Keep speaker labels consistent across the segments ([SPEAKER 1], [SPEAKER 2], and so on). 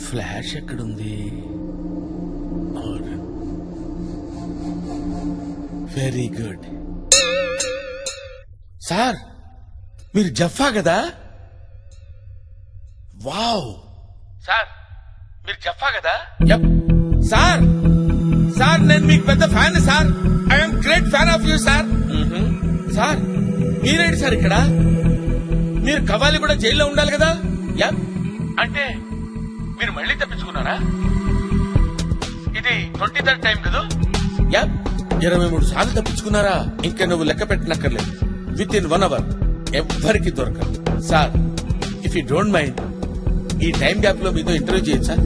[SPEAKER 1] Flash ఎక్కడుంది? Very good. Sir మీరు జఫా కదా? వావ్. సార్ మీరు జఫా కదా? సార్ సార్ నేను మీకు పెద్ద fan sir. I'm great fan of you sir. Sir మీరేంటి సార్ ఇక్కడ? మీరు కవాలి కూడా జైల్లో ఉండాలి కదా? అంటే మీరు మళ్ళీ తప్పించుకున్నారా? ఇది 23rd టైం కదా? 23 సార్లు తప్పించుకున్నారా? ఇంకా నువ్వు లెక్క పెట్టనక్కర్లేదు. విత్ ఇన్ 1 hour ఎవ్వరికి దొరకదు. Sir if you don't mind ఈ టైం గ్యాప్ లో మీతో ఇంటర్వ్యూ చేయొచ్చు సార్.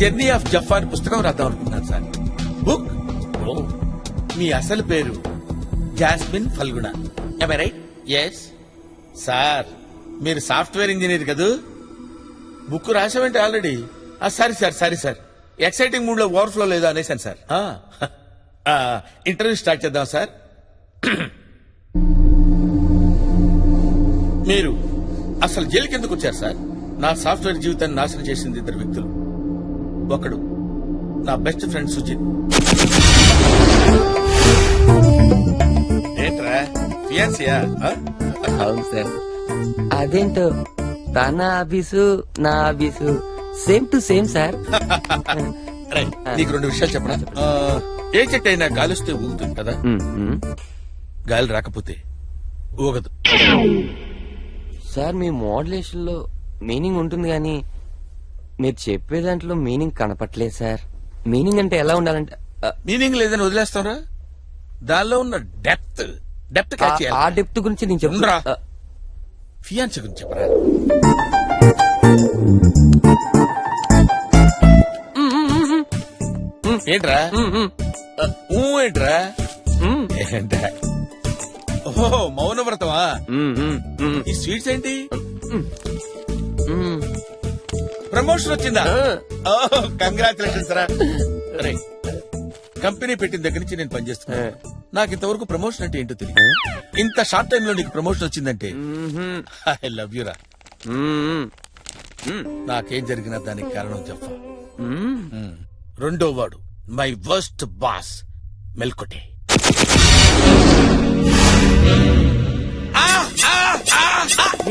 [SPEAKER 1] జర్నీ ఆఫ్ జఫా అని పుస్తకం రాద్దాం అనుకుంటున్నాను సార్. బుక్. మీ అసలు పేరు Jasmine Phalguna. am I right? yes sir మీరు సాఫ్ట్వేర్ ఇంజనీర్ కదూ? బుక్ రాసామంటే already. Sorry sir exciting mood లో ఓవర్ఫ్లో లేదా అనేసాను సార్. ఇంటర్వ్యూ స్టార్ట్ చేద్దాం సార్. మీరు అసలు జైలుకి ఎందుకు వచ్చారు సార్? నా సాఫ్ట్వేర్ జీవితాన్ని నాశనం చేసింది 2 వ్యక్తులు. ఒకడు నా బెస్ట్ ఫ్రెండ్ సుజిత్. ఏంట్రా ఫియాన్సియా?
[SPEAKER 2] అవును సార్. అదేంటో తన ఆఫీసు నా office same to same sir.
[SPEAKER 1] నీకు 2 విషయాలు చెప్పనా? ఏ చెట్టు అయినా గాలిస్తే ఊగుతుంది కదా? గాలి రాకపోతే ఊగదు.
[SPEAKER 2] సార్ మీ మోడ్యులేషన్ లో మీనింగ్ ఉంటుంది కానీ మీరు చెప్పే దాంట్లో మీనింగ్ కనపట్లేదు సార్. మీనింగ్ అంటే ఎలా ఉండాలంటే
[SPEAKER 1] మీనింగ్ లేదని వదిలేస్తారా? దానిలో ఉన్న డెప్త్
[SPEAKER 2] ఆ డెప్త్ గురించి నేను చెప్తున్నా.
[SPEAKER 1] ఫియాన్సీ గురించి చెప్పరా? ఏంట్రా ఏంట్రా? ఏంట్రా? ఓహో మౌనవ్రతమా? ఈ స్వీట్స్ ఏంటి? ప్రమోషన్ వచ్చిందా? కంగ్రాచులేషన్స్ రా. కంపెనీ పెట్టిన దగ్గర నుంచి నేను పనిచేస్తున్నా. నాకు ఇంతవరకు ప్రమోషన్ అంటే ఏంటో తెలియదు. ఇంత షార్ట్ టైమ్ లో నీకు ప్రమోషన్ వచ్చిందంటే ఐ లవ్ యూ రా. నాకేం జరిగినా దానికి కారణం జఫా. రెండో వాడు మై వర్స్ట్ బాస్ మెల్కొటే.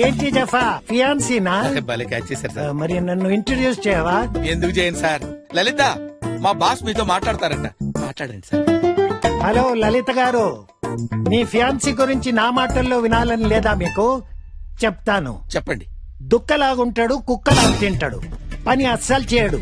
[SPEAKER 3] ఏంటి జఫా ఫియాన్సీనా?
[SPEAKER 1] భలే క్యాచ్ చేశారు సార్.
[SPEAKER 3] మరి నన్ను ఇంట్రడ్యూస్ చేయవా?
[SPEAKER 1] ఎందుకు చేయను సార్. లలిత మా బాస్ మీతో మాట్లాడతారంట. మాట్లాడండి సార్.
[SPEAKER 3] హలో లలిత గారు, మీ ఫియాన్సీ గురించి నా మాటల్లో వినాలని లేదా మీకు? చెప్తాను.
[SPEAKER 1] చెప్పండి.
[SPEAKER 3] దుక్కలాగుంటాడు, కుక్కలాగా తింటాడు, పని అస్సలు చేయడు.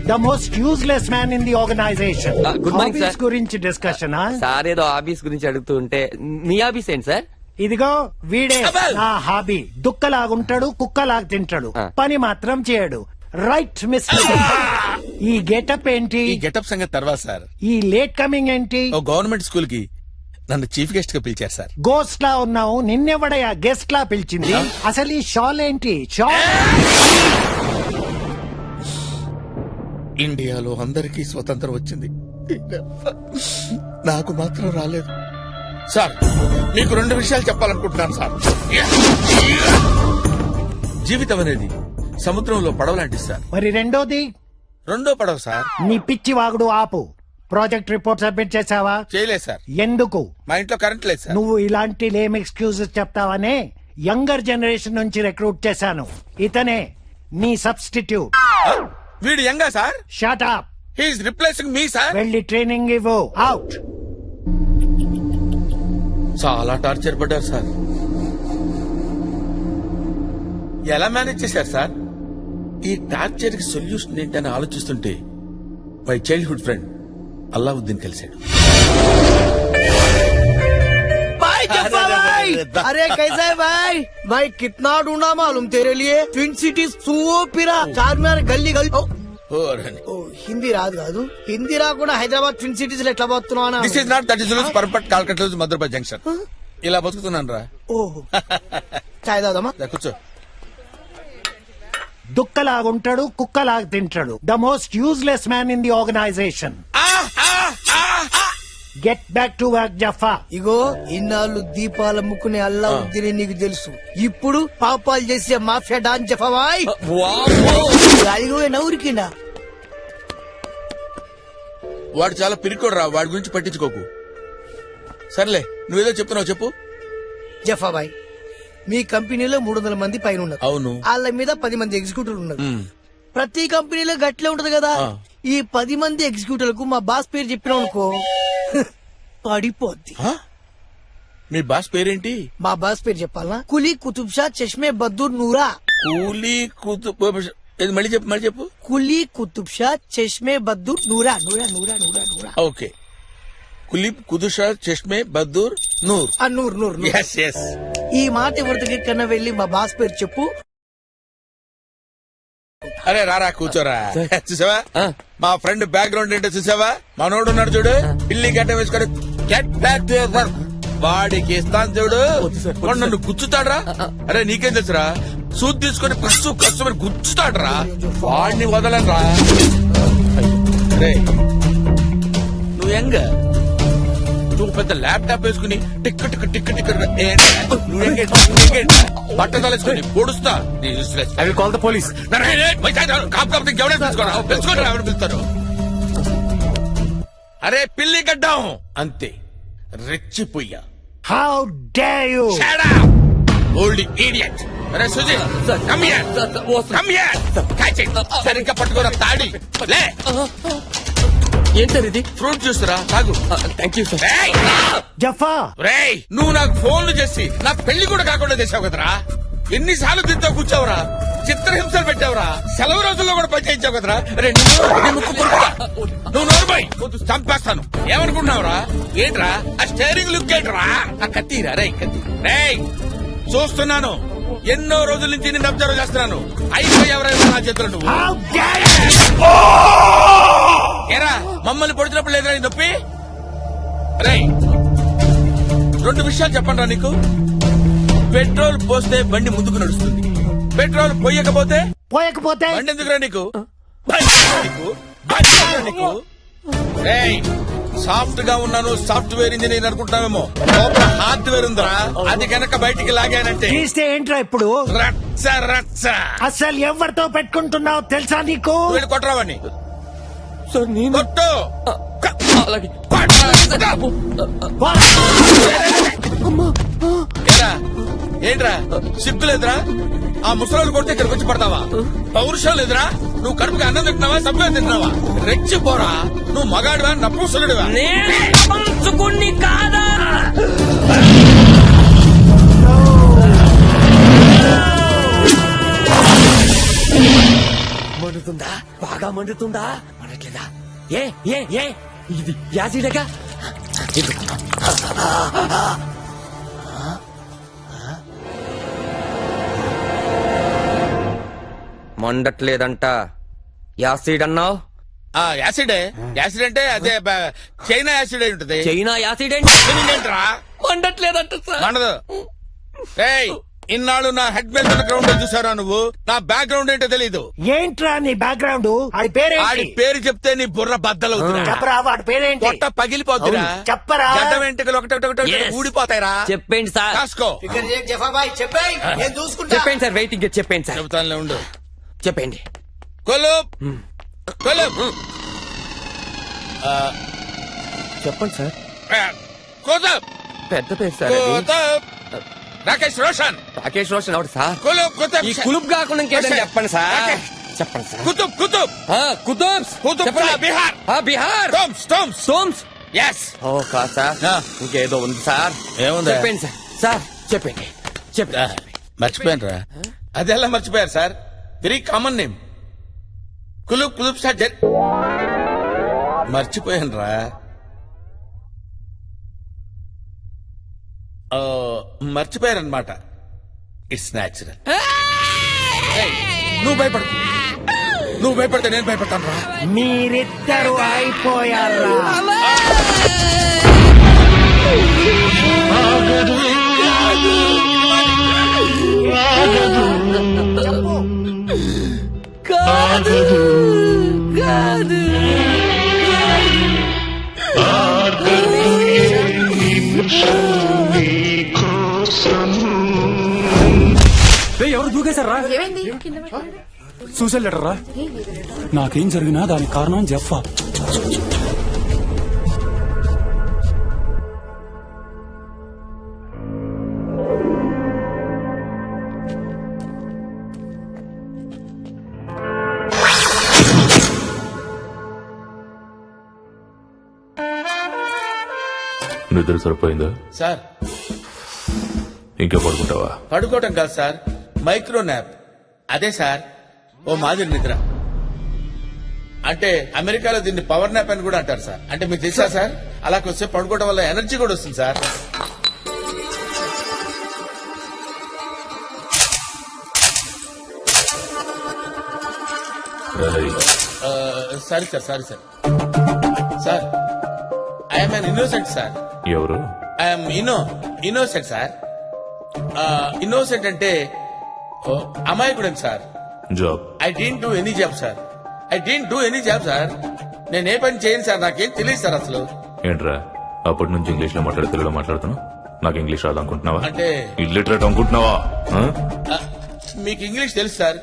[SPEAKER 3] The most useless man in the organization.
[SPEAKER 2] Good morning sir.
[SPEAKER 3] గురించి డిస్కషన్.
[SPEAKER 2] సార్ ఏదో ఆఫీస్ గురించి అడుగుతూ ఉంటే మీ ఆఫీస్ ఏంటి సార్?
[SPEAKER 3] ఇదిగో వీడే నా హాబీ. దుక్కలాగుంటాడు, కుక్కలాగా తింటాడు, పని మాత్రం చేయడు. Right mister. ఈ గెటప్ ఏంటి?
[SPEAKER 1] ఈ గెటప్ సంగతి తర్వాత సార్.
[SPEAKER 3] ఈ లేట్ కమింగ్ ఏంటి?
[SPEAKER 1] ఓ గవర్నమెంట్ స్కూల్ కి నన్ను చీఫ్ గెస్ట్ గా పిలిచారు సార్.
[SPEAKER 3] గోస్ట్ లా ఉన్నావు, నిన్నెవడయా గెస్ట్ లా పిలిచింది? అసలు ఈ షాల్ ఏంటి? షాల్
[SPEAKER 1] ఇండియాలో అందరికీ స్వతంత్రం వచ్చింది, నాకు మాత్రం రాలేదు సార్. మీకు 2 విషయాలు చెప్పాలనుకుంటున్నాను సార్. జీవితం అనేది సముద్రంలో పడవలాంటి సార్.
[SPEAKER 3] మరి రెండోది?
[SPEAKER 1] రెండో పడవ సార్.
[SPEAKER 3] నీ పిచ్చి వాగుడు ఆపు. ప్రాజెక్ట్ రిపోర్ట్ సబ్మిట్ చేసావా?
[SPEAKER 1] చేయలేదు సార్.
[SPEAKER 3] ఎందుకు?
[SPEAKER 1] మా ఇంట్లో కరెంట్ లేదు సార్.
[SPEAKER 3] నువ్వు ఇలాంటి లేమ్ ఎక్స్క్యూజెస్ చెప్తావనే యంగర్ జనరేషన్ నుంచి రిక్రూట్ చేశాను. ఇతనే నీ సబ్స్టిట్యూట్.
[SPEAKER 1] వీడు యంగా sir?
[SPEAKER 3] Shut up.
[SPEAKER 1] He is replacing me sir.
[SPEAKER 3] వెళ్ళి ట్రైనింగ్ ఇవ్వు. అవుట్.
[SPEAKER 1] చాలా టార్చర్ పడ్డారు సార్. ఎలా మేనేజ్ చేశారు సార్? ఈ టార్చర్ కి సొల్యూషన్ ఏంటని ఆలోచిస్తుంటే మై చైల్డ్హుడ్ ఫ్రెండ్ అల్లావుద్దీన్ కలిశాడు.
[SPEAKER 4] अरे कैसा है भाई? भाई कितना ढूंढा मालूम तेरे लिए. ट्विन सिटीज सूपिरा चार्मिनार गल्ली गल्ली. హిందీ రాదు కాదు. హిందీ రాకుండా హైదరాబాద్ ట్విన్ సిటీస్ లో ఎట్లా పోతున్నావు?
[SPEAKER 1] This is not that is perfect కాల్కట్ మధురపై జంక్షన్. ఇలా బతుకుతున్నాను రా.
[SPEAKER 4] ఓహో చాయ్ తాగుదామా?
[SPEAKER 1] కూర్చో.
[SPEAKER 3] దుక్కలాగుంటాడు, కుక్కలాగా తింటాడు. The most useless man in the organisation. Get back to work Jaffa.
[SPEAKER 4] ఇగో ఇన్నాళ్ళు దీపాల ముక్కుని అల్లా ఉద్దిని నీకు తెలుసు. ఇప్పుడు పాపాలు చేసే మాఫియా డాన్ జఫాబాయ్ అదిగో నవ్వురికిండా.
[SPEAKER 1] వాడు చాలా పిరికోడు రా, వాడి గురించి పట్టించుకోకు. సర్లే, నువ్వేదో చెప్తున్నావు చెప్పు.
[SPEAKER 4] జఫాబాయ్, మీ కంపెనీలో 300 మంది పైన ఉన్నారు.
[SPEAKER 1] అవును.
[SPEAKER 4] వాళ్ళ మీద 10 మంది ఎగ్జిక్యూటివ్ ఉన్నారు. ప్రతి కంపెనీలో గట్లే ఉంటది కదా. ఈ 10 మంది ఎగ్జిక్యూటివ్లకు మా బాస్ పేరు చెప్పినాం అనుకో పడిపోద్ది.
[SPEAKER 1] మీ బాస్ పేరేంటి?
[SPEAKER 4] మా బాస్ పేరు చెప్పాలనా? కులీ కుతుబ్ షా చష్మే బద్దూర్ నూరా.
[SPEAKER 1] కూలీ మళ్ళీ చెప్పు, మళ్ళీ చెప్పు.
[SPEAKER 4] కులీ కుతుబ్ షా చష్మే బద్దూర్ నూరా నూరా నూరా నూరా నూరా.
[SPEAKER 1] ఓకే, కులీబ్ కుదుషా చష్మే బద్దూర్ నూర్.
[SPEAKER 4] నూర్ నూర్ నూర్.
[SPEAKER 1] yes yes.
[SPEAKER 4] ఈ మాట ఎవరికి కన్నా వెళ్ళి మా బాస్ పేరు చెప్పు.
[SPEAKER 1] అరే రారా కూర్చోరా. చూసావా మా ఫ్రెండ్ బ్యాక్గ్రౌండ్ ఏంటో చూసావా? మనోడు ఉన్నాడు చూడు, పిల్లి గడ్డ వేసుకొని get back to your work. వాడికి ఇస్తాను చూడు, వాడు నన్ను గుచ్చుతాడ్రా. అరే నీకేం తెలుసురా, సూద్ తీసుకొని కష్టమని గుచ్చుతాడ్రా. వాడిని వదలరా. అరే నువ్వు ఎంగ, నువ్వు పెద్ద ల్యాప్టాప్ వేసుకుని టిక్ టిక్ టిక్ టిక్ బట్ట తలేసుకుని పొడుస్తా.
[SPEAKER 5] I will call the police.
[SPEAKER 1] పిలుస్తారు. అరే పిల్లి గడ్డం అంతే, రెచ్చిపోయా.
[SPEAKER 3] How dare you.
[SPEAKER 1] Old idiot. అరే Suji, come here. Come here. Catch it. సరిగ్గా పట్టుకోరా తాడి. లే.
[SPEAKER 2] ఏం సార్ ఇది?
[SPEAKER 1] ఫ్రూట్ జ్యూస్ రా, తాగు.
[SPEAKER 2] Thank you sir.
[SPEAKER 1] రేయ్!
[SPEAKER 3] జఫా,
[SPEAKER 1] రేయ్, నువ్వు నాకు ఫోన్లు చేసి నా పెళ్లి కూడా కాకుండా చేసావు కదరా. ఎన్నిసార్లు తింటా కూర్చోవురా, చిత్రహింసలు పెట్టావురా, సెలవు రోజుల్లో కూడా పని చేయించావు కదరా. రే, నువ్వు నోరుపోయి చంపేస్తాను. ఏమనుకుంటున్నావురా? ఏంట్రా ఆ స్టేరింగ్ లుక్ ఏంట్రా? ఆ కత్తిరా రే, కత్తి. రేయ్ చూస్తున్నాను, ఎన్నో రోజుల నుంచి నేను అబ్జర్వ్ చేస్తున్నాను. అయిపోయావరా నా చేతులు నువ్వు.
[SPEAKER 3] How dare you.
[SPEAKER 1] ఏరా మమ్మల్ని పొడిచినప్పుడు లేదురా నీ నొప్పి? రేయ్ 2 విషయాలు చెప్పండి నీకు. పెట్రోల్ పోస్తే బండి ముందుకు నడుస్తుంది, పెట్రోల్ పోయకపోతే
[SPEAKER 3] పోయకపోతే
[SPEAKER 1] బండి ఎందుకురా నీకు? బండి ఎందుకురా నీకు? బండి ఎందుకురా నీకు? రేయ్ సాఫ్ట్ గా ఉన్నాను, సాఫ్ట్వేర్ ఇంజనీర్ అనుకుంటావేమో, లోపల హార్డ్వేర్ ఉందిరా. అది కనుక బయటికి లాగానంటే
[SPEAKER 3] తీస్తే ఏంట్రా ఇప్పుడు?
[SPEAKER 1] రచ్చ రచ్చ.
[SPEAKER 3] అసలు ఎవరితో పెట్టుకుంటున్నావు తెలుసా నీకు?
[SPEAKER 1] వీళ్ళు కొట్టరావని
[SPEAKER 2] సార్ నేను
[SPEAKER 1] కొట్టు.
[SPEAKER 2] అలాగే.
[SPEAKER 1] ఏరా, ఏంట్రా సిగ్గు లేదురా? ఆ ముసలాలు కొడితే ఇక్కడికి వచ్చి పడతావా? పౌరుషం లేదురా? నువ్వు కడుపుకి అన్నం తింటున్నావా, సభ్యం తింటున్నావా? రెచ్చిపోరా, నువ్వు మగాడివా నపుంసకుడివా?
[SPEAKER 2] కాదా? మండుతుందా? బాగా మండుతుందా? మండట్లేదా? ఏ ఏ ఏ ఇది యాసిడగా? మండట్లేదంట, యాసిడ్ అన్నావు.
[SPEAKER 1] యాసిడే. యాసిడ్ అంటే అదే చైనా యాసిడ్ అయి ఉంటది.
[SPEAKER 2] చైనా యాసిడ్
[SPEAKER 1] ఏంట్రా?
[SPEAKER 2] మండట్లేదంట సార్.
[SPEAKER 1] మండదు. ఏయ్ ఇన్నాళ్ళు నా హెడ్ బెల్ట్ గ్రౌండ్ చూసారా నువ్వు? నా బ్యాక్గ్రౌండ్ ఏంటో తెలీదు.
[SPEAKER 3] ఏంట్రా నీ బ్యాక్గ్రౌండ్? ఆడి
[SPEAKER 1] ఆడి
[SPEAKER 3] పేరేంటి?
[SPEAKER 1] పేరు చెప్తే నీ బుర్ర బద్దలవుతున్నా,
[SPEAKER 3] చెప్పరా, వాడి పేరేంటి?
[SPEAKER 1] పొట్ట పగిలిపోతురా,
[SPEAKER 3] చెప్పరా.
[SPEAKER 1] గడ్డ వెంట్రుకలు ఒకటి
[SPEAKER 2] Yes.
[SPEAKER 1] ఊడిపోతాయిరా.
[SPEAKER 2] చెప్పండి సార్.
[SPEAKER 1] కాసుకో.
[SPEAKER 4] ఫికర్ చేయకు జఫాబాయ్, చెప్పేయ్, నేను చూసుకుంటా.
[SPEAKER 2] చెప్పండి సార్, వెయిటింగ్. చెప్పండి సార్,
[SPEAKER 1] చెబుతానులే ఉండు.
[SPEAKER 2] చెప్పండి.
[SPEAKER 1] కొలుప్ కొలుప్
[SPEAKER 2] చెప్పండి సార్.
[SPEAKER 1] కుతుబ్
[SPEAKER 2] పెద్ద పేరు సార్ అది.
[SPEAKER 1] కుతుబ్ రాకేష్ రోషన్.
[SPEAKER 2] రాకేష్ రోషన్ అవును సార్.
[SPEAKER 1] కులుప్ కుతుబ్.
[SPEAKER 2] ఈ కులుబ్ కాకుండా ఇంకేదని చెప్పండి సార్.
[SPEAKER 1] రాకేష్.
[SPEAKER 2] చెప్పండి సార్.
[SPEAKER 1] కుతుబ్ కుతుబ్
[SPEAKER 2] కుతుబ్స్.
[SPEAKER 1] కుతుబ్
[SPEAKER 2] చెప్పండి.
[SPEAKER 1] షా, బిహార్.
[SPEAKER 2] బిహార్.
[SPEAKER 1] టోమ్స్ టోమ్స్.
[SPEAKER 2] సోమ్స్.
[SPEAKER 1] ఎస్.
[SPEAKER 2] ఓ కాదు సార్, ఇంకేదో ఉంది సార్.
[SPEAKER 1] ఏముంది?
[SPEAKER 2] చెప్పండి సార్. సార్ చెప్పండి. చెప్పండి.
[SPEAKER 1] మర్చిపోయాను రా. అదెలా మర్చిపోయారు సార్? Very common name. కులుప్ కులుప్ షా మర్చిపోయాను రా. మర్చిపోయారనమాట. It's natural. నువ్వు భయపడకు, నువ్వు భయపడితే నేను భయపడతాను రా.
[SPEAKER 3] మీరిద్దరు అయిపోయారా?
[SPEAKER 2] కాదు కాదు.
[SPEAKER 5] ఎవరు దూకేశారా? సూసైడ్ లెటర్ రా. నాకేం జరిగినా దానికి కారణం జెఫ్ఫా.
[SPEAKER 6] నిద్ర సరిపోయిందా?
[SPEAKER 1] సార్
[SPEAKER 6] ఇంకా పడుకుంటావా?
[SPEAKER 1] పడుకోవటం కాదు సార్, మైక్రో న్యాప్. అదే సార్ ఓ మాదిరి నిద్ర. అంటే అమెరికాలో దీన్ని పవర్ న్యాప్ అని కూడా అంటారు సార్. అంటే మీకు తెలుసా సార్, అలా కొంచెం పడుకోవడం వల్ల ఎనర్జీ కూడా వస్తుంది sir. Sorry sir, sorry sir. Sir I'm an innocent sir.
[SPEAKER 6] ఎవరు?
[SPEAKER 1] I'm innocent sir. ఇన్నోసెంట్ అంటే అమాయకుడని sir.
[SPEAKER 6] Job?
[SPEAKER 1] I didn't do any job sir. I didn't do any job sir. నేను ఏ పని చేయను సార్, నాకేం తెలియదు సార్ అసలు.
[SPEAKER 6] ఏంట్రా అప్పటి నుంచి ఇంగ్లీష్ లో మాట్లాడి తెలుగులో మాట్లాడుతున్నావు? నాకు ఇంగ్లీష్ రాదు అనుకుంటున్నావా?
[SPEAKER 1] అంటే
[SPEAKER 6] ఇల్లిటరేట్ అనుకుంటున్నావా?
[SPEAKER 1] మీకు ఇంగ్లీష్ తెలుసు sir.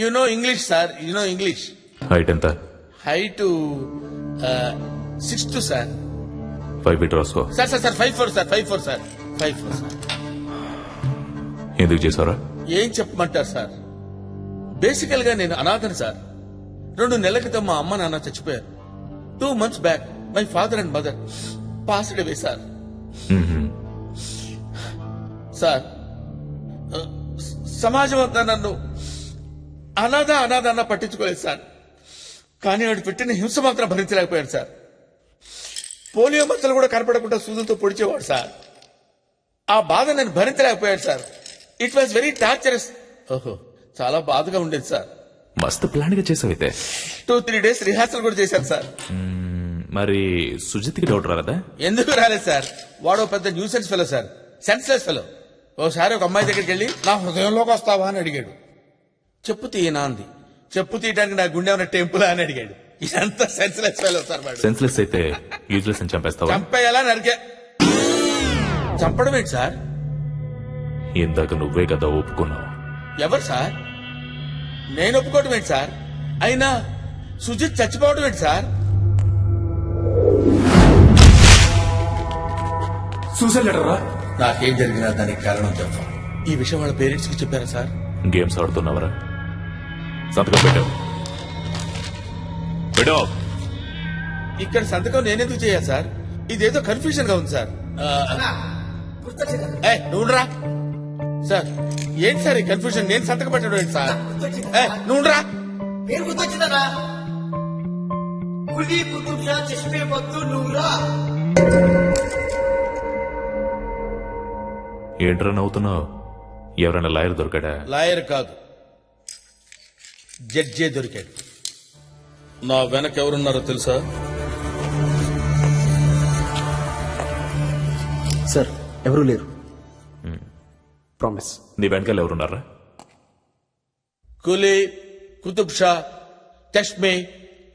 [SPEAKER 1] You know English sir, you know English.
[SPEAKER 6] Height ఎంత?
[SPEAKER 1] Height 6'2" sir.
[SPEAKER 6] 5 ఫీట్ రాసుకో.
[SPEAKER 1] Sir sir sir 5'4" sir, 5'4" sir, 5'4" sir.
[SPEAKER 6] ఎందుకు చేశారా?
[SPEAKER 1] ఏం చెప్పమంటారు సార్, బేసికల్ గా నేను అనాథను సార్. 2 నెలల క్రితం మా అమ్మ నాన్న చచ్చిపోయారు. 2 months back my father and mother passed away sir. Sir సమాజం అంతా నన్ను అనాథ అన్న పట్టించుకోలేదు సార్. కానీ వాడు పెట్టిన హింస మాత్రం భరించలేకపోయాడు సార్. పోలియో మచ్చలు కూడా కనపడకుండా సూదులతో పొడిచేవాడు సార్. ఆ బాధ నేను భరించలేకపోయాడు sir. It was very torturous. ఓహో, చాలా బాధగా ఉండేది సార్.
[SPEAKER 6] మస్తు ప్లాన్ గా చేసావైతే.
[SPEAKER 1] 2-3 days రిహార్సల్ కూడా చేశాను సార్.
[SPEAKER 6] మరి సుజిత్కి డౌట్ రాలేదా?
[SPEAKER 1] ఎందుకు రాలేదు సార్, వాడు పెద్ద nuisance fellow sir, senseless fellow. ఓసారి ఒక అమ్మాయి దగ్గరికి వెళ్ళి నా హృదయంలోకి వస్తావా అని అడిగాడు. చెప్పు తీయనా అంది. చెప్పు తీయడానికి నా గుండె ఉన్న టెంపుల్ అని అడిగాడు. ఇదంతా సెన్స్లెస్ ఫెలో సార్. వాడు
[SPEAKER 6] సెన్స్లెస్ అయితే యూజ్లెస్ అని చంపేస్తావా?
[SPEAKER 1] చంపేయాలా నరికే. చంపడం ఏంటి సార్?
[SPEAKER 6] ఇందాక నువ్వే కదా ఒప్పుకున్నావు.
[SPEAKER 1] ఎవరు సార్? నేను ఒప్పుకోవటం ఏంటి సార్? అయినా సుజిత్ చచ్చిపోవడం ఏంటి సార్?
[SPEAKER 5] సూసైడ్ లెటర్ రా.
[SPEAKER 1] నాకేం జరిగినా దానికి కారణం చెప్పా. ఈ విషయం వాళ్ళ పేరెంట్స్ కి చెప్పారా సార్?
[SPEAKER 6] గేమ్స్ ఆడుతున్నావరా? సంతకం పెట్టావు. పెట్టావు.
[SPEAKER 1] ఇక్కడ సంతకం నేనెందుకు చేయాలి సార్? ఇదేదో కన్ఫ్యూజన్ గా ఉంది సార్. నువ్వురా సార్. ఏంటి సార్ ఈ కన్ఫ్యూజన్? నేను సంతకం పెట్టడం ఏంటి సార్? నువ్వురా.
[SPEAKER 4] పేరు గుర్తొచ్చిందనా? కులీ కుతుబ్ షా చష్మే బద్దు నూరా.
[SPEAKER 6] ఏంట్రా నవ్వుతున్నావు? ఎవరైనా లాయర్ దొరికాడా?
[SPEAKER 1] లాయర్ కాదు, జడ్జే దొరికాడు. నా వెనక ఎవరున్నారో తెలుసా?
[SPEAKER 7] సార్ ఎవరూ లేరు. ప్రామిస్.
[SPEAKER 6] నీ వెనకాల ఎవరున్నారా?
[SPEAKER 1] కులీ కుతుబ్ షా చష్మే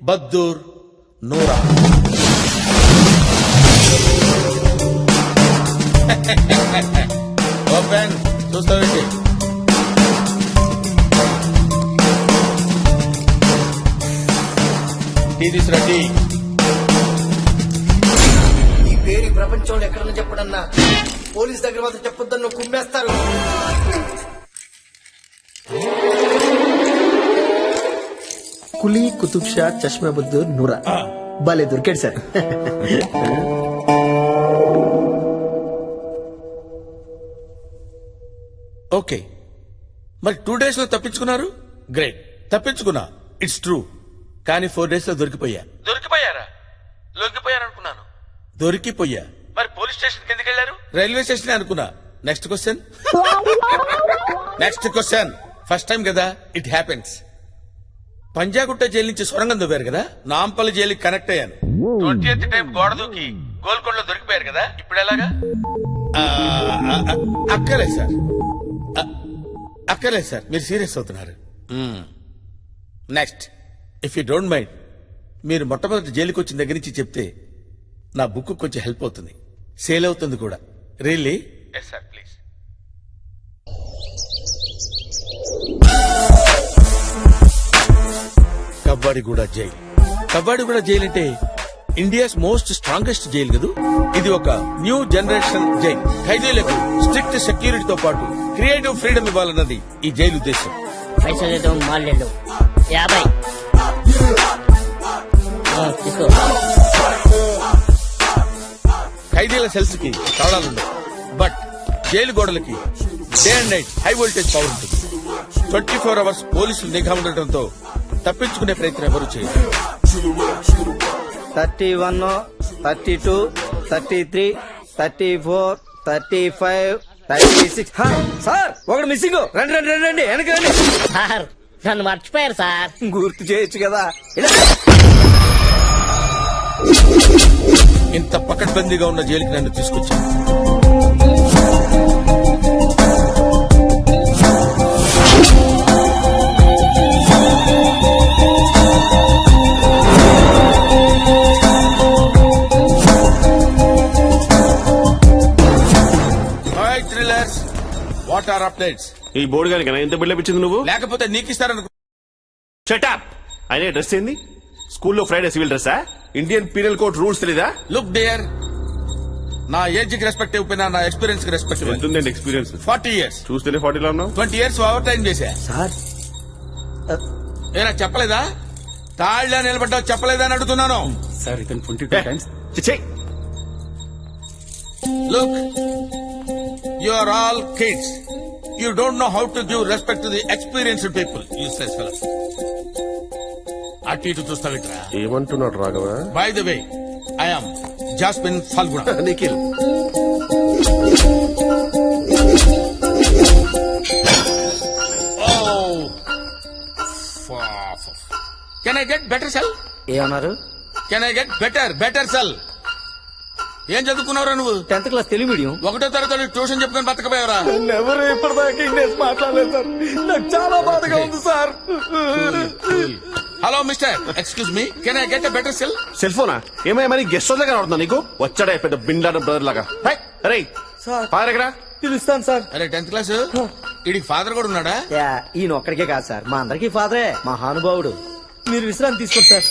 [SPEAKER 1] బద్దూర్ నూరా. ఓపెన్ చూస్తావేంటి? టీ తీసురా, టీ.
[SPEAKER 4] ఈ పేరు ఈ ప్రపంచంలో ఎక్కడన్నా చెప్పడన్నా పోలీస్ దగ్గర మాత్రం చెప్పొద్దని నువ్వు కుమ్మేస్తారు.
[SPEAKER 7] కులీ కుతుబ్ షా చష్మా బుద్దూర్ నూరా. భలే దొరికాడు సార్.
[SPEAKER 1] ఓకే, మరి 2 days లో తప్పించుకున్నారు. గ్రేట్, తప్పించుకున్నా. It's true. కానీ 4 days లో దొరికిపోయా. దొరికిపోయారా? లొంగిపోయారనుకున్నాను. దొరికిపోయా. మరి పోలీస్ స్టేషన్ ఎందుకు వెళ్ళారు? రైల్వే స్టేషన్ అనుకున్నా. Next question. Next question. First time కదా, ఇట్ హ్యాపెన్స్. పంజాగుట్ట జైలు నుంచి సొరంగం దువ్వారు కదా, నాంపల్లి జైలుకి కనెక్ట్ అయ్యాను. 20th టైం గోడ దూకి గోల్కొండలో దొరికిపోయారు కదా, ఇప్పుడు ఎలాగా? అక్కర్లేదు సార్, అక్కర్లేదు సార్, మీరు సీరియస్ అవుతున్నారు. Next, if you don't mind, మీరు మొట్టమొదటి జైలుకి వచ్చిన దగ్గర నుంచి చెప్తే నా బుక్ కొంచెం హెల్ప్ అవుతుంది. సేల్ అవుతుంది కూడా. Really? Yes sir, please. Kabbadiguda jail. Kabbadiguda jail అంటే ఇండియాస్ మోస్ట్ స్ట్రాంగెస్ట్ జైల్ కదూ. ఇది ఒక న్యూ జనరేషన్ జైల్. ఖైదీలకు స్ట్రిక్ట్ సెక్యూరిటీతో పాటు క్రియేటివ్ ఫ్రీడమ్ ఇవ్వాలన్నది ఈ జైలు ఉద్దేశం.
[SPEAKER 8] పైసలు మాల్యాలు 50 తీసుకో.
[SPEAKER 1] ఖైదీల సెల్స్ కి తాళాలుండవు, బట్ జైలు గోడలకి day and night high voltage power ఉంటుంది. 24 అవర్స్ పోలీసులు నిఘా ఉండటంతో తప్పించుకునే ప్రయత్నం ఎవరు చేయరు.
[SPEAKER 9] 31, 32, 33, 34, 35, 36. సార్ ఒకటి మిస్సింగ్. రండి రండి రండి రండి వెనక రండి.
[SPEAKER 8] సార్ నన్ను మర్చిపోయారు సార్.
[SPEAKER 9] గుర్తు చేయొచ్చు కదా.
[SPEAKER 1] ఇంత పకడ్బందీగా ఉన్న జైలుకి నన్ను తీసుకొచ్చాను. Thrillers, what are updates?
[SPEAKER 10] ఈ బోర్డు గారికి ఎంత బిల్డప్ ఇచ్చింది నువ్వు?
[SPEAKER 1] లేకపోతే నీకు ఇస్తారనుకో.
[SPEAKER 10] షటప్. అయినా డ్రెస్ ఏంది? స్కూల్లో ఫ్రైడే సివిల్ డ్రెస్సా? ఇండియన్ పీనల్ కోడ్ రూల్స్ తెలీదా?
[SPEAKER 1] లుక్ డియర్, నా ఏజ్ కి రెస్పెక్ట్ ఇవ్వకపోయినా నా ఎక్స్పీరియన్స్ కి రెస్పెక్ట్ ఇవ్వండి.
[SPEAKER 10] ఎంతుందండి ఎక్స్పీరియన్స్?
[SPEAKER 1] 40 years.
[SPEAKER 10] చూస్తేనే 40 ఉన్నావు.
[SPEAKER 1] 20 years ఓవర్ టైం చేశా.
[SPEAKER 9] సార్
[SPEAKER 1] ఏనా చెప్పలేదా? తాళ్ళ నిలబడ్డా చెప్పలేదా అని అడుగుతున్నాను.
[SPEAKER 5] సార్ ఇతను 22 టైమ్స్.
[SPEAKER 10] చిచ్చే.
[SPEAKER 1] Look, you are all kids. You don't know how to give respect to the experienced people. Useless fellows. అటు ఇటు చూస్తావిట్రా.
[SPEAKER 10] ఏమంటున్నాడు Raghava?
[SPEAKER 1] By the way, I am Jasmine Falguna.
[SPEAKER 10] Nikhil.
[SPEAKER 1] Oh. Can I get better cell?
[SPEAKER 9] ఏమన్నారు?
[SPEAKER 1] Can I get better cell? ఏం చదువుకున్నావురా నువ్వు?
[SPEAKER 9] 10th class Telugu medium.
[SPEAKER 1] 1వ తరగతి tuition చెప్పుకొని బతకపోయావరా?
[SPEAKER 9] ఎవరు ఇప్పటిదాకా ఇంగ్లీష్ మాట్లాడలేదు సార్. నాకు చాలా బాధగా ఉంది sir.
[SPEAKER 1] Hello mister, excuse me, can I get a better cell?
[SPEAKER 10] Cell ఫోనా? ఏమయ్య మరి గెస్ట్ హౌస్ దగ్గర అవుతుందా నీకు? వచ్చాడా పెద్ద బిండాన బ్రదర్ లాగా. అరే
[SPEAKER 9] సార్
[SPEAKER 10] ఫాదర్ ఎక్కడ?
[SPEAKER 9] పిలుస్తాను సార్.
[SPEAKER 1] అరే 10th క్లాస్, వీడికి ఫాదర్ కూడా ఉన్నాడా?
[SPEAKER 9] ఈయన ఒక్కడికే కాదు సార్, మా అందరికీ ఫాదరే. మహానుభావుడు. మీరు విశ్రాంతి తీసుకోండి సార్.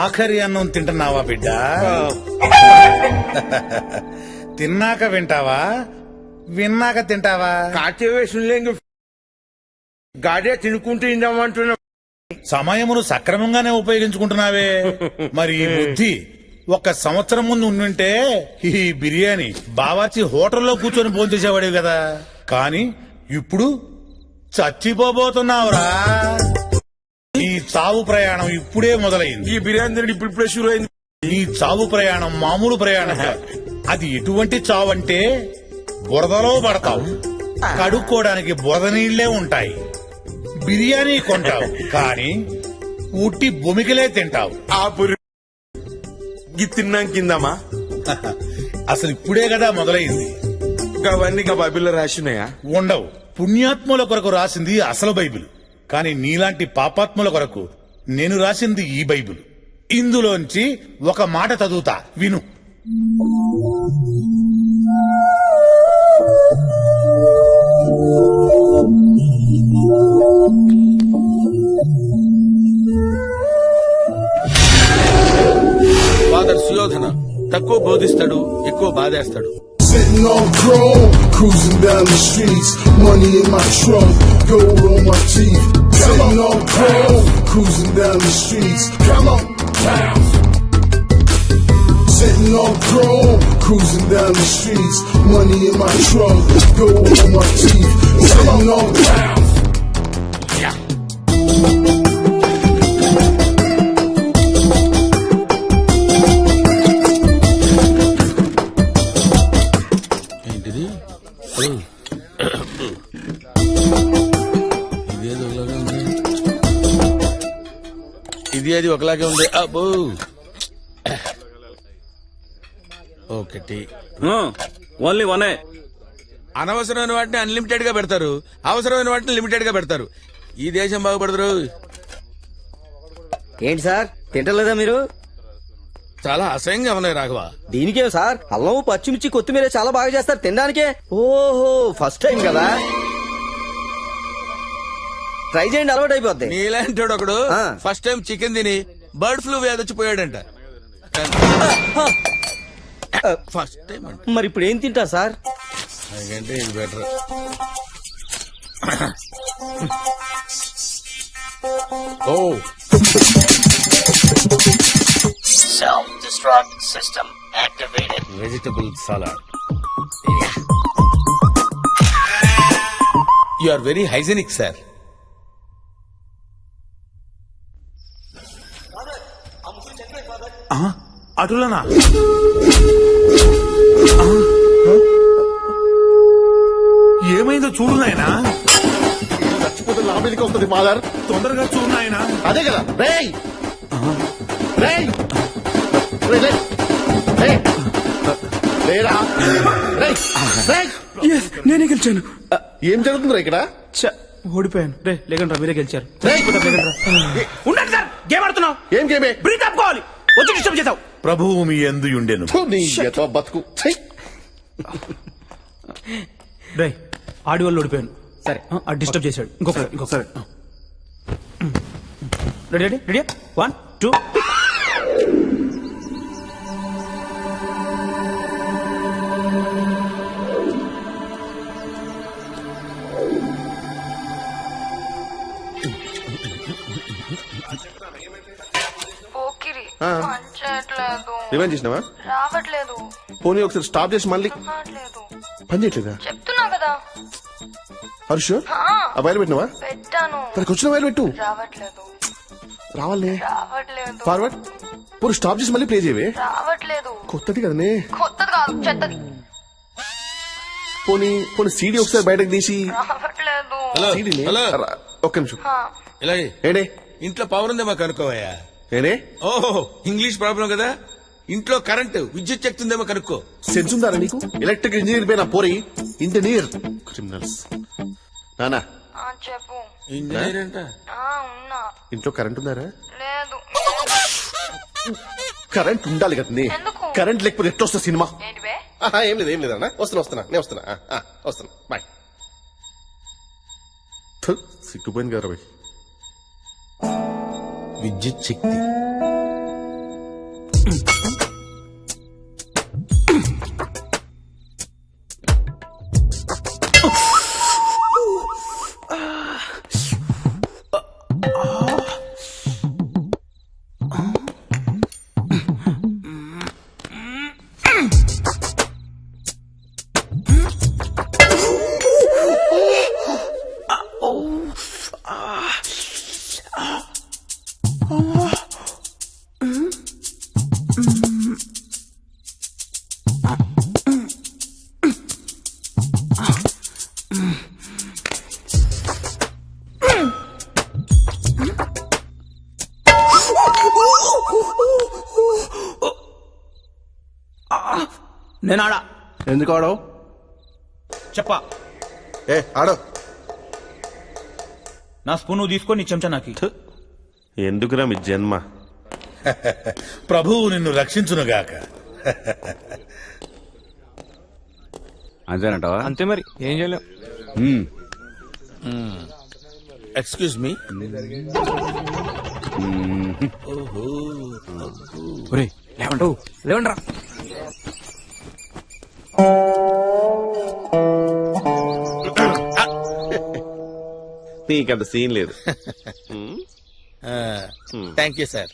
[SPEAKER 11] ఆఖరి అన్నం తింటున్నావా బిడ్డ? తిన్నాక వింటావా, విన్నాక తింటావా?
[SPEAKER 1] గాడే తినుకుంటూ ఇందామంటున్నా.
[SPEAKER 11] సమయమును సక్రమంగానే ఉపయోగించుకుంటున్నావే. మరి ఈ బుద్ధి 1 సంవత్సరం ముందు ఉండుంటే ఈ బిర్యానీ బావార్చి హోటల్లో కూర్చొని భోంచేసేవాడివి కదా. కానీ ఇప్పుడు చచ్చిపోబోతున్నావురా. ఈ చావు ప్రయాణం ఇప్పుడే మొదలైంది.
[SPEAKER 1] ఈ బిర్యానీ ఇప్పుడు షురు అయింది.
[SPEAKER 11] ఈ చావు ప్రయాణం మామూలు ప్రయాణం కాదు. అది ఎటువంటి చావు అంటే బురదలో పడతావు, కడుక్కోవడానికి బురద నీళ్లే ఉంటాయి. బిర్యానీ కొంటావు కానీ ఉట్టి భూమికలే తింటావు.
[SPEAKER 1] తిన్నాం కిందమా?
[SPEAKER 11] అసలు ఇప్పుడే కదా మొదలైంది.
[SPEAKER 1] అవన్నీ బైబిల్లో రాసినాయా?
[SPEAKER 11] ఉండవు. పుణ్యాత్ముల కొరకు రాసింది అసలు బైబిల్. కానీ నీలాంటి పాపాత్ముల కొరకు నేను రాసింది ఈ బైబిల్. ఇందులోంచి ఒక మాట చదువుతా, విను.
[SPEAKER 1] ఫాదర్ సుయోధన తక్కువ బోధిస్తాడు, ఎక్కువ బాధేస్తాడు.
[SPEAKER 12] Sitting on chrome, cruising down the streets, money in my trunk, gold on my teeth. Sitting on chrome, cruising down the streets, come on, bounce. Sitting on chrome, cruising down the streets, money in my trunk, gold on my teeth. Sitting on bounce.
[SPEAKER 1] Yeah. ఇదేదో ఇది అది ఒకలాగే ఉంది. అబ్బో ఒకటి.
[SPEAKER 10] Only వనే.
[SPEAKER 1] అనవసరమైన వాటిని unlimited గా పెడతారు, అవసరమైన వాటిని లిమిటెడ్ గా పెడతారు. ఈ దేశం బాగుపడతారు.
[SPEAKER 9] ఏంటి సార్ తింటలేదా మీరు?
[SPEAKER 1] చాలా అసహ్యంగా ఉన్నాయి రాఘవ.
[SPEAKER 9] దీనికే సార్ అల్లం పచ్చిమిర్చి కొత్తిమీర చాలా బాగా చేస్తారు తినడానికే. ఓహో ఫస్ట్ టైం కదా, ట్రై చేయండి అలవాటు అయిపోద్ది.
[SPEAKER 1] నీలాంటి ఒకడు ఫస్ట్ టైం చికెన్ తిని బర్డ్ ఫ్లూ వ్యాధి వచ్చిపోయాడంట. ఫస్ట్ టైం అంట.
[SPEAKER 9] మరి ఇప్పుడు ఏం తింటా సార్?
[SPEAKER 1] ఎందుకంటే ఇది బెటర్. ఓ
[SPEAKER 8] Self-destruct system activated.
[SPEAKER 1] Vegetable salad. You are very hygienic sir.
[SPEAKER 11] అటులనా? ఏమైందో చూడు నాయనా.
[SPEAKER 7] చచ్చిపోతే నా మీదకి వస్తుంది ఫాదర్.
[SPEAKER 11] తొందరగా చూడు నాయనా.
[SPEAKER 7] అదే కదా రేయ్ రేయ్ రేయ్ రేయ్ రేయ్ లేరా రేయ్ రేయ్.
[SPEAKER 5] నేనే గెలిచాను.
[SPEAKER 7] ఏం జరుగుతుందిరా ఇక్కడ?
[SPEAKER 5] ఓడిపోయాను. రే లేకండి మీరే గెలిచారు.
[SPEAKER 7] రేయ్,
[SPEAKER 5] ఉండండి సార్, గేమ్ ఆడుతున్నావు.
[SPEAKER 7] ఏం గేమే?
[SPEAKER 5] బ్రీత్ ఆపుకోవాలి. వచ్చి డిస్టర్బ్ చేసావు.
[SPEAKER 11] ప్రభువు మీ యందు ఉండెను.
[SPEAKER 7] ఫు, నీ ఎతో బతుకు. ఛీ.
[SPEAKER 5] రే ఆడి వాళ్ళు ఓడిపోయాను. సరే డిస్టర్బ్ చేశాడు. ఇంకొకసారి రెడీ రెడీ రెడీ 1 2.
[SPEAKER 7] రివెంజ్ చేసినావా?
[SPEAKER 13] రావట్లేదు.
[SPEAKER 7] పోనీ ఒకసారి స్టాప్ చేసి మళ్ళీ పని చేయట్లేదా?
[SPEAKER 13] చెప్తున్నా కదా.
[SPEAKER 7] హర్ష ఆ వైర్ పెట్టినావా?
[SPEAKER 13] పెట్టాను.
[SPEAKER 7] తనకు వచ్చిన వైర్ పెట్టు.
[SPEAKER 13] రావట్లేదు.
[SPEAKER 7] రావాలే.
[SPEAKER 13] రావట్లేదు.
[SPEAKER 7] ఫార్వర్డ్. పోనీ స్టాప్ చేసి మళ్ళీ ప్లే చేయవే.
[SPEAKER 13] రావట్లేదు.
[SPEAKER 7] కొత్తది కదనే.
[SPEAKER 13] కొత్తది కాదు, చెత్తది.
[SPEAKER 7] పోనీ పోనీ సీడీ ఒకసారి బయటకు తీసి.
[SPEAKER 13] రావట్లేదు.
[SPEAKER 7] సీడీని ఒక్క నిమిషం.
[SPEAKER 1] ఇలాగే
[SPEAKER 7] ఏడే
[SPEAKER 1] ఇంట్లో పవర్ ఉందేమో కనుక్కోవయ్యా.
[SPEAKER 7] ఏడే
[SPEAKER 1] ఓహో ఇంగ్లీష్ ప్రాబ్లం కదా. ఇంట్లో కరెంటు విద్యుత్ శక్తి ఉందేమో కనుక్కో.
[SPEAKER 7] సెన్స్ ఉందారా నీకు? ఎలక్ట్రిక్ ఇంజనీర్ పైన పోరి ఇంజనీర్ క్రిమినల్స్. నానా
[SPEAKER 13] చెప్పు.
[SPEAKER 1] ఇంజనీర్ అంట.
[SPEAKER 13] ఉన్నా.
[SPEAKER 7] ఇంట్లో కరెంట్ ఉందారా?
[SPEAKER 13] లేదు.
[SPEAKER 7] కరెంట్ ఉండాలి కదా.
[SPEAKER 13] ఎందుకు?
[SPEAKER 7] కరెంట్ లేకపోతే ఎట్లా వస్తుంది సినిమా?
[SPEAKER 13] ఏంటి బే?
[SPEAKER 7] ఏం లేదు ఏం లేదన్నా. వస్తున్నా నేను వస్తున్నా బాయ్. సిగ్గుపోయింది కదా బాయ్.
[SPEAKER 1] విద్యుత్ శక్తి.
[SPEAKER 5] నేను ఆడా.
[SPEAKER 7] ఎందుకు ఆడవు?
[SPEAKER 5] చెప్పా.
[SPEAKER 7] ఆడో.
[SPEAKER 5] నా స్పూన్ నువ్వు తీసుకొని నీ చెంచా నాకి.
[SPEAKER 7] ఎందుకురా మీ జన్మ?
[SPEAKER 11] ప్రభువు నిన్ను రక్షించునుగాక.
[SPEAKER 10] అంతేనంటావా?
[SPEAKER 2] అంతే మరి ఏం చేయలేం.
[SPEAKER 1] Excuse me.
[SPEAKER 2] లేవండ్రా.
[SPEAKER 7] నీకంత సీన్ లేదు.
[SPEAKER 1] Thank you sir.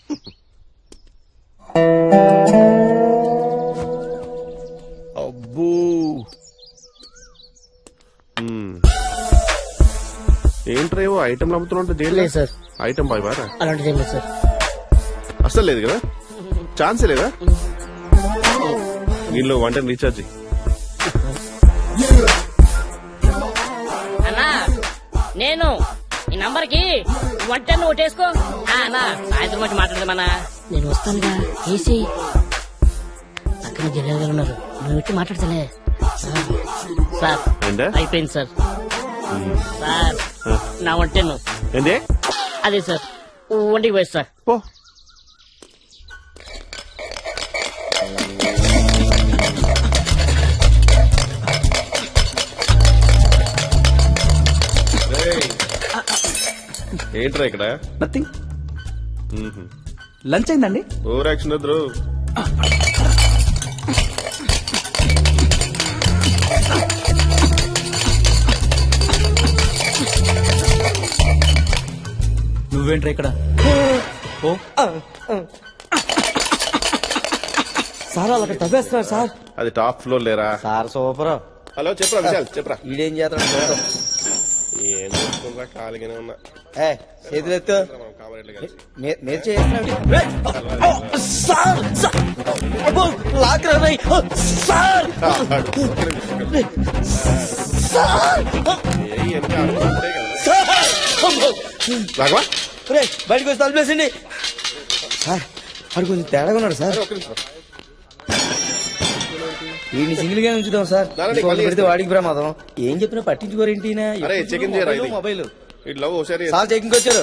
[SPEAKER 1] అబ్బో
[SPEAKER 7] ఏంట్రా ఏవో ఐటమ్ అమ్ముతున్నా?
[SPEAKER 8] లేదు సార్.
[SPEAKER 7] ఐటమ్ బాయ్ బారా
[SPEAKER 8] అలాంటిది ఏం లేదు సార్.
[SPEAKER 7] అసలు లేదు కదా? ఛాన్సే లేదా? దీనిలో వంట రీఛార్జ్.
[SPEAKER 8] అన్నా నేను ఈ నంబర్ లవర్కి వంట నువ్వు వేసుకో అన్నా సాయంత్రం వచ్చి మాట్లాడదామన్నా నేను వస్తానుగా ఏసీ అక్కడ జనాలు గారు ఉన్నారు నువ్వు వచ్చి మాట్లాడతలే సార్
[SPEAKER 10] ఏంటే?
[SPEAKER 8] అయిపోయింది సార్ సార్ నా వంటను
[SPEAKER 10] ఏంది
[SPEAKER 8] అదే సార్ వంటికి పోయి సార్
[SPEAKER 10] పో ఏంట్రా ఇక్కడ
[SPEAKER 5] నథింగ్ లంచ్ అయిందండి
[SPEAKER 10] ఓవర్ యాక్షన్ వద్దు
[SPEAKER 5] నువ్వేంట్రా ఇక్కడ ఓ
[SPEAKER 9] సార్ వాళ్ళకి తవ్వేస్తున్నారు సార్.
[SPEAKER 10] అది టాప్ ఫ్లోర్ లేరా
[SPEAKER 9] సార్ సూపర్.
[SPEAKER 10] హలో చెప్పరా విశాల్ చెప్పరా
[SPEAKER 9] ఈడేం చేస్తాడు
[SPEAKER 10] ఏం చూసుకుంటా ఖాళీగానే ఉన్నా
[SPEAKER 9] చేతులు ఎత్తు
[SPEAKER 10] మనం కామరేట్లు కలిసి
[SPEAKER 9] మీరు చేస్తున్నాడు సార్ లాక్ రాయ్ సార్ సార్
[SPEAKER 10] రాఘవా
[SPEAKER 9] బయటకు వచ్చి తలుపేసండి సార్ వాడు కొంచెం తేడాగా ఉన్నాడు సార్. వీడిని సింగిల్ గా ఉంచుదాం సార్. ఇంకొకటి పెడితే వాడికి ప్రమాదం. ఏం చెప్పినా పట్టించుకోరేంటి ఈయన?
[SPEAKER 10] అరే, చెకింగ్ చేయరా ఇది?
[SPEAKER 9] మొబైల్
[SPEAKER 10] ఇట్లా ఒకసారి
[SPEAKER 9] సార్ చెకింగ్ వచ్చారు.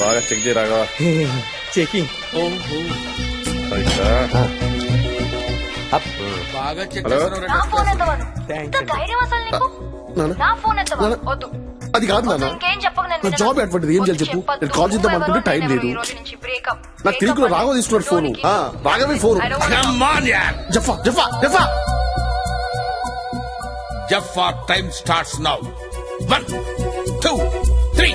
[SPEAKER 10] బాగా చెక్ చేయి రాఘవా.
[SPEAKER 9] చెకింగ్
[SPEAKER 1] బాగా చెక్
[SPEAKER 10] హలో?
[SPEAKER 1] చేస్తున్నావు
[SPEAKER 13] నా
[SPEAKER 1] రా.
[SPEAKER 13] ఫోన్ ఎత్తవను ఇంత ధైర్యం అసలు నీకు నా ఫోన్ ఎత్తవను వద్దు
[SPEAKER 11] అది కాదు నాన్న.
[SPEAKER 13] ఇంకేం చెప్పకు
[SPEAKER 11] నా జాబ్ అటువంటిది, ఏం చేయాలి చెప్పు? నేను కాల్ చేద్దాం అనుకుంటే టైం లేదు. నాకు తెలియకుండా రాఘవ తీసుకున్నాడు ఫోను. రాఘవే phone.
[SPEAKER 1] Come on, yaar.
[SPEAKER 11] Jaffa Jaffa Jaffa
[SPEAKER 1] Jaffa time starts now. 1, 2, 3.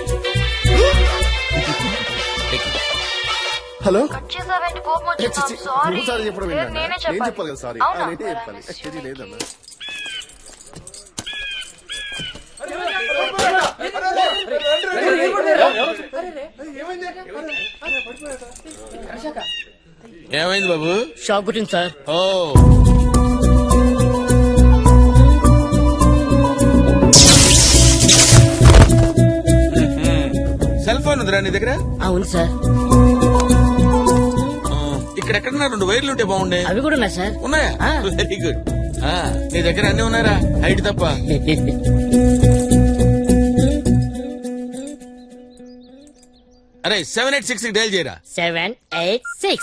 [SPEAKER 11] Hello
[SPEAKER 13] cut చేసావేంటి కోపం వచ్చిందా సారీ
[SPEAKER 11] చెప్పడం
[SPEAKER 13] నేనే
[SPEAKER 11] నేను
[SPEAKER 13] చెప్పాలి
[SPEAKER 11] చెప్పాలి కదా సారీ.
[SPEAKER 13] అవునా?
[SPEAKER 11] నేనే చెప్పాలి. యాక్చువల్లీ లేదన్నా.
[SPEAKER 1] ఏమైంది బాబు?
[SPEAKER 8] షాక్ కొట్టింది సార్.
[SPEAKER 1] ఓ సెల్ ఫోన్ ఉందిరా నీ దగ్గర?
[SPEAKER 8] అవును సార్.
[SPEAKER 1] ఇక్కడ ఎక్కడన్నా 2 వైర్లు ఉంటే బాగుండే.
[SPEAKER 8] అవి కూడా ఉన్నాయి సార్.
[SPEAKER 1] ఉన్నాయా? Very good. నీ దగ్గర అన్ని ఉన్నాయరా హైట్ తప్ప? అరే 786 డైల్ చేయరా.
[SPEAKER 8] 786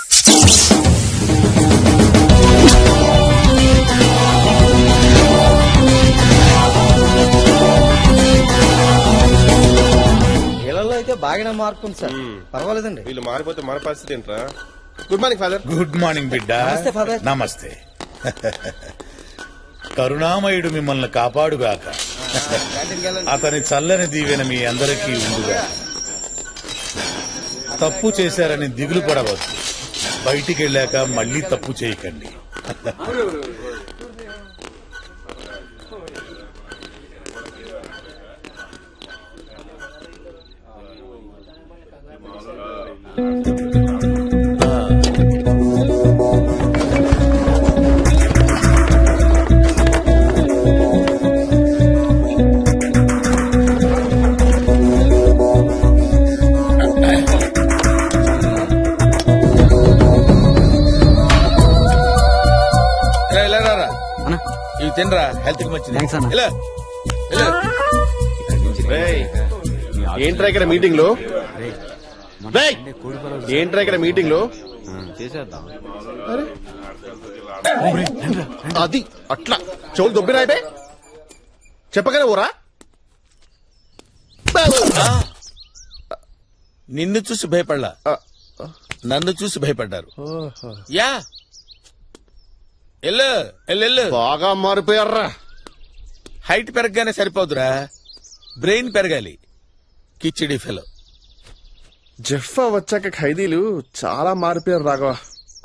[SPEAKER 9] వీళ్ళలో అయితే బాగానే మార్పు ఉంది సార్. పర్వాలేదండి.
[SPEAKER 10] వీళ్ళు మారిపోతే మన పరిస్థితి ఏంట్రా? Good morning father.
[SPEAKER 11] Good morning బిడ్డ.
[SPEAKER 9] నమస్తే, ఫాదర్.
[SPEAKER 11] నమస్తే. కరుణామయుడు మిమ్మల్ని కాపాడుగాక. అతని చల్లని దీవెన మీ అందరికీ ఉండుగా. తప్పు చేశారని దిగులు పడవద్దు. బయటికి వెళ్ళాక మళ్ళీ తప్పు చేయకండి.
[SPEAKER 1] ఇవి తినరా, హెల్త్ కి మంచిది.
[SPEAKER 5] Thanks అన్న.
[SPEAKER 1] ఇలా, ఇలా.
[SPEAKER 10] రేయ్, ఏంట్రా ఇక్కడ మీటింగ్ లో? రేయ్, ఏంట్రా ఇక్కడ మీటింగ్ లో? అరే, అది అట్లా చెవులు దొబ్బినాయితే చెప్పగానే ఊరా.
[SPEAKER 1] నిన్ను చూసి భయపడలా, నన్ను చూసి భయపడ్డారు. యా ఎల్లు ఎల్లు.
[SPEAKER 10] బాగా మారిపోయారా.
[SPEAKER 1] హైట్ పెరగగానే సరిపోదురా, బ్రెయిన్ పెరగాలి. కిచిడి ఫెలో.
[SPEAKER 10] జఫ్ఫా వచ్చాక ఖైదీలు చాలా మారిపోయారు రాఘవ.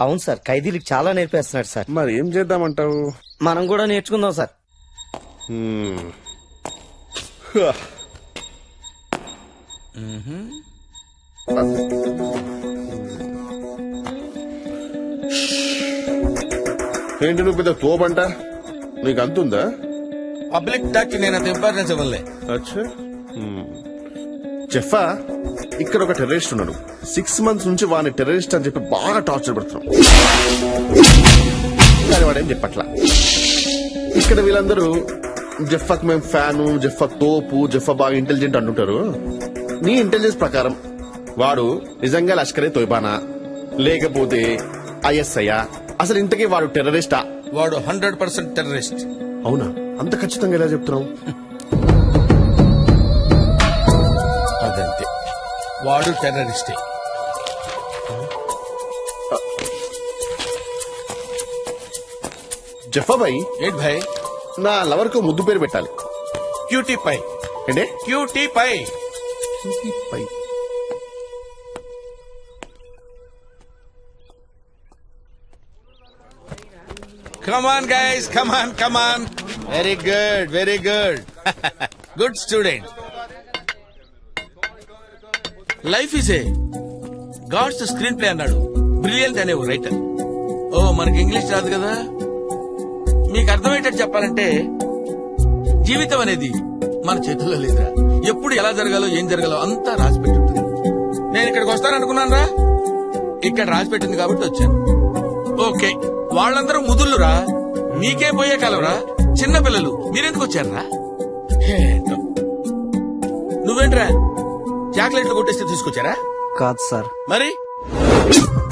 [SPEAKER 9] అవును సార్, ఖైదీలకు చాలా నేర్పేస్తున్నాడు సార్.
[SPEAKER 10] మరి ఏం చేద్దామంటావు?
[SPEAKER 9] మనం కూడా నేర్చుకుందాం సార్.
[SPEAKER 10] ఏంటి నువ్వు పెద్ద తోపంట? నీకు అంతుందా?
[SPEAKER 1] పబ్లిక్ టాక్ నేను అంత ఇంపార్టెన్స్ ఇవ్వలే.
[SPEAKER 10] అచ్చా, జెఫా ఇక్కడ ఒక టెర్రరిస్ట్ ఉన్నాడు. 6 months నుంచి వాడిని టెర్రరిస్ట్ అని చెప్పి బాగా టార్చర్ పెడుతున్నాం. కానీ వాడేం చెప్పట్లా. ఇక్కడ వీళ్ళందరూ జెఫాక్ మేము ఫ్యాను, జెఫా తోపు, జెఫా బాగా ఇంటెలిజెంట్ అంటుంటారు. నీ ఇంటెలిజెన్స్ ప్రకారం వాడు నిజంగా లష్కరే తోయిబానా లేకపోతే ఐఎస్ఐ? అసలు ఇంతకీ వాడు టెర్రరిస్టా?
[SPEAKER 1] వాడు 100% టెర్రరిస్ట్.
[SPEAKER 10] అవునా? అంత ఖచ్చితంగా ఎలా చెప్తున్నావు?
[SPEAKER 1] అదంతే, వాడు టెర్రరిస్టే.
[SPEAKER 10] జఫా భాయ్,
[SPEAKER 1] ఏంటి భాయ్?
[SPEAKER 10] నా లవర్ కు ముద్దు పేరు పెట్టాలి.
[SPEAKER 1] Cutie pie.
[SPEAKER 10] అంటే
[SPEAKER 1] cutie pie.
[SPEAKER 10] Pie.
[SPEAKER 1] Come on, guys. Come on, come on. Very good, very good. Good student. Life is a God's screenplay అన్నాడు బ్రిలియంట్ అనే ఒక రైటర్. ఓ మనకి ఇంగ్లీష్ రాదు కదా, మీకు అర్థమయ్యేటట్టు చెప్పాలంటే జీవితం అనేది మన చేతుల్లో లేదురా. ఎప్పుడు ఎలా జరగాలో ఏం జరగాలో అంతా రాసి పెట్టుంటుంది. నేను ఇక్కడికి వస్తాననుకున్నాను రా, ఇక్కడ రాసి పెట్టింది కాబట్టి వచ్చాను. ఓకే, వాళ్ళందరూ ముదుళ్ళురా, మీకేం పోయే కాలవరా, చిన్న పిల్లలు, మీరెందుకు వచ్చారా? నువ్వేంట్రా చాక్లెట్లు కొట్టేస్తే తీసుకొచ్చారా?
[SPEAKER 9] కాదు సార్.
[SPEAKER 1] మరి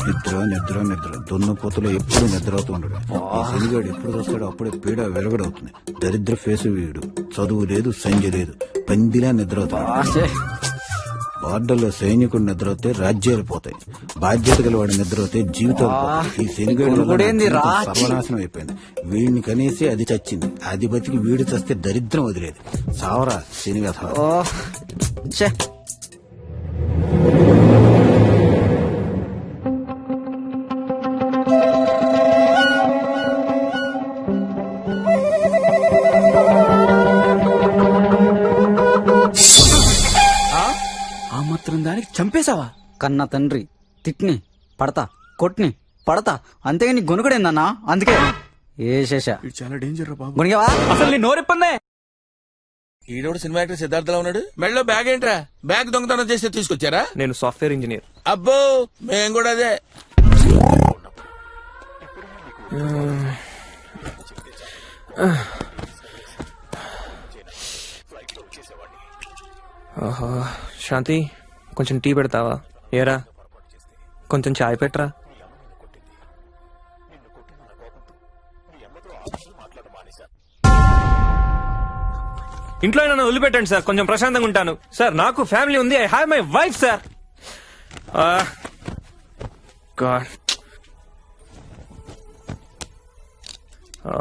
[SPEAKER 14] నిద్ర నిద్ర నిద్ర దున్నపోతులో ఎప్పుడు నిద్ర అవుతూ ఉండడు. శనిగాడు ఎప్పుడు వస్తాడో అప్పుడే పీడ వెలగడవుతుంది. దరిద్ర ఫేసు వీడు. చదువు లేదు, సంజ లేదు, పందిలా నిద్ర అవుతాడు. బార్డర్లో సైనికుడు నిద్రవుతే రాజ్యాలు పోతాయి, బాధ్యత గల వాడి నిద్రవుతే జీవితాలు పోతాయి. ఈ శనిగాడు సర్వనాశనం అయిపోయింది. వీడిని కనేసి అది చచ్చింది, అది బతికి వీడు చస్తే దరిద్రం వదిలేదు. సావరా శనిగథ.
[SPEAKER 5] ఆ మాత్రం దానికి చంపేశావా?
[SPEAKER 9] కన్నా తండ్రి తిట్ని పడతా, కొట్ని పడతా, అంతేగాని గొనుగుడేందన్నా. అందుకే ఏ శేష
[SPEAKER 5] చాలా డేంజర్ రా బాబు.
[SPEAKER 9] గొనిగావా?
[SPEAKER 5] అసలు నీ నోరెప్పందే.
[SPEAKER 1] ఈడోడు సినిమా యాక్టర్ సిద్ధార్థలా ఉన్నాడు. మెడలో బ్యాగ్ ఏంట్రా? బ్యాగ్ దొంగతనం చేస్తే తీసుకొచ్చారా?
[SPEAKER 2] నేను సాఫ్ట్వేర్ ఇంజనీర్.
[SPEAKER 1] అబ్బో, మేం కూడా అదే.
[SPEAKER 2] ఓహో, శాంతి కొంచెం టీ పెడతావా? ఏరా కొంచెం చాయ్ పెట్టరా. ఇంట్లో నన్ను వదిలిపెట్టండి సార్, కొంచెం ప్రశాంతంగా ఉంటాను సార్. నాకు ఫ్యామిలీ ఉంది, I have my wife sir. God.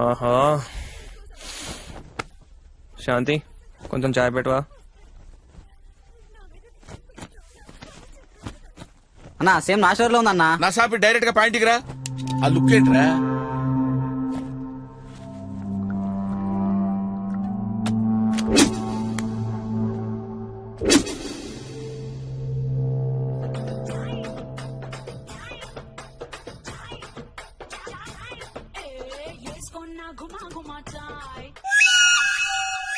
[SPEAKER 2] ఆహా, శాంతి కొంచెం చాయ్ పెట్టవా?
[SPEAKER 9] అన్నా సేమ్ నా షోర్ లో ఉందన్నా.
[SPEAKER 1] నా సాపి డైరెక్ట్ గా పాయింట్కి రా. ఆ లుక్ ఏంట్రా?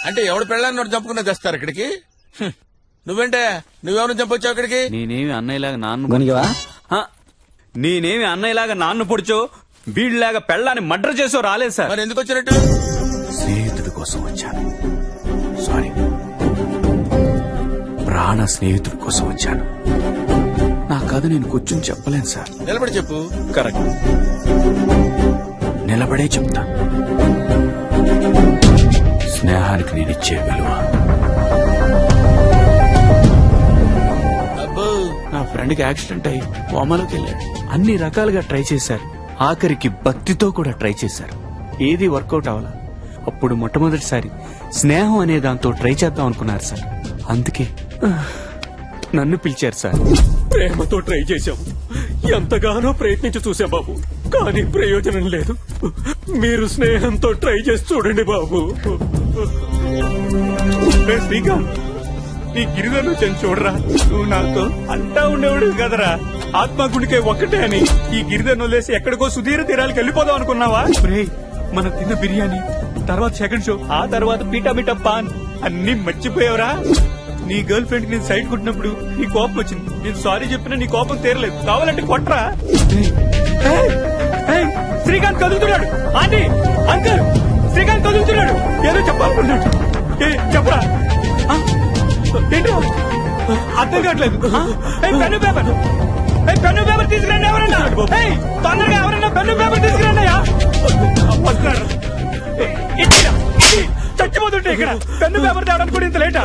[SPEAKER 1] అంటే ఎవడు పెళ్ళాన్ని నోడు చంపుకున్నా తెస్తారు ఇక్కడికి. నువ్వేంటే, నువ్వెవరు చంపొచ్చావు ఇక్కడికి?
[SPEAKER 5] నేనేమి అన్నయ్యలాగా నాన్న
[SPEAKER 9] గొనిగావా?
[SPEAKER 5] నేనేమి అన్నయ్యలాగా నాన్ను పొడిచో వీడిలాగా పెళ్ళాన్ని మర్డర్ చేసో రాలేదు సార్.
[SPEAKER 1] మరి ఎందుకు వచ్చినట్టు?
[SPEAKER 5] స్నేహితుడి కోసం వచ్చాను. సారీ, ప్రాణ స్నేహితుడి కోసం వచ్చాను. నా కథ నేను కూర్చుని చెప్పలేను సార్.
[SPEAKER 1] నిలబడి చెప్పు.
[SPEAKER 5] కరెక్ట్, నిలబడే చెప్తా. స్నేహానికి నేను ఇచ్చే విలువ. నా ఫ్రెండ్కి యాక్సిడెంట్ అయ్యి కోమాలోకి వెళ్ళాడు. అన్ని రకాలుగా ట్రై చేశారు, ఆఖరికి భక్తితో కూడా ట్రై చేశారు. ఏది వర్కౌట్ అవ్వాల. అప్పుడు మొట్టమొదటిసారి స్నేహం అనే దాంతో ట్రై చేద్దాం అనుకున్నారు సార్. అందుకే నన్ను పిలిచారు సార్. ప్రేమతో ట్రై చేశాము, ఎంతగానో ప్రయత్నించి చూసా బాబు, కానీ ప్రయోజనం లేదు. మీరు స్నేహంతో ట్రై చేసి చూడండి బాబు. శ్రీకాంత్, నీ గిరిజను వచ్చాను చూడరా. నువ్వు నాతో అంటా ఉండేవాడు కదరా, ఆత్మగుడికే ఒక్కటే అని. ఈ గిరిజను వదిలేసి ఎక్కడికో సుధీర తీరాలకు వెళ్ళిపోదాం అనుకున్నావా? మనం తిన్న బిర్యానీ, తర్వాత సెకండ్ షో, ఆ తర్వాత పీటా మిఠా పాన్ అన్ని మర్చిపోయావరా? నీ గర్ల్ ఫ్రెండ్ నేను సైడ్ కొట్టినప్పుడు నీ కోపం వచ్చింది. నేను సారీ చెప్పినా నీ కోపం తీరలేదు. కావాలంటే కొట్రా. ఏయ్, ఏయ్, శ్రీకాంత్ కదులుతున్నాడు. ఆంటీ, అంకుల్, శ్రీకాంత్ కదులుతున్నాడు. ఏదో చెప్పాలనుకున్నాడు. చెప్పరా. ఏంటో అర్థం కావట్లేదు. పెన్ను పేపర్, పెన్ను పేపర్ తీసుకురండి ఎవరన్నా. తొందరగా ఎవరన్నా పెన్ను పేపర్ తీసుకురండి అయ్యా. వస్తున్నాడు. చచ్చిపోతుంటే ఇక్కడ పెన్ను పేపర్ తేవడానికి కూడా ఇంత లేటా?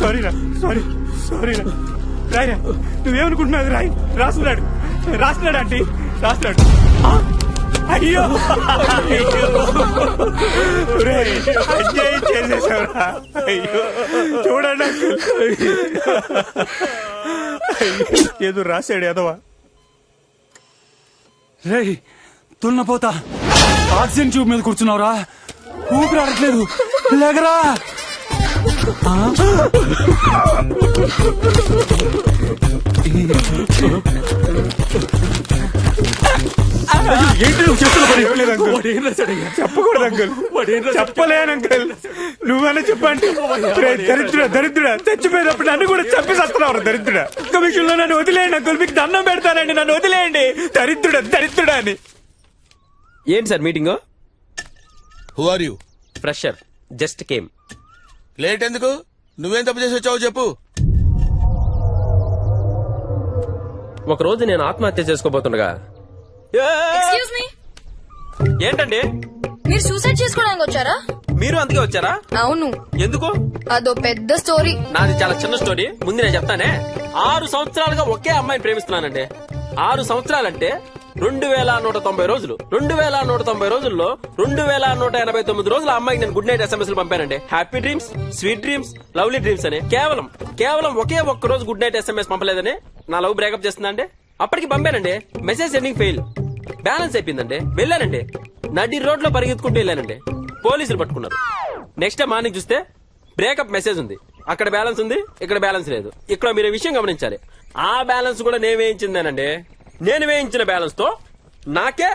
[SPEAKER 5] సారీరా, సారీరా. రాయరా, నువ్వేమనుకుంటున్నావు? రాస్తున్నాడు ఆంటీ, రాస్తున్నాడు. అయ్యో అన్యాయం చేసేసావురా. అయ్యో చూడండి ఏదో రాశాడు ఎదవా. రే తున్నపోతా, ఆక్సిజన్ ట్యూబ్ మీద కూర్చున్నావురా. ఊపిరి ఆడట్లేదు. లేకరా. ఏంటి నువ్వు చెప్పకూడదు అంకుల్. చెప్పలేను అంకుల్. నువ్వన్నా చెప్పండి. దరిద్రుడా చచ్చిపోయినప్పుడు నన్ను కూడా చంపేస్తున్నావు. దరిద్రుడా ఒక్క విషయంలో నన్ను వదిలేయండి అంకుల్. మీకు దండం పెడతానండి, నన్ను వదిలేయండి. దరిద్రుడా అని.
[SPEAKER 9] ఏంటి sir meeting?
[SPEAKER 1] Who are you?
[SPEAKER 9] Fresher, just came.
[SPEAKER 1] Late ఎందుకు? నువ్వేం తప్పు చేసి వచ్చావు చెప్పు.
[SPEAKER 9] ఒక రోజు నేను ఆత్మహత్య చేసుకోబోతుండగా.
[SPEAKER 13] ఎక్స్క్యూజ్ మీ,
[SPEAKER 9] ఏంటండి
[SPEAKER 13] మీరు సూసైడ్ చేసుకోవడానికి వచ్చారా?
[SPEAKER 9] మీరు అందుకే వచ్చారా?
[SPEAKER 13] అవును.
[SPEAKER 9] ఎందుకు?
[SPEAKER 13] అదో పెద్ద స్టోరీ.
[SPEAKER 9] నాది చాలా చిన్న స్టోరీ. ముందు నేను చెప్తానే. 6 సంవత్సరాలుగా ఒకే అమ్మాయిని ప్రేమిస్తున్నానండి. 6 సంవత్సరాలంటే 2190 రోజులు. 2190 రోజుల్లో 2189 రోజులు ఆ అమ్మాయికి నేను గుడ్ నైట్ SMS పంపానండి. Happy dreams, sweet dreams, lovely dreams అని. కేవలం ఒకే ఒక్క రోజు గుడ్ నైట్ SMS పంపలేదని నా లవ్ బ్రేకప్ చేస్తుందండి. అప్పటికి పంపానండి. Message sending fail. బ్యాలెన్స్ అయిపోయిందండి. వెళ్ళానండి, నడి రోడ్ లో పరిగెత్తుకుంటూ వెళ్ళానండి. పోలీసులు పట్టుకున్నారు. నెక్స్ట్ డే మార్నింగ్ చూస్తే బ్రేకప్ మెసేజ్ ఉంది. అక్కడ బ్యాలెన్స్ ఉంది, ఇక్కడ బ్యాలెన్స్ లేదు. ఇక్కడ మీరు విషయం గమనించాలి. ఆ బ్యాలెన్స్ కూడా నేను వేయించిందేనండి. నేను వేయించిన బ్యాలెన్స్ తో నాకే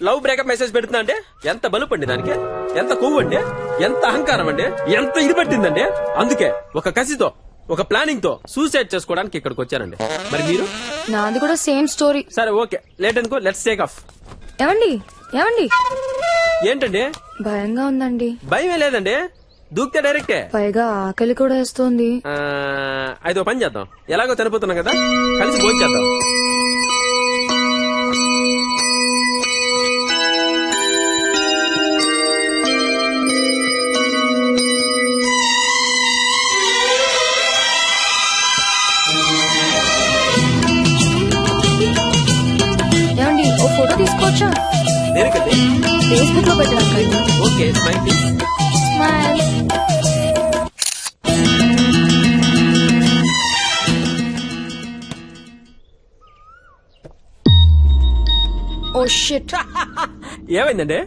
[SPEAKER 9] లవ్ బ్రేకప్ మెసేజ్ పెడుతున్నా అంటే ఎంత బలుపండి దానికి, ఎంత కొవ్వు అండి, ఎంత అహంకారం అండి, ఎంత ఇది పట్టిందండి. అందుకే ఒక కసితో, ఒక ప్లానింగ్ తో సూసైడ్ చేసుకోవడానికి ఇక్కడికి వచ్చానండి. మరి మీరు?
[SPEAKER 13] నాది కూడా సేమ్ స్టోరీ.
[SPEAKER 9] సరే ఓకే, లేట్ అనుకో, లెట్స్ టేక్ ఆఫ్.
[SPEAKER 13] ఏమండి
[SPEAKER 9] ఏంటండి?
[SPEAKER 13] భయంగా ఉందండి.
[SPEAKER 9] భయమే లేదండి, దూకితే డైరెక్టే.
[SPEAKER 13] పైగా ఆకలి కూడా వేస్తోంది.
[SPEAKER 9] అయితే పని చేద్దాం. ఎలాగో చనిపోతున్నాం కదా, కలిసి భోజనం చేద్దాం.
[SPEAKER 13] ఏమండి ఓ ఫోటో తీసుకోవచ్చా?
[SPEAKER 9] దేనికండి?
[SPEAKER 13] ఫేస్బుక్ లో పెట్టడానికి.
[SPEAKER 9] Okay, smile please.
[SPEAKER 13] Smile. Oh shit.
[SPEAKER 9] ఏమైందండి?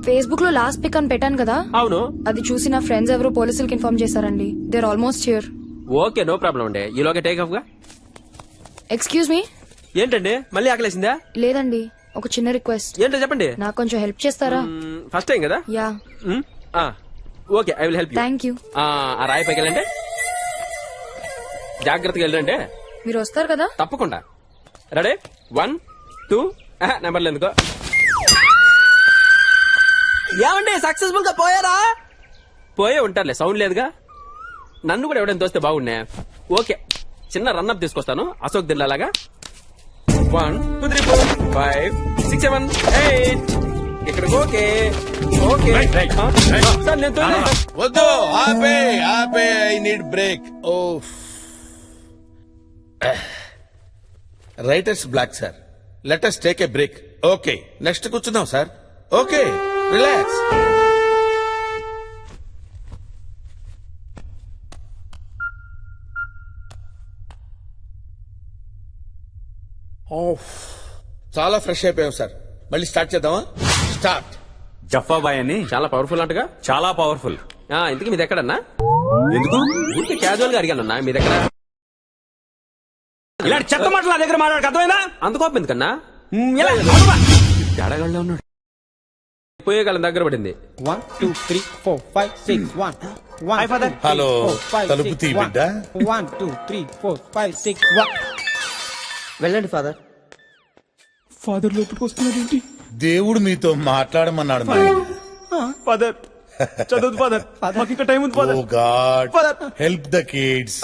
[SPEAKER 13] ఫేస్బుక్ లో లాస్ట్ పిక్ అని పెట్టాను కదా.
[SPEAKER 9] అవును.
[SPEAKER 13] అది చూసి నా ఫ్రెండ్స్ ఎవరో పోలీసులకు ఇన్ఫార్మ్ చేశారండి. They're almost here.
[SPEAKER 9] Okay, no problem అండి. ఈలోగా టేక్ ఆఫ్ గా.
[SPEAKER 13] Excuse me.
[SPEAKER 9] ఏంటండి మళ్ళీ ఆకలేసిందా?
[SPEAKER 13] లేదండి, ఒక చిన్న రిక్వెస్ట్.
[SPEAKER 9] ఏంటో చెప్పండి.
[SPEAKER 13] నాకు కొంచెం హెల్ప్ చేస్తారా?
[SPEAKER 9] ఫస్ట్ టైం కదా.
[SPEAKER 13] Yeah.
[SPEAKER 9] Okay, I will help you.
[SPEAKER 13] Thank you.
[SPEAKER 9] ఆ రాయి పైకి వెళ్ళండి, జాగ్రత్తగా వెళ్ళండి.
[SPEAKER 13] మీరు వస్తారు కదా?
[SPEAKER 9] తప్పకుండా. రెడీ? 1 2 నెంబర్లు ఎందుకో. ఏమండి సక్సెస్ఫుల్ గా పోయారా? పోయే ఉంటారులే, సౌండ్ లేదుగా. నన్ను కూడా ఎవడైనా తోస్తే బాగుండే. ఓకే, చిన్న రన్అప్ తీసుకొస్తాను అశోక్ దిల్లాగా. 1 2 3 4 5 6 7 8. ఇక్కడికి ఓకే ఓకే. సార్ నేను
[SPEAKER 1] వద్దు, ఆపే ఆపే. I need break. Oh writer's block sir. Let us take a break. Okay, next కూర్చుందాం సార్. Okay, relax. చాలా ఫ్రెష్ అయిపోయాం సార్. మళ్ళీ స్టార్ట్ చేద్దామా? స్టార్ట్.
[SPEAKER 5] జఫాబాయ్ అని
[SPEAKER 9] చాలా పవర్ఫుల్ అంటగా.
[SPEAKER 5] చాలా పవర్ఫుల్.
[SPEAKER 9] ఇంతకీ మీది ఎక్కడన్నా?
[SPEAKER 5] ఎందుకు?
[SPEAKER 9] ఊరికి క్యాజువల్ గా అడిగానన్నా, మీ దగ్గర
[SPEAKER 5] ఇలాంటి చెత్త మాటలు నా దగ్గర మాట్లాడక అర్థమైందా?
[SPEAKER 9] అంత కోపం ఎందుకన్నా?
[SPEAKER 5] తేడాగా ఉన్నాడు.
[SPEAKER 9] పోయే కాలం దగ్గర పడింది.
[SPEAKER 15] 1 2 3 4 5 6 1 1
[SPEAKER 11] హలో తలుపు తీ బిడ్డ.
[SPEAKER 15] 1 2 3 4 5 6 1.
[SPEAKER 7] వెళ్ళండి ఫాదర్.
[SPEAKER 5] ఫాదర్ లోపలికి వస్తున్నాడేంటి?
[SPEAKER 11] దేవుడు మీతో మాట్లాడమన్నాడు నాయనా.
[SPEAKER 5] ఫాదర్ చదువు ఫాదర్, మాకు ఇంకా టైం ఉంది
[SPEAKER 11] O
[SPEAKER 5] father.
[SPEAKER 11] God
[SPEAKER 5] Father.
[SPEAKER 11] Help the kids.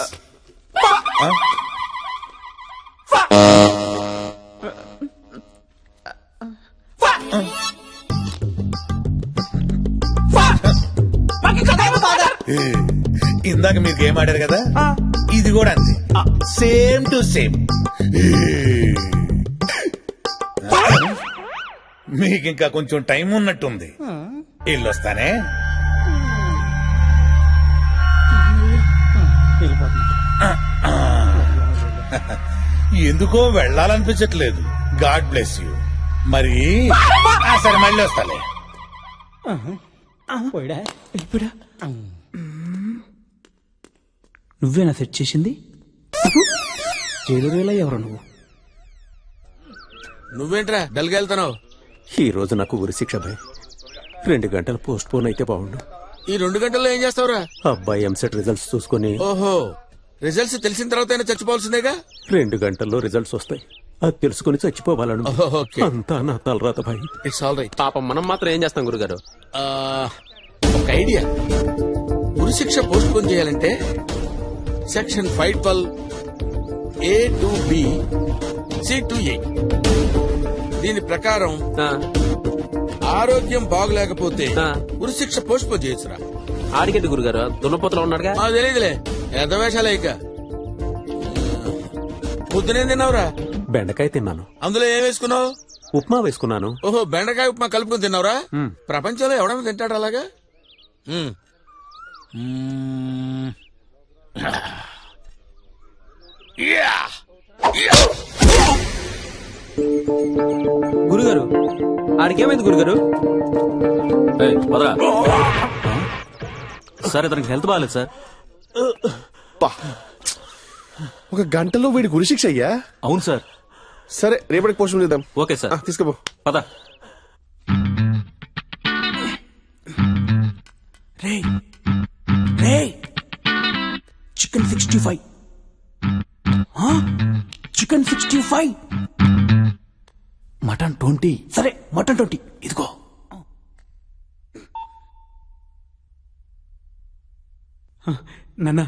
[SPEAKER 11] ఇందాక మీరు గేమ్ ఆడారు కదా, ఇది కూడా అంతే, సేమ్ టు సేమ్. మీకు ఇంకా కొంచెం టైం ఉన్నట్టుంది. ఇల్లొస్తానే. ఎందుకో వెళ్ళాలనిపించట్లేదు. God bless you. మరి సరే మళ్ళీ వస్తాలే.
[SPEAKER 15] పోయిడా
[SPEAKER 5] వెళ్ళిపోయా. నువ్వేనా సెట్ చేసింది? జైలు ఎవరు నువ్వు?
[SPEAKER 1] నువ్వేంట్రా డల్గా వెళ్తున్నావు?
[SPEAKER 9] ఈ రోజు నాకు ఉరి శిక్ష భయ్. 2 గంటలు పోస్ట్ పోన్ అయితే బాగుండు.
[SPEAKER 1] ఈ 2 గంటల్లో ఏం చేస్తావురా?
[SPEAKER 9] అబ్బాయి ఎంసెట్ రిజల్ట్స్ చూసుకుని.
[SPEAKER 1] ఓహో, రిజల్ట్స్ తెలిసిన తర్వాత చచ్చిపోవాల్సిందేగా.
[SPEAKER 9] 2 గంటల్లో రిజల్ట్స్ వస్తాయి, అది తెలుసుకుని చచ్చిపోవాలను.
[SPEAKER 1] ఓకే.
[SPEAKER 9] అంతా నా తలరాత భయ్.
[SPEAKER 1] It's all right.
[SPEAKER 9] పాపం మనం మాత్రం ఏం చేస్తాం గురుగారు?
[SPEAKER 1] ఒక ఐడియా. ఉరిశిక్ష పోస్ట్ పోన్ చేయాలంటే section 512 A to B C to A. దీని ప్రకారం ఆరోగ్యం బాగలేకపోతే ఉరిశిక్ష పోస్ట్ పోన్ చేయొచ్చురా.
[SPEAKER 9] ఆడికెందుకు గురుగారు? దున్నపోతలో ఉన్నాడుగా.
[SPEAKER 1] తెలియదులే, ఎంత వేషాలే. ఇక పొద్దునేం తిన్నావురా?
[SPEAKER 9] బెండకాయ తిన్నాను.
[SPEAKER 1] అందులో ఏం వేసుకున్నావు?
[SPEAKER 9] ఉప్మా వేసుకున్నాను.
[SPEAKER 1] ఓహో, బెండకాయ ఉప్మా కలుపుకొని తిన్నావురా? ప్రపంచంలో ఎవడన్నా తింటాడు అలాగా?
[SPEAKER 9] గురుగారు ఆడికేమైంది గురుగారు?
[SPEAKER 5] సార్ అతనికి హెల్త్ బాగాలేదు సార్.
[SPEAKER 10] ఒక గంటలో వీడి గురిశిక్ష అయ్యా?
[SPEAKER 5] అవును సార్.
[SPEAKER 10] సరే రేపటికి పోస్ట్ చేద్దాం.
[SPEAKER 5] Okay sir.
[SPEAKER 10] తీసుకోపో.
[SPEAKER 5] పద. చికెన్ 65. చికెన్ 65. మటన్ 20. సరే మటన్ 20 ఇదిగో. నాన్న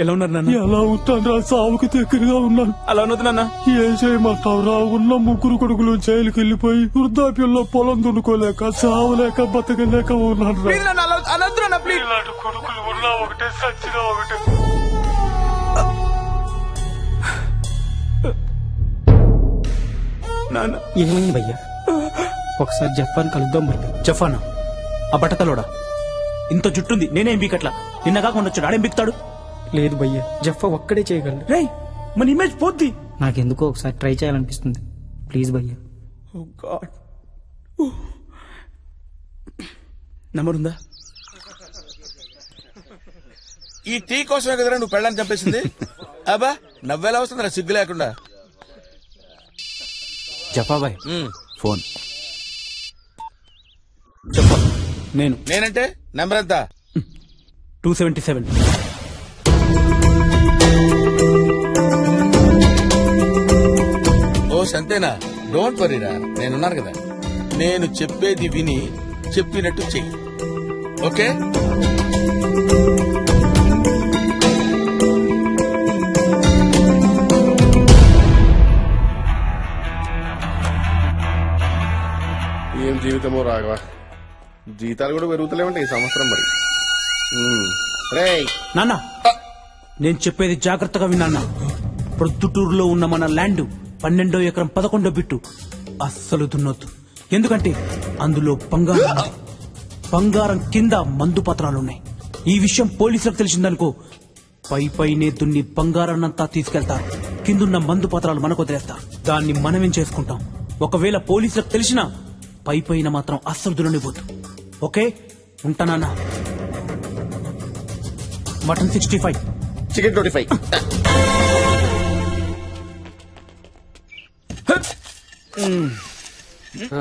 [SPEAKER 5] ఎలా ఉన్నారు నాన్న?
[SPEAKER 15] ఎలా ఉంటాను? సావుకి దగ్గరగా ఉన్నాను.
[SPEAKER 5] అలా ఉన్నది నాన్న.
[SPEAKER 15] ఏం చేయమంటావురా? ఉన్న 3 కొడుకులు జైలుకి వెళ్ళిపోయి వృద్ధాప్యంలో పొలం దున్నుకోలేక సావలేక బతకలేక ఉన్నాను. ఇలాంటి కొడుకులు ఉన్నా ఒకటే, సచ్చినా ఒకటే. ఏమైంది భయ్యా? ఒకసారి జఫాన్ కలుద్దాం భయ్యా.
[SPEAKER 5] జఫానా? ఆ బట్టతలోడా? ఇంత జుట్టుంది, నేనేం బీకట్లా. నిన్న కాకుండా వచ్చాడు, ఆడేం బీక్తాడు?
[SPEAKER 15] లేదు భయ్యా, జఫా ఒక్కడే చేయగలడు.
[SPEAKER 5] రేయ్ మన ఇమేజ్ పోద్ది.
[SPEAKER 15] నాకెందుకో ఒకసారి ట్రై చేయాలనిపిస్తుంది. ప్లీజ్ భయ్యా.
[SPEAKER 5] నెంబర్ ఉందా?
[SPEAKER 1] ఈ టీ కోసమే కదరా నువ్వు పెళ్ళని చంపేసింది? అబ్బా నవ్వేలా వస్తుందిరా సిగ్గు లేకుండా.
[SPEAKER 5] జఫాబాయ్ ఫోన్ చెప్పా.
[SPEAKER 1] నేనంటే నెంబర్ ఎంత?
[SPEAKER 5] 277.
[SPEAKER 1] ఓ సంతేనా? డోంట్ వరీరా, నేనున్నాను కదా. నేను చెప్పేది విని చెప్పినట్టు చెయ్యి, ఓకే?
[SPEAKER 10] ఏం జీవితమో రాఘవ, జీతాలు కూడా పెరుగుతలేమంటే ఈ సంవత్సరం. మరి రేయ్
[SPEAKER 5] నాన్న, నేను చెప్పేది జాగ్రత్తగా విన్నా. ప్రొద్దుటూరులో ఉన్న మన ల్యాండ్ 12వ ఎకరం 11వ బిట్టు అస్సలు దున్నొద్దు. ఎందుకంటే అందులో బంగారం కింద మందు పత్రాలున్నాయి. ఈ విషయం పోలీసులకు తెలిసిందనుకో, పైనే దున్ని బంగారాన్నంతా తీసుకెళ్తారు, కిందున్న మందు పత్రాలు మనకు వదిలేస్తారు. దాన్ని మనమేం చేసుకుంటాం? ఒకవేళ పోలీసులకు తెలిసినా పైన మాత్రం అస్సలు దున్ననివ్వద్దు. ఓకే, ఉంటానా? Mutton 65,
[SPEAKER 10] chicken 25.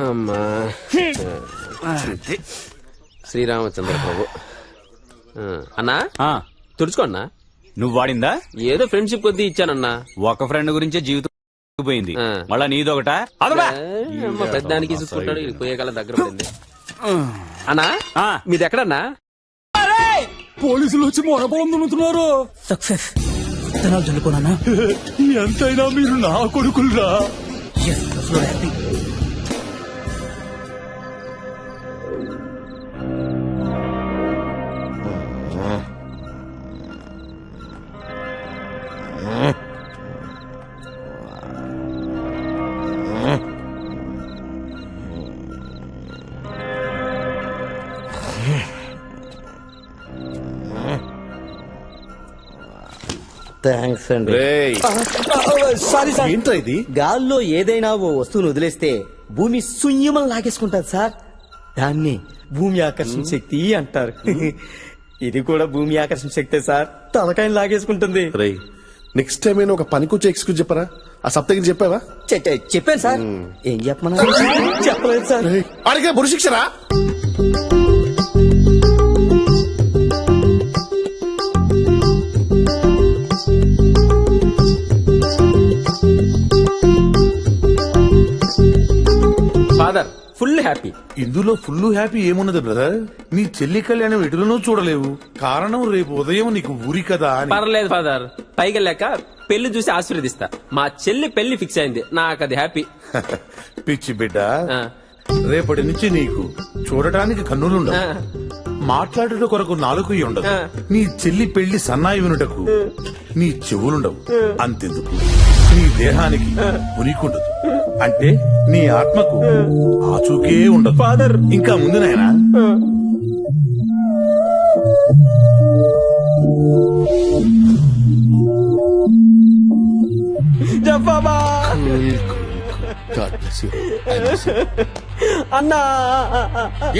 [SPEAKER 9] అమ్మా శ్రీరామచంద్ర ప్రభు. అన్నా
[SPEAKER 5] ఆ,
[SPEAKER 9] తుడుచుకో అన్నా.
[SPEAKER 5] నువ్వు వాడిందా?
[SPEAKER 9] ఏదో ఫ్రెండ్షిప్ కొద్దీ ఇచ్చానన్నా.
[SPEAKER 5] ఒక ఫ్రెండ్ గురించే జీవితం పోయింది,
[SPEAKER 9] ఆ.
[SPEAKER 5] మళ్ళా నీదొకటా?
[SPEAKER 9] అమ్మ పెద్దానికి చూసుకుంటాడు, ఇది పోయే కాలం దగ్గర పడింది. అన్నా
[SPEAKER 5] ఆ.
[SPEAKER 9] మీది ఎక్కడన్నా?
[SPEAKER 15] పోలీసులు వచ్చి మొరపడం దున్నుతున్నారు.
[SPEAKER 4] సక్సెస్ విత్తనాలు చల్లుకోనా?
[SPEAKER 15] ఎంతైనా మీరు నా కొడుకులరా.
[SPEAKER 4] థ్యాంక్స్ అండి.
[SPEAKER 10] రేయ్,
[SPEAKER 4] సారీ సార్.
[SPEAKER 10] ఏంట్రా ఇది?
[SPEAKER 4] గాల్లో ఏదైనా ఓ వస్తువును వదిలేస్తే భూమి శూన్యమని లాగేసుకుంటారు సార్. దాన్ని భూమి ఆకర్షణ శక్తి అంటారు. ఇది కూడా భూమి ఆకర్షణ శక్తే సార్, తలకాయని లాగేసుకుంటుంది.
[SPEAKER 10] రేయ్, నెక్స్ట్ టైం అయినా ఒక పనికొచ్చే ఎక్స్క్యూజ్ చెప్పరా? ఆ సప్తగిరి చెప్పావా?
[SPEAKER 4] చెప్పాను సార్. ఏం చెప్పమన్నా? చెప్పలేదు సార్.
[SPEAKER 10] అడిగే బురు శిక్షరా?
[SPEAKER 9] Father full happy.
[SPEAKER 11] ఇందులో ఫుల్ హ్యాపీ ఏమున్నది బ్రదర్? నీ చెల్లి కళ్యాణం ఎటులను చూడలేవు. కారణం రేపు ఉదయం నీకు ఊరి కదా అని.
[SPEAKER 9] పర్లేదు ఫాదర్, పైకి వెళ్ళాక పెళ్లి చూసి ఆశీర్వదిస్తా. మా చెల్లి పెళ్లి ఫిక్స్ అయింది, నాకు అది హ్యాపీ.
[SPEAKER 11] పిచ్చి బిడ్డ, రేపటి నుంచి నీకు చూడటానికి కన్నులుండవు, మాట్లాడుట కొరకు నాలుగు ఉండదు. నీ చెల్లి పెళ్లి సన్నాయి వినుటకు నీ చెవులుండవు. అంతెందుకు నీ దేహానికి ఉనికుండదు. అంటే నీ ఆత్మకు ఆచూకే ఉండదు. ఫాదర్ ఇంకా ముందు నాయనా.
[SPEAKER 9] అన్నా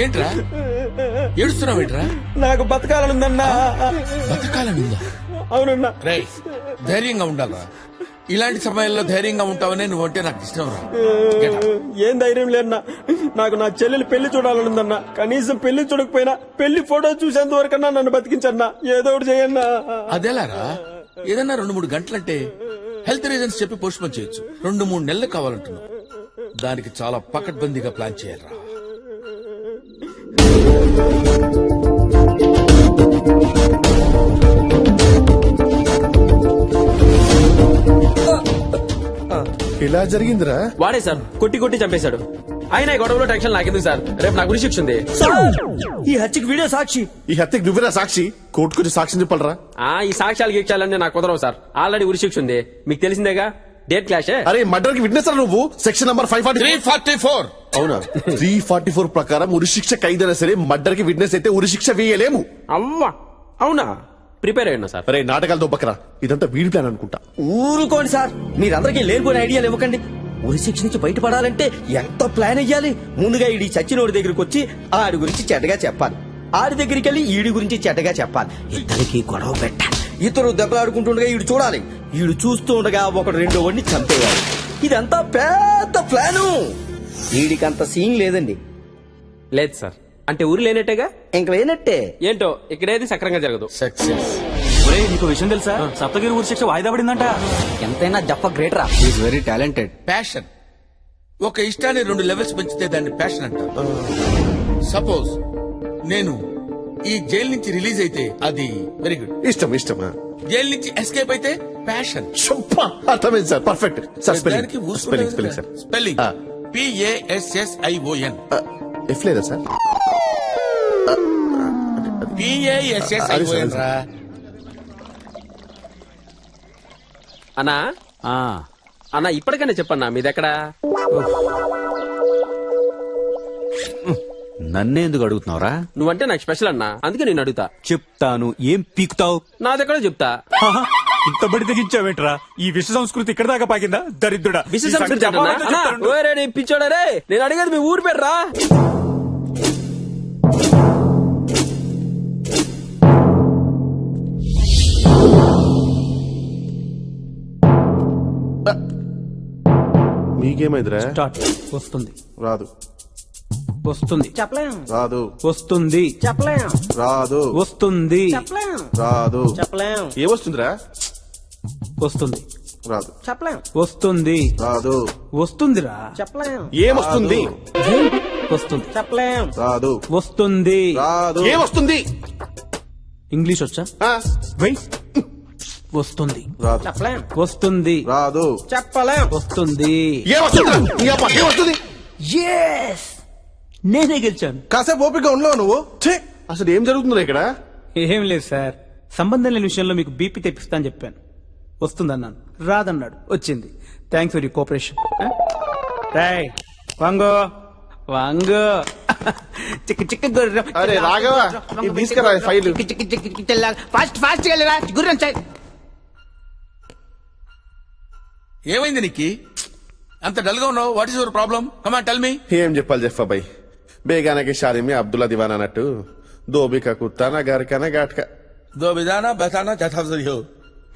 [SPEAKER 1] ఏంట్రా ఏడుస్తున్నావు? ఏంట్రా?
[SPEAKER 9] నాకు బతకాలనుందన్నా.
[SPEAKER 1] బతకాలనుందా?
[SPEAKER 9] అవునన్నా.
[SPEAKER 1] రేయ్, ధైర్యంగా ఉండాలరా. ఇలాంటి సమయంలో ధైర్యంగా ఉంటావనే నువ్వంటే నాకు ఇష్టం రా.
[SPEAKER 9] ఏం ధైర్యం లేదన్నా, నాకు నా చెల్లెలు పెళ్లి చూడాలనుందన్నా. కనీసం పెళ్లి చూడకపోయినా పెళ్లి ఫోటో చూసేంత వరకన్నా నన్ను బతికించన్నా. ఏదో ఒకటి చేయన్నా.
[SPEAKER 1] అదేలారా, ఏదన్నా 2-3 గంటలంటే హెల్త్ రీజన్స్ చెప్పి పోస్ట్ పోన్ చేయొచ్చు. 2-3 నెలలు కావాలంటున్నావు. దానికి చాలా పకడ్బందీగా ప్లాన్ చేయాలరా.
[SPEAKER 10] ఇలా జరిగిందిరా?
[SPEAKER 9] వాడే సార్ కొట్టి కొట్టి చంపేశాడు. ఆయన ఈ గొడవలో టెన్షన్ నాకెందుకు సార్, రేపు నాకు గురి శిక్ష ఉంది.
[SPEAKER 4] ఈ హత్యకి వీడియో సాక్షి.
[SPEAKER 10] ఈ హత్యకి నువ్వేరా సాక్షి? కోర్టుకొచ్చి సాక్ష్యం చెప్పాలరా?
[SPEAKER 9] ఈ సాక్ష్యాలు గీక్షాలన్నీ నాకు కుదరవు సార్. ఆల్రెడీ ఉరి శిక్ష ఉంది, మీకు తెలిసిందేగా. Date clash.
[SPEAKER 10] అరే, మర్డర్ కి విట్నెస్ నువ్వు. Section number
[SPEAKER 1] 344.
[SPEAKER 10] అవునా? 344 ప్రకారం ఉరి శిక్ష ఖైదైనా సరే మర్డర్ కి విట్నెస్ అయితే ఉరి శిక్ష వేయలేము.
[SPEAKER 9] అవ్వా, అవునా? ప్రిపేర్ అయ్యా సార్.
[SPEAKER 10] అరే, నాటకాలు దొబ్బకరా. ఇదంతా వీడి ప్లాన్ అనుకుంటా.
[SPEAKER 4] ఊరుకోండి సార్, మీరందరికీ లేనిపోయిన ఐడియాలు ఇవ్వకండి. ఉరి శిక్ష నుంచి బయటపడాలంటే ఎంత ప్లాన్ అయ్యాలి. ముందుగా ఈడి చచ్చినోడి దగ్గరికి వచ్చి ఆడి గురించి చెడ్డగా చెప్పాలి. ఆడి దగ్గరికి వెళ్ళి ఈడి గురించి చెడ్డగా చెప్పాలి. ఇద్దరికి గొడవ పెట్టాలి. ఇతరు దెబ్బలాడుకుంటుండగా ఈడు చూడాలి. ఈడు చూస్తూ ఉండగా ఒకడు రెండో వాడిని చంపేయాలి. ఇదంతా పెద్ద ప్లాను. ఈడికంత సీన్ లేదండి.
[SPEAKER 9] లేదు సార్. అంటే ఊరు లేనట్టేగా?
[SPEAKER 4] ఇంక లేనట్టే.
[SPEAKER 9] ఏంటో ఇక్కడేది సక్రంగా జరగదు.
[SPEAKER 1] సక్సెస్.
[SPEAKER 5] నీకు విషయం తెలుసా? సప్తగిరి ఊరి శిక్ష వాయిదా పడిందంట.
[SPEAKER 4] ఎంతైనా జప్ప గ్రేట్ రా.
[SPEAKER 5] Is very talented.
[SPEAKER 1] ప్యాషన్. ఒక ఇష్టాన్ని 2 లెవెల్స్ పెంచితే దాన్ని ప్యాషన్ అంటారు. సపోజ్ నేను ఈ జైలు నుంచి రిలీజ్ అయితే అది వెరీ గుడ్.
[SPEAKER 10] ఇష్టమా?
[SPEAKER 1] జైలు నుంచి ఎస్కేప్ అయితే ప్యాషన్.
[SPEAKER 10] అర్థమైంది sir. Perfect sir. Spelling sir.
[SPEAKER 1] Spelling PASSION.
[SPEAKER 10] F లేదా సార్?
[SPEAKER 1] PASSION రా.
[SPEAKER 9] అన్నా అన్నా ఇప్పటికైనా చెప్పన్నా మీదెక్కడా?
[SPEAKER 5] నన్నే ఎందుకు అడుగుతున్నావురా?
[SPEAKER 9] నువ్వంటే నాకు స్పెషల్ అన్నా, అందుకే నేను అడుగుతా.
[SPEAKER 5] చెప్తాను. ఏం పీకుతావు?
[SPEAKER 9] నాదెక్కడో చెప్తా.
[SPEAKER 5] ఇంత బడి తెగించావేంట్రా? ఈ విశ్వ సంస్కృతి ఇక్కడ దాకా పాకిందా? దరిద్రుడా.
[SPEAKER 9] విశ్వ సంస్కృతి పిచ్చోడా రే. నేను అడిగేది మీ ఊరు పేరు రా.
[SPEAKER 10] మీకేమైందిరా?
[SPEAKER 4] వస్తుంది.
[SPEAKER 10] రాదు.
[SPEAKER 5] వస్తుంది
[SPEAKER 8] చెప్పలేం
[SPEAKER 10] రాదు
[SPEAKER 5] వస్తుంది
[SPEAKER 8] చెప్పలేం
[SPEAKER 10] రాదు
[SPEAKER 5] వస్తుంది
[SPEAKER 8] చెప్పలేం
[SPEAKER 10] రాదు
[SPEAKER 8] చెప్పలేం
[SPEAKER 10] ఏమొస్తుందిరా
[SPEAKER 5] వస్తుంది
[SPEAKER 10] రాదు
[SPEAKER 8] చెప్పలేం
[SPEAKER 5] వస్తుంది
[SPEAKER 10] రాదు
[SPEAKER 5] వస్తుందిరా
[SPEAKER 8] చెప్పలేం
[SPEAKER 10] ఏమొస్తుంది
[SPEAKER 5] వస్తుంది
[SPEAKER 8] చెప్పలేం
[SPEAKER 10] రాదు
[SPEAKER 5] వస్తుంది
[SPEAKER 10] రాదు ఏమొస్తుంది
[SPEAKER 5] ఇంగ్లీష్ వచ్చా
[SPEAKER 10] ఆ,
[SPEAKER 5] వెయిట్ వస్తుంది
[SPEAKER 10] రాదు
[SPEAKER 8] చెప్పలేం
[SPEAKER 5] వస్తుంది
[SPEAKER 10] రాదు
[SPEAKER 8] చెప్పలేం
[SPEAKER 5] వస్తుంది
[SPEAKER 10] ఏమొస్తుందిరా? నీ అబ్బా, ఏమొస్తుంది
[SPEAKER 5] Yes! నేనే గెలిచాను
[SPEAKER 10] కాసేపు ఓపిక ఉండవు నువ్వు ఛే, అసలు ఏం జరుగుతుందిరా ఇక్కడ
[SPEAKER 5] ఏం లేదు సార్ సంబంధం లేని విషయంలో మీకు బీపీ తెప్పిస్తా అని చెప్పాను వస్తుందన్నాను రాదన్నాడు వచ్చింది థ్యాంక్స్ ఫర్ యూ కోఆపరేషన్ రాయ్ వాంగో వాంగో చిక్క చిక్క గుర్రం
[SPEAKER 10] అరే రాఘవ ఇది తీసుకురా ఫైల్
[SPEAKER 5] చిక్క చిక్క చిక్క తెల్ల ఫాస్ట్ ఫాస్ట్ వెళ్ళరా గుర్రం చాయ్
[SPEAKER 1] ఏమైంది నీకి అంత డల్ గా ఉన్నావు? What is your problem? Come on tell me.
[SPEAKER 10] ఏం చెప్పాలి జఫా భాయ్ బేగానకి షాదీ మీ అబ్దుల్లా దివాన్ అన్నట్టు దోబికా కుత్తానా గారికానా ఘాట్కా
[SPEAKER 1] దో బిదానా బతానా జథాఫ్జరి హో.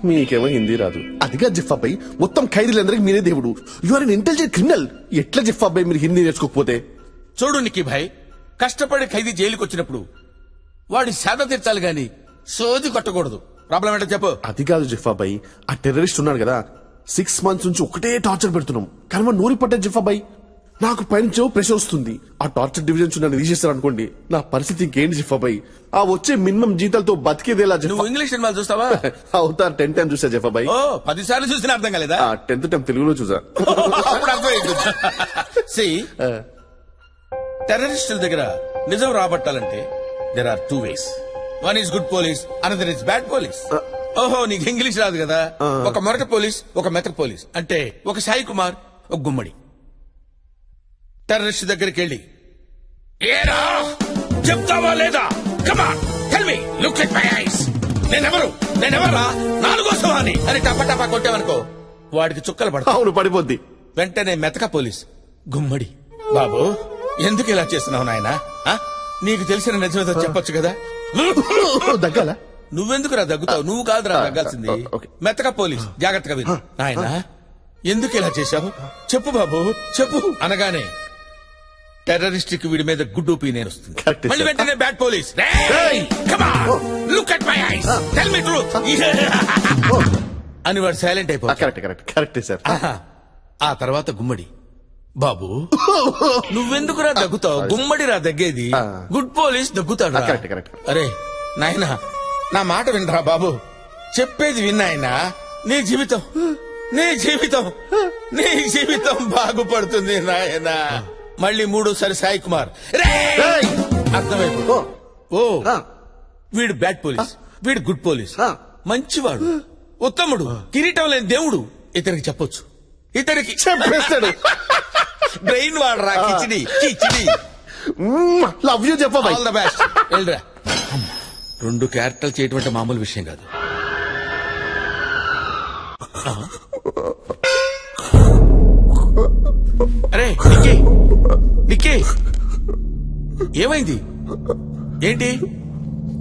[SPEAKER 10] మీకేమో హిందీ రాదు అదిగా జిఫాబాయ్ మొత్తం ఖైదీలందరికి మీరే దేవుడు you are an intelligent criminal ఎట్లా జిఫాబాయ్ మీరు హిందీ నేర్చుకోకపోతే
[SPEAKER 1] చూడు నిక్కీ భాయ్, కష్టపడి ఖైదీ జైలుకి వచ్చినప్పుడు వాడి సేద తీర్చాలి గాని సోది కొట్టకూడదు. ప్రాబ్లం ఏంటో చెప్పు.
[SPEAKER 10] అది కాదు జిఫాబాయ్ ఆ టెర్రరిస్ట్ ఉన్నాడు కదా 6 months నుంచి ఒకటే టార్చర్ పెడుతున్నాం కానీ వాడు నూరి పట్టే జిఫాబాయ్ నాకు పైనుంచో ప్రెషర్ వస్తుంది ఆ టార్చర్ డివిజన్స్ నన్ను తీసేస్తారు అనుకోండి నా పరిస్థితి ఇంకేంటి జిఫాబాయ్ ఆ వచ్చే మినిమం జీతాలతో బతికేదేలా
[SPEAKER 1] నువ్వు ఇంగ్లీష్ సినిమాలు చూస్తావా?
[SPEAKER 10] అవుతారు 10 times చూసా జిఫాబాయ్
[SPEAKER 1] ఓ 10 సార్లు చూసినా అర్థం కాలేదా?
[SPEAKER 10] 10th time తెలుగులో చూసా
[SPEAKER 1] అప్పుడు అర్థమైంది. See, టెర్రరిస్టుల దగ్గర నిజం రాబట్టాలంటే there are 2 ways. One is good police, another is bad police. ఓహో నీకు ఇంగ్లీష్ రాదు కదా? ఒక మొరట పోలీస్, ఒక మెతక పోలీస్. అంటే ఒక సాయి కుమార్, ఒక గుమ్మడి. టెర్రరిస్ట్ దగ్గరికి వెళ్ళి ఏరా చెప్తావా లేదా? Come on tell me, look at my eyes. నేనెవరా? 4వ సవాని అని టపా కొట్టావనుకో వాడికి చుక్కలు పడతాయి.
[SPEAKER 10] అవును పడిపోద్ది.
[SPEAKER 1] వెంటనే మెతక పోలీస్ గుమ్మడి. బాబు ఎందుకు ఇలా చేస్తున్నావు నాయనా? నీకు తెలిసిన నిజమేదో చెప్పొచ్చు కదా?
[SPEAKER 10] దగ్గాల
[SPEAKER 1] నువ్వెందుకురా దగ్గుతావు? నువ్వు కాదురా దగ్గాల్సింది. మెతక పోలీస్ జాగ్రత్తగా విను నాయనా. ఎందుకు ఇలా చేశావు చెప్పు బాబు చెప్పు అనగానే టెర్రరిస్ట్ కి వీడి మీద గుడ్ ఒపీనియన్ వస్తుంది. మళ్ళీ వెంటనే bad police look at my eyes tell me truth అని వాడు సైలెంట్ అయిపోతాడు.
[SPEAKER 10] Correct sir.
[SPEAKER 1] ఆ తర్వాత గుమ్మడి. బాబు నువ్వెందుకురా దగ్గుతావు? గుమ్మడిరా దగ్గేది, గుడ్ పోలీస్ దగ్గుతాడు. అరే నాయనా నా మాట వినరా బాబు, చెప్పేది విన్నాయనా. నీ జీవితం బాగుపడుతుంది నాయనా. మళ్ళీ 3వసారి సాయి కుమార్. అర్థమైపో. ఓ వీడు బ్యాడ్ పోలీస్, వీడు గుడ్ పోలీస్. మంచివాడు, ఉత్తముడు, కిరీటం లేని దేవుడు. ఇతనికి చెప్పొచ్చు, ఇతనికి
[SPEAKER 10] చెప్పేస్తాడు.
[SPEAKER 1] బ్రెయిన్ వాడరా. కిచిడి
[SPEAKER 10] లవ్ యూ చెప్పబాయ్.
[SPEAKER 1] All the best. వెళ్ళరా. 2 క్యారెక్టర్లు చేయటం అంటే మామూలు విషయం కాదు. అరే నిక్కీ ఏమైంది? ఏంటి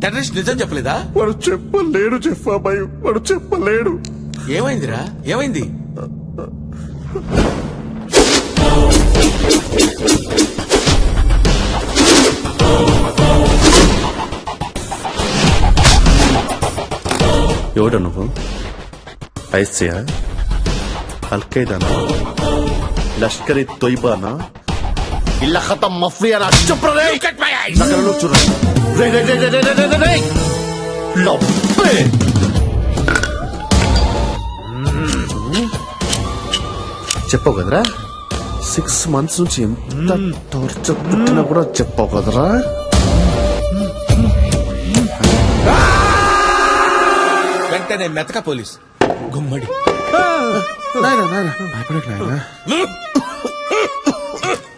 [SPEAKER 1] టెర్రరిస్ట్ నిజం చెప్పలేదా?
[SPEAKER 10] వాడు చెప్పలేడు చెప్పబాయ్, వాడు చెప్పలేడు.
[SPEAKER 1] ఏమైందిరా? ఏమైంది?
[SPEAKER 10] ఎవడు నువ్వు? ఐసియా, అల్ఖైదానా, లష్కర్ ఇ తోయిబానా, ఇల్లా ఖతం మఫియానా? చెప్పరే నగరంలో చూడండి. చెప్పవు కదరా 6 months నుంచి ఎంత టార్చర్ పుట్టినా కూడా చెప్పవు కదరా.
[SPEAKER 1] వెంటనే మెతక పోలీస్ గుమ్మడి.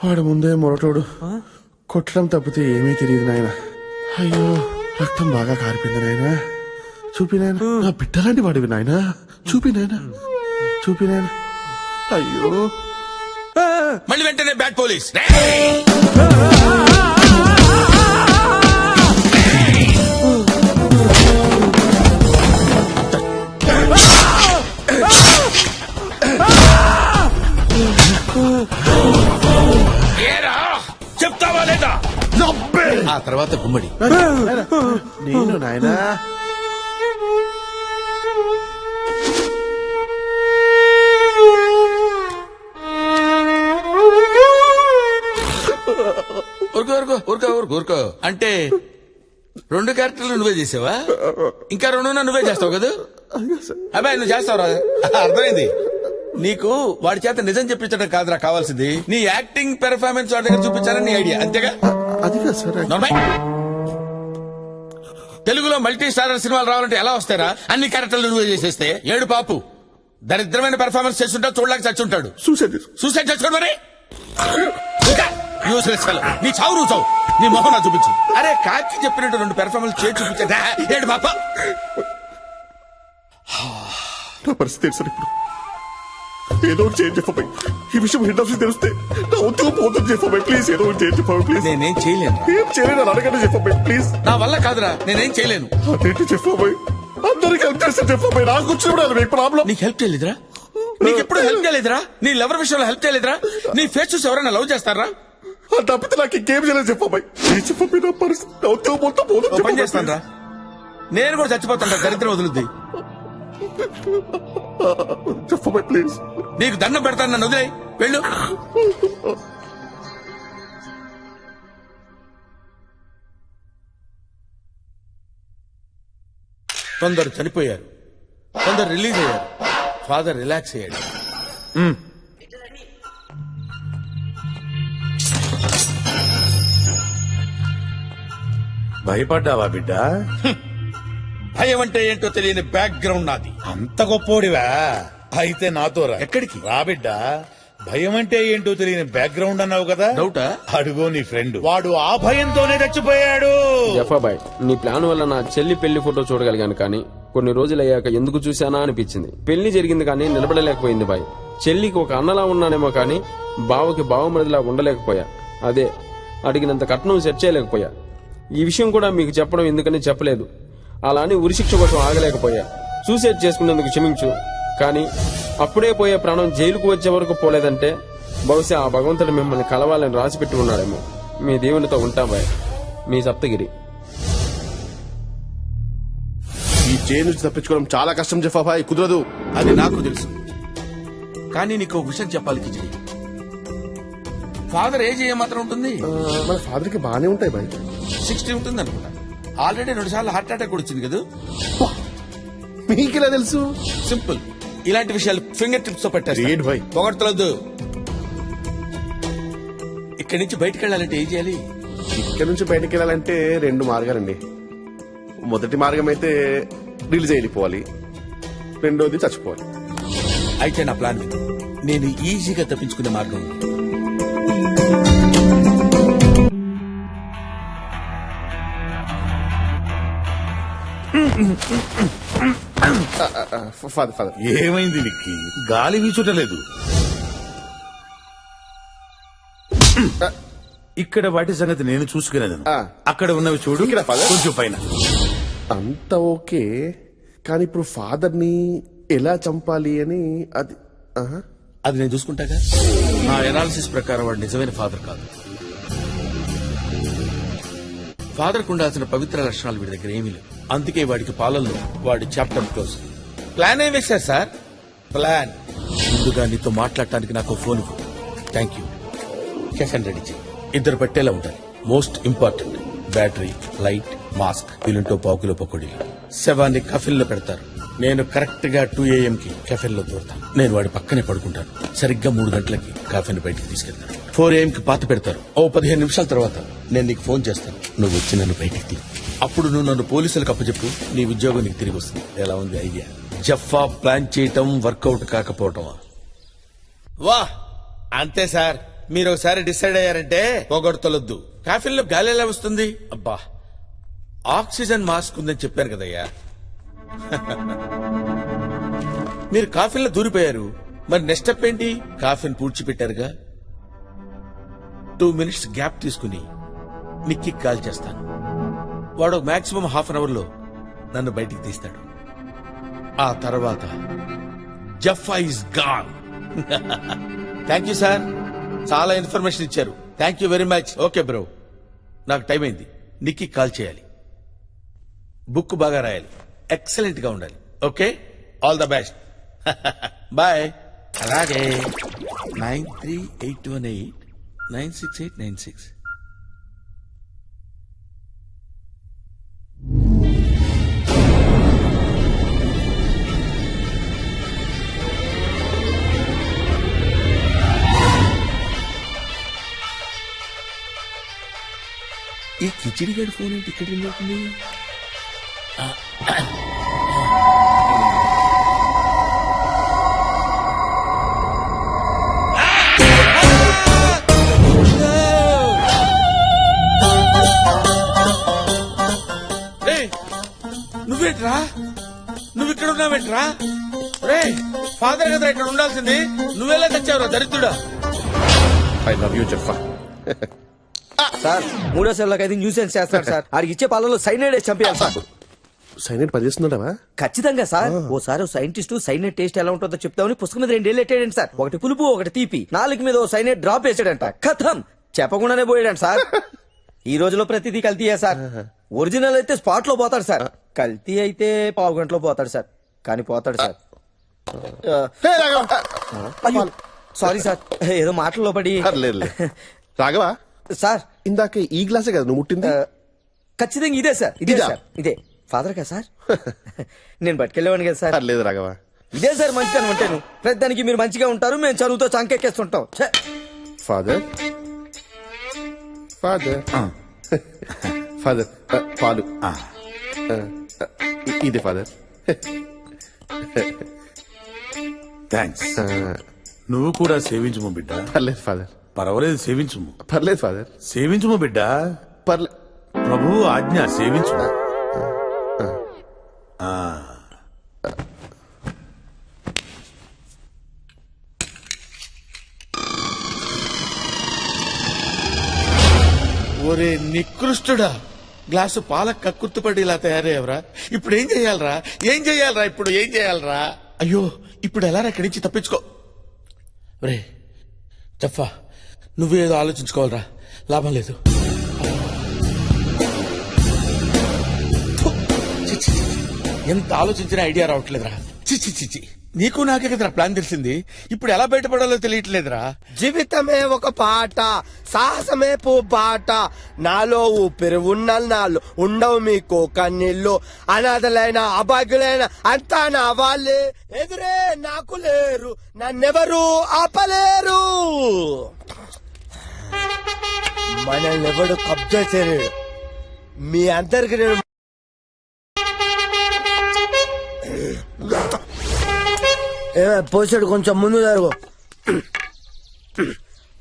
[SPEAKER 10] వాడు ముందే మొరటోడు, కొట్టడం తప్పితే ఏమీ తెలియదు నాయన. అయ్యో రక్తం బాగా కారిపోయింది నాయన. చూపినాయన నా బిడ్డలాంటి వాడివి నాయన. చూపినాయన. అయ్యో
[SPEAKER 1] మళ్ళీ వెంటనే బ్యాడ్ పోలీస్. ఏరా చెప్తావా లేదా? ఆ తర్వాత గుమ్మడి.
[SPEAKER 10] నేను నాయనా
[SPEAKER 1] ఊరుకో అంటే 2 క్యారెక్టర్లు నువ్వే చేసావా? ఇంకా 2 నువ్వే చేస్తావు కదా? అబ్బాయి నువ్వు చేస్తావు రా, అర్థమైంది. నీకు వాడి చేత నిజం చెప్పించడం కాదురా కావాల్సింది, నీ యాక్టింగ్ పెర్ఫార్మెన్స్ వాడి దగ్గర చూపించాలని నీ ఐడియా, అంతేగా?
[SPEAKER 10] అది కాదు సార్.
[SPEAKER 1] నార్మల్. తెలుగులో మల్టీ స్టారర్ సినిమాలు రావాలంటే ఎలా వస్తారా? అన్ని క్యారెక్టర్లు నువ్వే చేసేస్తే ఏడు పాపు దరిద్రమైన పెర్ఫార్మెన్స్ చేస్తుంటా, చూడలేక చచ్చుంటాడు. సూసైడ్ చేసుకోండి మరి. Useless fellow. నీ చావు నువ్వు చావు, నీ మొహం నా చూపించు. అరే కాకి చెప్పినట్టు 2 పెర్ఫార్మెన్స్ చేసి చూపించా ఏడు పాప.
[SPEAKER 10] నా పరిస్థితి సార్ ఇప్పుడు ఏదో ఒకటి చేంజ్ చెప్పబాయి. ఈ విషయం హెడ్ ఆఫీస్ తెలిస్తే నా ఉద్యోగం పోతుంది చెప్పబాయి. ప్లీజ్ ఏదో ఒకటి చేంజ్ చెప్పబాయి. ప్లీజ్.
[SPEAKER 1] నేనేం చేయలేను.
[SPEAKER 10] ఏం చేయలేను అని అడగండి చెప్పబాయి. ప్లీజ్.
[SPEAKER 1] నా వల్ల కాదురా, నేనేం చేయలేను.
[SPEAKER 10] అదేంటి చెప్పబాయి, అందరికి హెల్ప్ చేస్తే చెప్పబాయి. నాకు వచ్చినప్పుడు మీకు ప్రాబ్లం.
[SPEAKER 1] నీకు హెల్ప్ చేయలేదురా? నీకు ఎప్పుడు హెల్ప్ చేయలేదురా? నీ లవర్ విషయంలో హెల్ప్ చేయలేదురా? నీ ఫేస్ చూసి ఎవరైనా లవ్ చేస్తారా?
[SPEAKER 10] తప్పితే నాకు ఇంకేం చేయలేదు చెప్పబాయి. చెప్పబాయి నా పరిస్థితి నా ఉద్యోగం మొత్తం పోతుంది.
[SPEAKER 1] పని చేస్తాను రా, నేను కూడా చచ్చిపోతాను. దరిద్రం వదులుద్ది.
[SPEAKER 10] చెప్పబాయి ప్లీజ్.
[SPEAKER 1] నీకు దండం పెడతాను, నన్ను వదిలేయ్, వెళ్ళు. కొందరు చనిపోయారు, కొందరు రిలీజ్ అయ్యారు, ఫాదర్ రిలాక్స్ అయ్యాడు.
[SPEAKER 11] భయపడ్డావా బిడ్డ?
[SPEAKER 1] భయం అంటే ఏంటో తెలియని బ్యాక్గ్రౌండ్ నాది.
[SPEAKER 11] అంత గొప్పోడివా? అయితే నాతో రా.
[SPEAKER 1] ఎక్కడికి
[SPEAKER 11] రా బిడ్డ. భయం అంటే ఏంటో తెలియని బ్యాక్గ్రౌండ్ అన్నావు కదా,
[SPEAKER 1] డౌటా?
[SPEAKER 11] అడుగో నీ ఫ్రెండ్, వాడు ఆ భయంతోనే చచ్చిపోయాడు.
[SPEAKER 9] జఫాబాయ్, నీ ప్లాన్ వల్ల నా చెల్లి పెళ్లి ఫోటో చూడగలిగాను, కానీ కొన్ని రోజులు అయ్యాక ఎందుకు చూశానా అనిపించింది. పెళ్లి జరిగింది కానీ నిలబడలేకపోయింది బాయ్. చెల్లికి ఒక అన్నలా ఉన్నానేమో కానీ బావకి బావమరిదిలా ఉండలేకపోయా. అదే అడిగినంత కట్నం సెట్ చేయలేకపోయా. ఈ విషయం కూడా మీకు చెప్పడం ఎందుకని చెప్పలేదు. అలా అని ఉరిశిక్ష కోసం ఆగలేకపోయా. సూసైడ్ చేసుకున్నందుకు క్షమించు, కానీ అప్పుడే పోయే ప్రాణం జైలుకు వచ్చే వరకు పోలేదంటే బహుశా ఆ భగవంతుడు మిమ్మల్ని కలవాలని రాసిపెట్టి ఉన్నాడేమో. మీ దేవునితో ఉంటా బాయ్. మీ సప్తగిరి.
[SPEAKER 10] ఈ జైలు నుంచి తప్పించుకోవడం చాలా కష్టం జఫాబాయ్, కుదరదు.
[SPEAKER 1] అది నాకు తెలుసు, కానీ నీకు ఒక విషయం చెప్పాలి కిచిడి. ఫాదర్ ఏజ్ ఏమాత్రం ఉంటుంది?
[SPEAKER 10] మన ఫాదర్ కి బానే ఉంటాయి బాయ్.
[SPEAKER 1] 60 ఉంటుంది అనుకుంటా. ఆల్రెడీ 2 సార్లు హార్ట్ అటాక్ కూడా వచ్చింది కదా.
[SPEAKER 10] మీకెలా తెలుసు?
[SPEAKER 1] సింపుల్, ఇలాంటి విషయాలు ఫింగర్ టిప్స్ తో పెట్టారు. పొగడతలొద్దు. ఇక్కడి నుంచి బయటకు వెళ్ళాలంటే ఏం చేయాలి?
[SPEAKER 10] ఇక్కడ నుంచి బయటకు వెళ్ళాలంటే 2 మార్గాలండి. మొదటి మార్గం అయితే రిలీజ్ వెళ్ళిపోవాలి, రెండోది చచ్చిపోవాలి.
[SPEAKER 1] అయితే నా ప్లాన్ విను. నేను ఈజీగా తప్పించుకునే మార్గం ఉంది.
[SPEAKER 10] ఫాదర్
[SPEAKER 11] ఏమైంది నీకు? గాలి వీచుటలేదు. ఇక్కడ వాటి సంగతి నేను చూసుకునేది. అక్కడ ఉన్నవి చూడు,
[SPEAKER 10] ఇక్కడ
[SPEAKER 11] కొంచెం పైన.
[SPEAKER 10] అంత ఓకే, కానీ ఇప్పుడు ఫాదర్ ని ఎలా చంపాలి అని అది
[SPEAKER 1] అది నేను చూసుకుంటాగా. నా ఎనాలిసిస్ ప్రకారం వాడు నిజమైన ఫాదర్ కాదు. ఫాదర్ కు ఉండాల్సిన పవిత్ర లక్షణాలు వీడి దగ్గర ఏమీ లేవు. అందుకే వాడికి పాలనలో వాడి చాప్టర్ క్లోజ్. ప్లాన్ ఏం వేశారు సార్? ప్లాన్ ముందుగా నీతో మాట్లాడటానికి నాకు ఫోన్. Thank you. కెఫెన్ రెడీ చేయి. 2 పట్టేలా ఉంటాయి. Most important battery, light, mask, వీలుంటో పావు కిలో పకోడీ. శవాన్ని కఫిన్ లో పెడతారు. నేను కరెక్ట్ గా 2 AM కి కెఫెన్ లో దూరతాను. నేను వాడి పక్కనే పడుకుంటాను. సరిగ్గా 3 గంటలకి కాఫీని బయటికి తీసుకెళ్తాను. 4 AM కి పాత పెడతారు. ఓ 15 నిమిషాల తర్వాత నేను నీకు ఫోన్ చేస్తాను. నువ్వు వచ్చి నన్ను బయటికి తీ. అప్పుడు నువ్వు నన్ను పోలీసులకు అప్పచెప్పు. నీ ఉద్యోగం నీకు తిరిగి వస్తుంది. ఎలా ఉంది ఐడియా? జఫా ప్లాన్ చేయటం వర్కౌట్ కాకపోవటం. వా అంతే సార్. మీరు ఒకసారి డిసైడ్ అయ్యారంటే పొగడతలొద్దు. కాఫీల్లో గాలి ఎలా వస్తుంది? అబ్బా, ఆక్సిజన్ మాస్క్ ఉందని చెప్పాను కదయ్యా. మీరు కాఫీలో దూరిపోయారు, మరి నెక్స్ట్ స్టెప్ ఏంటి? కాఫీని పూడ్చిపెట్టారుగా. 2 minutes గ్యాప్ తీసుకుని నిక్కి కాల్ చేస్తాను. వాడు మాక్సిమం ½ an hour లో నన్ను బయటికి తీస్తాడు. ఆ తర్వాత Jaffa is gone. Thank you sir, చాలా ఇన్ఫర్మేషన్ ఇచ్చారు. Thank you very much. Okay bro, నాకు టైం అయింది. నిక్కి కాల్ చేయాలి. బుక్ బాగా రాయాలి. ఎక్సలెంట్ గా ఉండాలి. Okay, all the best. Bye. అలాగే 9381896896. ఈ కిచిడి గడి ఫోన్ ఏంటి ఇక్కడ రింగ్ అవుతుంది? నువ్వేంట్రా, నువ్వు ఇక్కడ ఉన్నావేంట్రా? రే, ఫాదర్ కదా ఇక్కడ ఉండాల్సింది, నువ్వెలా తెచ్చావురా దరిద్రుడా?
[SPEAKER 10] I love you Jaffa.
[SPEAKER 16] Sir 3వ సెల్లోకి అయితే న్యూసెన్స్ చేస్తాడు సార్. ఆడికి ఇచ్చే పాలలో సైనైడ్ వేసి చంపేయాలి సార్.
[SPEAKER 10] సైనైడ్ పనిచేస్తున్నాడవా?
[SPEAKER 16] ఖచ్చితంగా సార్. ఓసారి సైంటిస్ట్ సైనైడ్ టేస్ట్ ఎలా ఉంటుందో చెప్తామని పుస్తకం మీద 2 ఏళ్ళు ఎట్టాడండి సార్. ఒకటి పులుపు ఒకటి తీపి. 4 మీద సైనైడ్ డ్రాప్ వేసాడంట. కథం చెప్పకుండానే పోయాడంట సార్. ఈ రోజులో ప్రతిదీ కల్తీయే సార్. ఒరిజినల్ అయితే స్పాట్ లో పోతాడు సార్, కల్తీ అయితే పావు గంటలో పోతాడు సార్. కానీ పోతాడు సార్. అయ్యో సారీ సార్, ఏదో మాటల్లో పడి.
[SPEAKER 10] రాఘవా
[SPEAKER 16] సార్,
[SPEAKER 10] ఇందాక ఈ గ్లాసే కదా నువ్వు ముట్టింది?
[SPEAKER 16] ఖచ్చితంగా ఇదే సార్, ఇదే సార్, ఇదే. ఫాదర్ కదా సార్? నేను పట్టుకెళ్ళేవాడిని కదా సార్.
[SPEAKER 10] లేదు రాఘవా,
[SPEAKER 16] ఇదే సార్ మంచితనం అంటేను. ప్రతిదానికి మీరు మంచిగా ఉంటారు, మేము చదువుతో చంకెక్కేస్తుంటాం.
[SPEAKER 10] ఫాదర్ ఫాదర్ ఫాదర్ పాలు ఇది ఫాదర్.
[SPEAKER 11] థ్యాంక్స్. నువ్వు కూడా సేవించుము బిడ్డ.
[SPEAKER 10] పర్లేదు ఫాదర్.
[SPEAKER 11] పర్వాలేదు, సేవించుము.
[SPEAKER 10] పర్లేదు ఫాదర్.
[SPEAKER 11] సేవించుము బిడ్డ.
[SPEAKER 10] పర్లేదు.
[SPEAKER 11] ప్రభువు ఆజ్ఞ, సేవించుము.
[SPEAKER 1] ఒరే నికృష్టుడా, గ్లాసు పాల కక్కుర్తుపడి ఇలా తయారయ్యవరా? ఇప్పుడు ఏం చెయ్యాలరా? ఏం చెయ్యాలరా? ఇప్పుడు ఏం చెయ్యాలరా? అయ్యో, ఇప్పుడు ఎలా ఇక్కడి నుంచి తప్పించుకో? రే జఫా, నువ్వేదో ఆలోచించుకోవాలరా, లాభం లేదు. ఎంత ఆలోచించినా ఐడియా రావట్లేదురా. చిచ్చి చిచ్చి, నీకు నాకే కదరా ప్లాన్ తెలిసింది. ఇప్పుడు ఎలా బయటపడాలో తెలియట్లేదురా.
[SPEAKER 4] జీవితమే ఒక పాట, సాహసమే బాట, నాలో ఊపిరి నాలో ఉండవు మీకు కన్నీళ్ళు, అనాథలైన అభాగ్యులైన అంతా నా వాళ్ళే, ఎదురే నాకు లేరు, నన్నెవరు ఆపలేరు. మనల్ని ఎవడు కబ్జా చేయలేడు. మీ అందరికి నేను పోసాడు, కొంచెం ముందు జరుగు.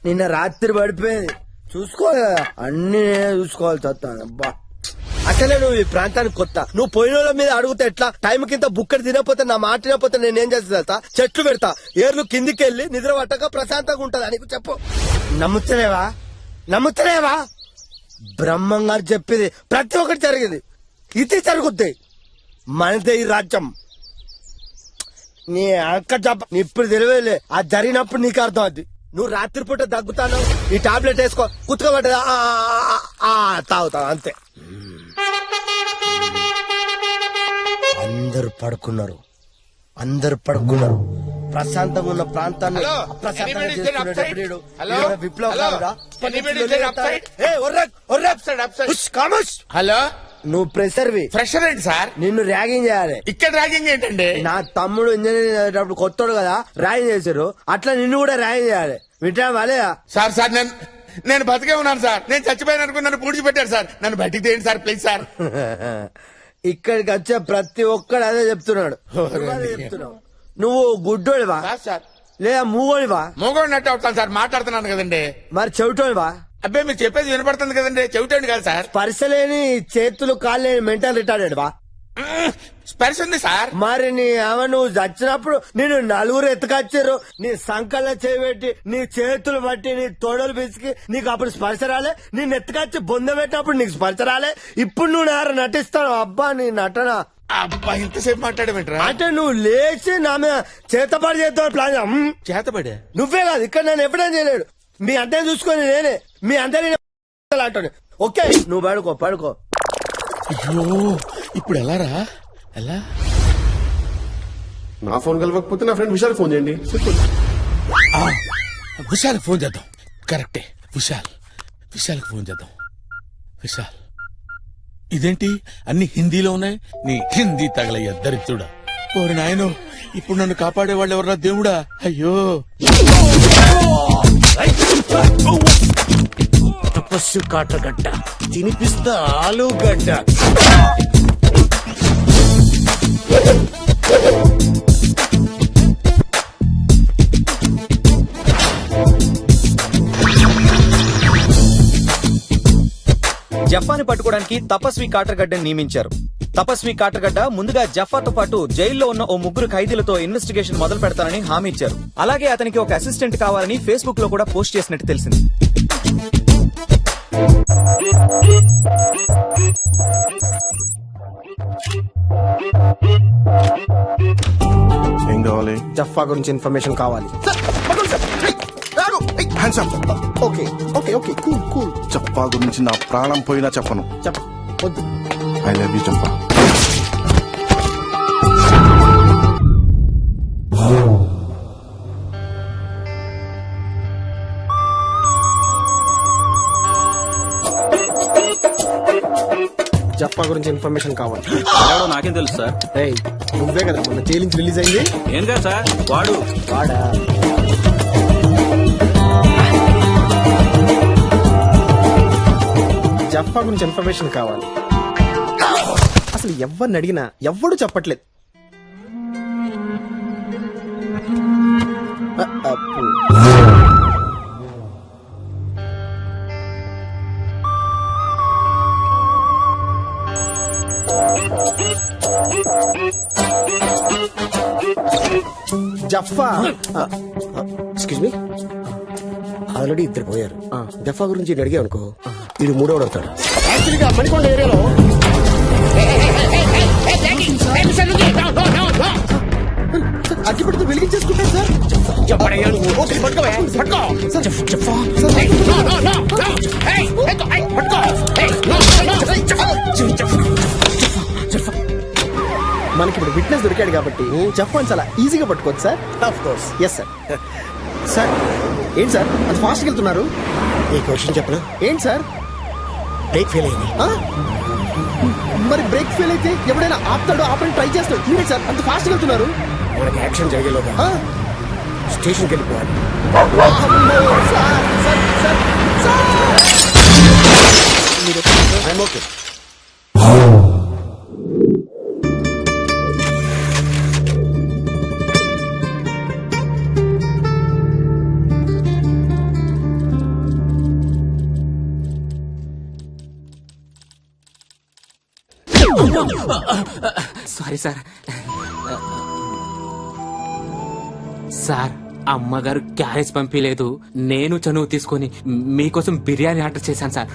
[SPEAKER 4] నిన్న రాత్రి పడిపోయింది, చూసుకోవాలి కదా, అన్ని నేనే చూసుకోవాలి. చస్తాను అబ్బా. అసలే నువ్వు ఈ ప్రాంతానికి కొత్త, నువ్వు పోయిన వాళ్ళ మీద అడుగుతా ఎట్లా? టైం కింద బుక్కడి తినకపోతే, నా మాట తినకపోతే నేనేం చేస్తా? చెట్లు పెడతా, ఏర్లు కిందికి వెళ్ళి నిద్ర పట్టక ప్రశాంతంగా ఉంటది అని చెప్పు. నమ్ముతలేవా? నమ్ముతలేవా? బ్రహ్మంగారు చెప్పింది ప్రతి ఒక్కటి జరిగింది, ఇది జరుగుద్ది. మనదే ఈ రాజ్యం. నీ అక్క జబ్బ ఇప్పుడు తెలియలే, అది జరిగినప్పుడు నీకు అర్థం అవుద్ది. నువ్వు రాత్రిపూట దగ్గుతాను, ఈ టాబ్లెట్ వేసుకో, కుతుకోబట్టదా తాగుతావు అంతే. అందరు పడుకున్నారు, అందరు పడుకున్నారు. ప్రశాంతంగా ఉన్న ప్రాంతాన్ని అప్రశాంతంగా చేసుకునేటప్పుడు ఈడు విప్లవకారుడా?
[SPEAKER 1] హలో,
[SPEAKER 4] నువ్వు ప్రెషర్వి.
[SPEAKER 1] ఫ్రెషర్ ఏంటి సార్?
[SPEAKER 4] నిన్ను ర్యాగింగ్ చేయాలి.
[SPEAKER 1] ఇక్కడ ర్యాగింగ్ ఏంటండి?
[SPEAKER 4] నా తమ్ముడు ఇంజనీరింగ్ చదివేటప్పుడు కొత్తోడు కదా, ర్యాగింగ్ చేశారు, అట్లా నిన్ను కూడా ర్యాగింగ్ చేయాలి. వింటా వాలే
[SPEAKER 1] సార్. సార్ నేను బతికే ఉన్నాను సార్, నేను చచ్చిపోయాను అనుకుని నన్ను పూడ్చిపెట్టారు సార్, నన్ను బయటికి తీయండి సార్ ప్లీజ్ సార్.
[SPEAKER 4] ఇక్కడికి వచ్చే ప్రతి ఒక్కడు అదే చెప్తున్నాడు. నువ్వు గుడ్డోడివా
[SPEAKER 1] సార్
[SPEAKER 4] లేదా మూగోడివా?
[SPEAKER 1] మూగోడినట్టు అవుతాను సార్, మాట్లాడుతున్నాను కదండి.
[SPEAKER 4] మరి చెవిటోడివా?
[SPEAKER 1] అబ్బాయి మీరు చెప్పేది వినపడుతుంది కదండి, చెవిటండి కాదు సార్.
[SPEAKER 4] స్పర్శలేని చేతులు కాళ్ళు లేని మెంటల్ రిటార్డెడ్ వా?
[SPEAKER 1] స్పర్శ ఉంది సార్.
[SPEAKER 4] మరి నీ నువ్వు చచ్చినప్పుడు నేను నలుగురు ఎత్తుకొచ్చారు, నీ సంకల్లో చేయబెట్టి నీ చేతులు బట్టి నీ తోడలు పిసికి నీకు అప్పుడు స్పర్శ రాలే, నేను ఎత్తుకొచ్చి బొంద పెట్టినప్పుడు నీకు స్పర్శ రాలే. ఇప్పుడు నువ్వు నారు నటిస్తావు. అబ్బా నీ నటన
[SPEAKER 1] అబ్బా ఇంతసేపు మాట్లాడమంటారా?
[SPEAKER 4] అంటే నువ్వు లేచి నా మీద చేతపడి చేస్తావు ప్లాన్.
[SPEAKER 1] చేతపడే
[SPEAKER 4] నువ్వే కాదు, ఇక్కడ నన్ను ఎప్పుడైనా చేయలేడు. మీ అందరిని చూసుకొని నేనే, మీ అందరినీ అంటాను. ఓకే నువ్వు పడుకో
[SPEAKER 1] అయ్యో ఇప్పుడు ఎలా రా ఎలా
[SPEAKER 10] నా ఫోన్ కలవకపోతే నా ఫ్రెండ్ విశాల్ ఫోన్ చేయండి సింపుల్.
[SPEAKER 1] విశాల్ ఫోన్ చేద్దాం. కరెక్టే, విశాల్కి ఫోన్ చేద్దాం. విశాల్, ఇదేంటి అన్ని హిందీలో ఉన్నాయి? నీ హిందీ తగలయ్య దరిద్రుడా. ఓరి నాయనో, ఇప్పుడు నన్ను కాపాడేవాళ్ళు ఎవరా దేవుడా? అయ్యో
[SPEAKER 3] తపస్సు కాటగడ్డ తినిపిస్తా ఆలుగడ్డ.
[SPEAKER 16] జఫాని పట్టుకోవడానికి తపస్వి కాటర్గడ్డని నియమించారు. తపస్వి కాటర్గడ్డ ముందుగా జఫాతో పాటు జైల్లో ఉన్న ఓ ముగ్గురు ఖైదీలతో ఇన్వెస్టిగేషన్ మొదలు పెడతానని హామీ ఇచ్చారు. అలాగే అతనికి ఒక అసిస్టెంట్ కావాలని ఫేస్బుక్ లో కూడా పోస్ట్ చేసినట్టు తెలిసింది.
[SPEAKER 10] ఏం కావాలి?
[SPEAKER 7] జఫా గురించి ఇన్ఫర్మేషన్ కావాలి. Okay okay okay cool cool.
[SPEAKER 10] చెప్పా గురించి నా ప్రాణం పోయినా చెప్పను.
[SPEAKER 7] వద్దు.
[SPEAKER 10] ఐ లవ్ యూ చెప్పా.
[SPEAKER 7] జఫా గురించి ఇన్ఫర్మేషన్ కావాలి.
[SPEAKER 9] నాకేం తెలుసు సార్.
[SPEAKER 7] ఏయ్, నువ్వే కదా మొన్న జైలు నుంచి రిలీజ్ అయింది.
[SPEAKER 9] ఏం కాదు సార్, వాడా
[SPEAKER 7] జఫా గురించి ఇన్ఫర్మేషన్ కావాలి. అసలు ఎవరిని అడిగినా ఎవ్వడు చెప్పట్లేదు. అప్పు. జఫా ఎక్స్క్యూజ్ మీ, ఆల్రెడీ ఇద్దరు పోయారు. జఫా గురించి అడిగా అనుకో, వీడు మూడోడు అవుతాడు. యాక్చువల్గా మణికొండ ఏరియాలో అగ్గిపెడితే వెలిగించేసుకుంటారు సార్. మనకి ఇప్పుడు విట్నెస్ దొరికాడు కాబట్టి జఫాన్ చాలా ఈజీగా పట్టుకోవచ్చు sir. Of course yes sir. Sir ఏంటి సార్ అంత ఫాస్ట్గా వెళ్తున్నారు? ఈ క్వశ్చన్ చెప్పనా? ఏంటి సార్ బ్రేక్ ఫెయిల్ అయింది. మరి బ్రేక్ ఫెయిల్ అయితే ఎవడైనా ఆపుతాడు, ఆపని ట్రై చేస్తాడు. మీరే సార్ అంత ఫాస్ట్గా వెళ్తున్నారు. మనకి యాక్షన్ జరిగేలోగా స్టేషన్కి వెళ్ళిపోవాలి. ఓకే.
[SPEAKER 9] Sorry sir. సార్, అమ్మగారు క్యారేజ్ పంపించలేదు. నేను చనువు తీసుకొని మీకోసం బిర్యానీ ఆర్డర్ చేశాను సార్.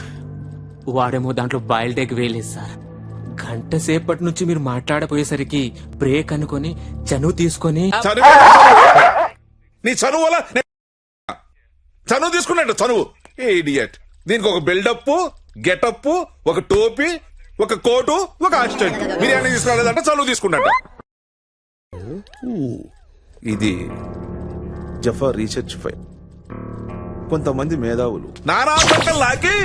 [SPEAKER 9] వాడేమో దాంట్లో బాయిల్డ్ ఎగ్ వేయలేదు సార్. గంట సేపటి నుంచి మీరు మాట్లాడపోయేసరికి బ్రేక్ అనుకొని చనువు తీసుకొని
[SPEAKER 1] నీ చనువు వల్ల చనువు తీసుకున్నాడు. చనువు ఇడియట్. దీనికి ఒక బిల్డప్, గెటప్, ఒక టోపీ, ఒక కోటు, ఒక అసిస్టెంట్. బిర్యానీ తీసుకురాలేదంటే చనువు తీసుకున్నట్ట.
[SPEAKER 17] ఇది జఫా రీసెర్చ్ ఫైల్. కొంతమంది మేధావులు
[SPEAKER 1] నానా లాకి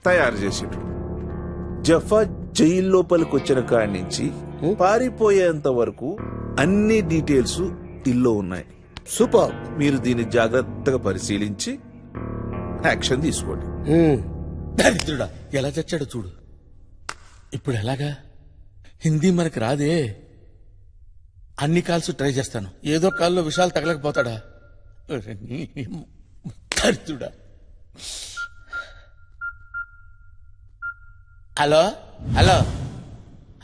[SPEAKER 17] తయారు చేసిండ్రు. జఫా జైలు లోపలికి వచ్చిన కాడి నుంచి పారిపోయేంత వరకు అన్ని డీటెయిల్స్ ఇల్లో ఉన్నాయి.
[SPEAKER 7] సూపర్.
[SPEAKER 17] మీరు దీన్ని జాగ్రత్తగా పరిశీలించి యాక్షన్ తీసుకోండి.
[SPEAKER 1] దరిద్రుడా ఎలా చచ్చాడు చూడు. ఇప్పుడు ఎలాగా? హిందీ మనకి రాదే. అన్ని కాల్స్ ట్రై చేస్తాను. ఏదో కాల్లో విషయాలు తగలకపోతాడా? దరిద్రుడా. Hello hello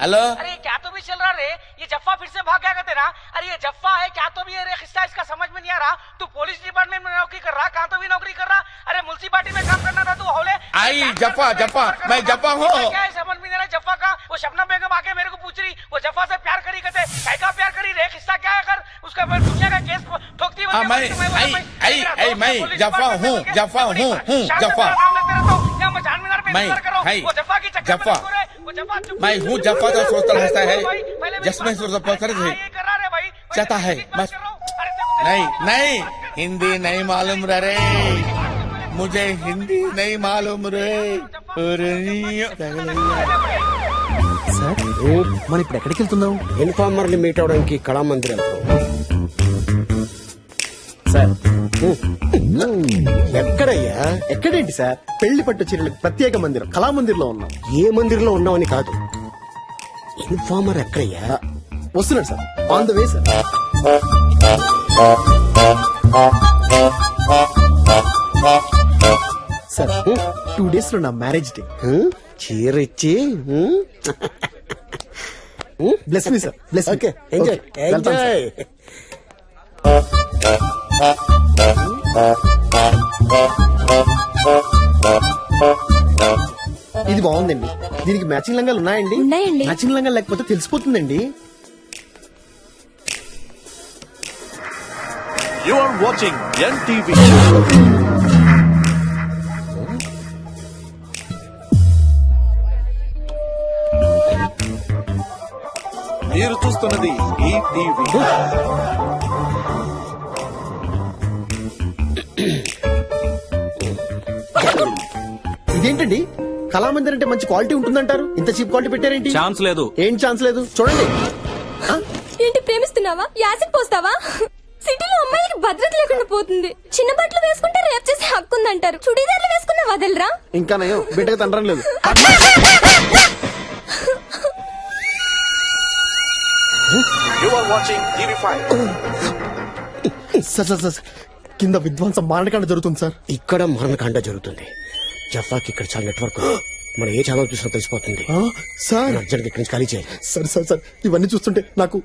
[SPEAKER 1] hello.
[SPEAKER 18] अरे क्या तो भी चल रहा रे? ये जफ्फा फिर से भाग गया तेरा? अरे ये जफ्फा है क्या तो भी है रे? खिस्सा इसका समझ में नहीं आ रहा. तू पुलिस डिपार्टमेंट में नौकरी कर रहा, कहाँ तो भी नौकरी कर रहा. अरे मुल्सिपालिटी में काम करना था तू हौले.
[SPEAKER 1] आई जफ्फा जफ्फा मैं जफ्फा हूँ.
[SPEAKER 18] क्या है समझ में नहीं आ रहा जफ्फा का? वो शबनम बेगम आके मेरे को पूछ रही वो जफ्फा से प्यार करी कहते काय का प्यार करी रे? खिस्सा क्या है कर उसका दुनिया का केस ठोकती.
[SPEAKER 1] मैं जफ्फा हूँ जफ्फा. मैं
[SPEAKER 18] इंतजार करो
[SPEAKER 1] है
[SPEAKER 18] वो जफ्फा की चक्कर
[SPEAKER 1] जफ्फा
[SPEAKER 18] में लग रहे, वो जफ्फा चुप
[SPEAKER 1] मैं हूँ जफ्फा तो सोचता रहता है
[SPEAKER 18] पहले
[SPEAKER 1] जिसमें सोचता पकड़
[SPEAKER 18] ये कर रहा है भाई
[SPEAKER 1] चाहता है बस नहीं नहीं हिंदी नहीं मालूम रे मुझे हिंदी नहीं मालूम रे
[SPEAKER 7] సార్ మనం ఇప్పుడు ఎక్కడికి వెళ్తున్నాం? ఇన్ఫార్మర్ ని మీట్ అవడానికి కళామందిర్ సార్ ఎక్కడయ్యా? ఎక్కడేంటి సార్? పెళ్లి పట్టు చీరలకు ప్రత్యేక మందిరం కళామందిర్ లో ఉన్నాం. ఏ మందిరంలో ఉన్నామని కాదు, ఇన్ఫార్మర్ ఎక్కడయ్యా? వస్తున్నాడు sir, on the way sir. Sir 2 days లో నా మ్యారేజ్ డే. చీర ఇచ్చి bless me sir, bless. Okay, enjoy enjoy. ఇది బాగుందండి. దీనికి మ్యాచింగ్ లంగాలు ఉన్నాయండి?
[SPEAKER 13] ఉన్నాయండి.
[SPEAKER 7] మ్యాచింగ్ లంగాలు లేకపోతే తెలిసిపోతుందండి.
[SPEAKER 17] You are watching NTV. మీరు చూస్తున్నది ఈ టీవీ.
[SPEAKER 7] ఇదేంటండి, కళామందిర్ అంటే మంచి క్వాలిటీ ఉంటుందంటారు, ఇంత చీప్ క్వాలిటీ పెట్టారేంటి?
[SPEAKER 5] ఛాన్స్ లేదు.
[SPEAKER 7] ఏం ఛాన్స్ లేదు? చూడండి.
[SPEAKER 13] ఏంటి ప్రేమిస్తున్నావా? యాసిడ్ పోస్తావా? సిటీలో అమ్మాయిలకి భద్రత లేకుండా పోతుంది. చిన్న బట్టలు వేసుకుంటే రేప్ చేసే హక్కు ఉందంటారు. చుడీదార్లు వేసుకున్న వదలరా?
[SPEAKER 7] ఇంకా నయం, బిడ్డగా తండ్రం లేదు.
[SPEAKER 17] You are watching TV5.
[SPEAKER 7] Sir sir sir, కింద విధ్వంసం మారణకాండ జరుగుతుంది సార్. ఇక్కడ మారణకాండ జరుగుతుంది. జఫాకి ఇక్కడ చాలా నెట్వర్క్ ఉంది. మనం ఏ ఛానల్ చూసినా తెలిసిపోతుంది. సార్ అర్జెంట్ ఇక్కడి నుంచి ఖాళీ చేయాలి. సార్ సార్ సార్, ఇవన్నీ చూస్తుంటే నాకు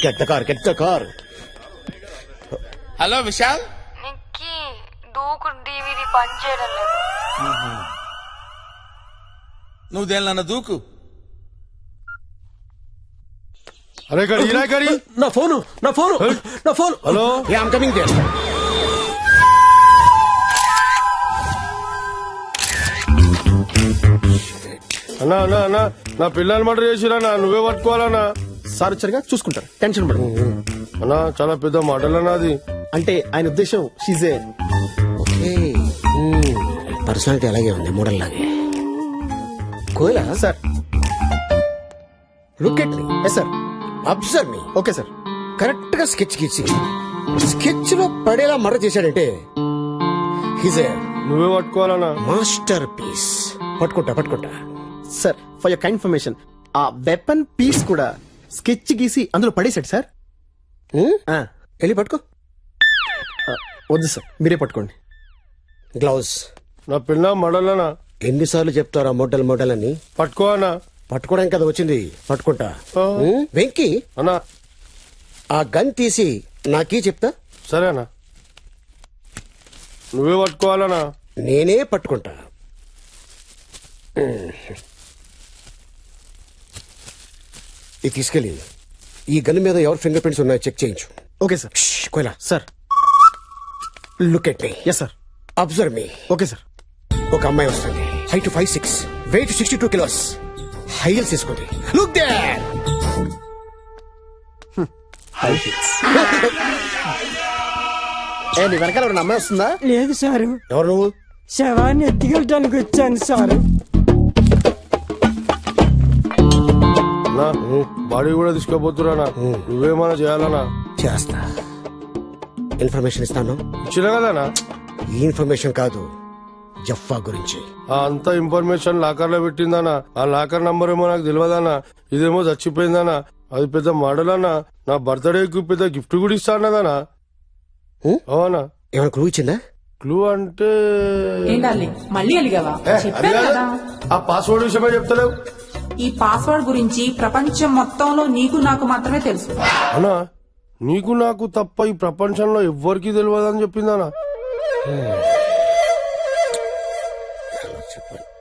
[SPEAKER 7] get the car.
[SPEAKER 1] Hello Vishal,
[SPEAKER 13] Nikki దూకు డివిడి పని చేయడం లేదు.
[SPEAKER 1] నువ్వు దేనిలన్నా దూకు.
[SPEAKER 15] అరే గడి
[SPEAKER 7] నా phone hello, I'm coming there.
[SPEAKER 15] అన్నా అన్నా అన్నా నా పిల్లలు మర్డర్ చేసిరన్నా, నువ్వే పట్టుకోవాలన్నా.
[SPEAKER 7] సార్ వచ్చారుగా, చూసుకుంటారు, టెన్షన్ పడదు.
[SPEAKER 15] అన్నా చాలా పెద్ద మోడల్ అన్నా అది.
[SPEAKER 7] అంటే ఆయన ఉద్దేశం షీజే పర్సనాలిటీ అలాగే ఉంది, మోడల్ లాగే. Koyala sir? Look at me. Yes sir. Observe me. Okay sir. Correct గా స్కెచ్ గీసి స్కెచ్ లో పడేలా మర్డర్ చేశాడంటే హిజే
[SPEAKER 15] నువ్వే పట్టుకోవాలన్నా.
[SPEAKER 7] Master piece. పట్టుకుంటా sir. For your kind information, ఆ వెపన్ పీస్ కూడా స్కెచ్ గీసి అందులో పడేశాడు సార్. వెళ్ళి పట్టుకో. వద్దు సార్, మీరే పట్టుకోండి. గ్లౌజ్.
[SPEAKER 15] నా పిల్ల మోడల్ అన్నా.
[SPEAKER 7] ఎన్నిసార్లు చెప్తారా మోడల్ అని?
[SPEAKER 15] పట్టుకోవాలన్నా.
[SPEAKER 7] పట్టుకోవడానికి కదా వచ్చింది, పట్టుకుంటా. వెంకీ
[SPEAKER 15] అన్నా,
[SPEAKER 7] ఆ గన్ తీసి నాకీ చెప్తా.
[SPEAKER 15] సరేనా? నువ్వే పట్టుకోవాలన్నా.
[SPEAKER 7] నేనే పట్టుకుంటా. ఇది తీసుకెళ్ళి ఈ గన్ మీద ఎవరి ఫింగర్ ప్రింట్స్ ఉన్నాయో చెక్ చేయించు. Okay sir. Koyala sir. Look at me. Yes sir. Observe me. Okay sir. ఒక అమ్మాయి వస్తుంది, height 5'6", weight 62 kilos, high heels తీసుకుంది. Look there. నీ వెనకాల ఎవరైనా అమ్మాయి వస్తుందా?
[SPEAKER 18] లేదు సారు,
[SPEAKER 7] ఎవరు నువ్వు?
[SPEAKER 18] శవాన్ని ఎత్తుకెళ్ళడానికి వచ్చాను సారు.
[SPEAKER 15] బాడీ కూడా తీసుకోబోతున్నా, నువ్వేమన్నా చేయాలన్నా?
[SPEAKER 7] చేస్తా. ఇన్ఫర్మేషన్ ఇస్తాను.
[SPEAKER 15] ఇచ్చిన కదనా?
[SPEAKER 7] ఈ ఇన్ఫర్మేషన్ కాదు, జఫ్ఫా గురించి.
[SPEAKER 15] ఆ అంత ఇన్ఫర్మేషన్ లాకర్ లో పెట్టిందనా? ఆ లాకర్ నంబర్ ఏమో నాకు తెలియదన్నా. ఇదేమో చచ్చిపోయిందనా. అది పెద్ద మోడల్ అన్నా. నా బర్త్డేకి పెద్ద గిఫ్ట్ కూడా ఇస్తా అన్నదనా. అవునా?
[SPEAKER 7] ఏమైనా క్లూ ఇచ్చిందా?
[SPEAKER 15] క్లూ అంటే
[SPEAKER 18] మళ్ళీ అలిగావా?
[SPEAKER 15] ఆ పాస్వర్డ్ విషయమే చెప్తలేవు.
[SPEAKER 18] ఈ పాస్వర్డ్ గురించి ప్రపంచం మొత్తంలో నీకు నాకు మాత్రమే తెలుసు.
[SPEAKER 15] అన్నా, నీకు నాకు తప్ప ఈ ప్రపంచంలో ఎవ్వరికి తెలియదని చెప్పిందనా?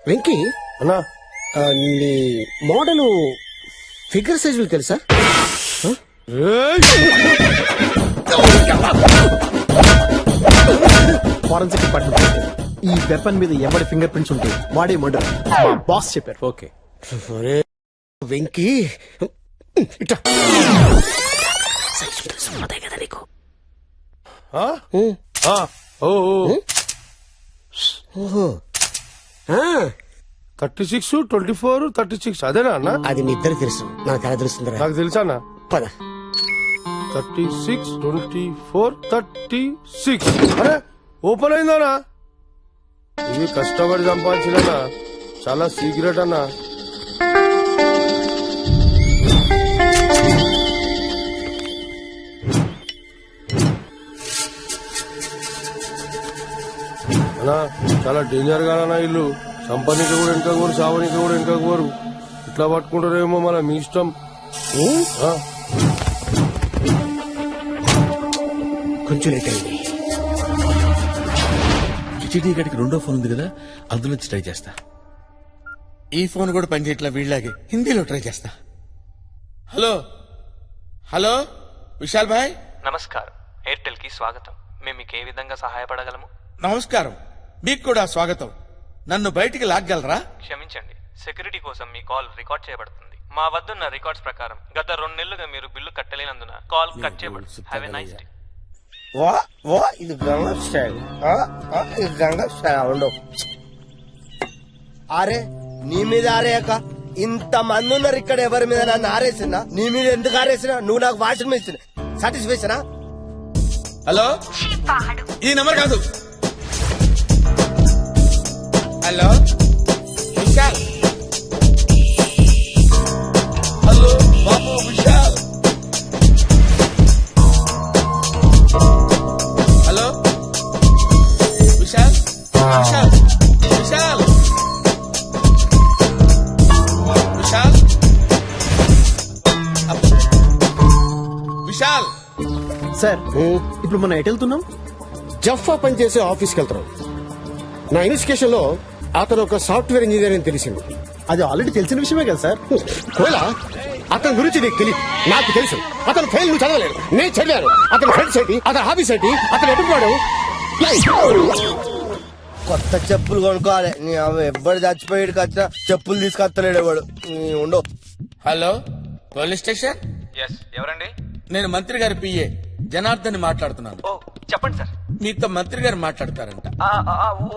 [SPEAKER 7] వెంకీ
[SPEAKER 15] అన్నా,
[SPEAKER 7] నీ మోడల్ ఫిగర్ సైజులు తెలుసా? ఫారెన్సిక్ డిపార్ట్మెంట్ ఈ వెపన్ మీద ఎవరి ఫింగర్ ప్రింట్స్ ఉంటే వాడే మర్డర్ మా బాస్ చెప్పారు.
[SPEAKER 5] ఓకే.
[SPEAKER 4] వెంకీ ఇట్లా కదా నీకు.
[SPEAKER 15] ఆ? ఆ, ఓ 36, 24, 36 అదేనా అన్న?
[SPEAKER 4] అది మీ ఇద్దరు తెలుసు, నాకు ఎలా తెలుస్తుంది?
[SPEAKER 15] నాకు తెలుసా అన్న?
[SPEAKER 4] పద.
[SPEAKER 15] 36, 24, 36. అరే ఓపెన్ అయిందనా? ఇది కష్టపడి సంపాదించిన చాలా సీక్రెట్ అన్నా. అన్నా చాలా డేంజర్ గా అన్నా ఇల్లు. సంపనికి కూడా వెనక కోరు, సావనికి కూడా వెనక కోరు. ఇట్లా పట్టుకుంటారేమో మన మీ ఇష్టం. ఆ?
[SPEAKER 4] కొంచెం లేట్ అయింది.
[SPEAKER 1] కిచిడి గడికి రెండో ఫోన్ ఉంది కదా, అందులో ట్రై చేస్తా. ఈ ఫోన్ కూడా పనిచేయట్లా వీళ్ళలాగే, హిందీలో ట్రై చేస్తా. హలో హలో విశాల్ భాయ్.
[SPEAKER 19] నమస్కారం, ఎయిర్టెల్ కి స్వాగతం. మేము మీకు ఏ విధంగా సహాయపడగలము?
[SPEAKER 1] నమస్కారం, మీకు కూడా స్వాగతం. నన్ను బయటికి లాగ్గలరా?
[SPEAKER 19] క్షమించండి, సెక్యూరిటీ కోసం మీ కాల్ రికార్డ్ చేయబడుతుంది. మా వద్దున్న రికార్డ్స్ ప్రకారం గత 2 నెలలుగా మీరు బిల్లు కట్టలేనందున కాల్ కట్ చేయబడుతుంది. Have a nice day.
[SPEAKER 4] ఇది గంగా స్టైల్. ఇది గంగా స్టైల్ ఉండవు. అరే నీ మీద ఆరేయక ఇంత మంది ఉన్నారు ఇక్కడ, ఎవరి మీద నన్ను ఆరేసినా? నీ మీద ఎందుకు ఆరేసినా? నువ్వు నాకు వాషింగ్ మెషిన్ సాటిస్ఫాక్షనా?
[SPEAKER 1] హలో, ఈ నెంబర్ కాదు. హలో విశాల్. హలో బాబు విశాల్. హలో విశాల్. విశాల్ విశాల్ విశాల్ విశాల్.
[SPEAKER 7] సార్ ఇప్పుడు మనం ఎటు వెళ్తున్నాం?
[SPEAKER 4] జఫ్ఫా పనిచేసే ఆఫీస్కి వెళ్తున్నాం. నా ఇన్వెస్టిగేషన్ లో అతను ఒక సాఫ్ట్వేర్ ఇంజనీర్ అని తెలిసింది.
[SPEAKER 7] అది ఆల్రెడీ తెలిసిన విషయమే కదా సార్.
[SPEAKER 4] కోలా, అతని గురించి నీకు తెలియదు, నాకు తెలుసు. అతను ఫెయిల్ నువ్వు చదవలేదు, నేను చదివాను. అతని ఫ్రెండ్స్ ఏంటి, అతని హాబీస్ ఏంటి, అతను ఎటుకున్నాడు? కొత్త చెప్పులు కొనుక్కోవాలి. నీ ఎవ్వడు చచ్చిపోయాడు కచ్చా చెప్పులు తీసుకొస్తలేడు వాడు. ఉండవు.
[SPEAKER 1] Hello police station.
[SPEAKER 19] ఎస్, ఎవరండి?
[SPEAKER 1] నేను మంత్రి గారి పిఏ జనార్దన్ మాట్లాడుతున్నాను.
[SPEAKER 19] ఓ చెప్పండి సార్.
[SPEAKER 1] మీతో మంత్రి గారు మాట్లాడతారంట.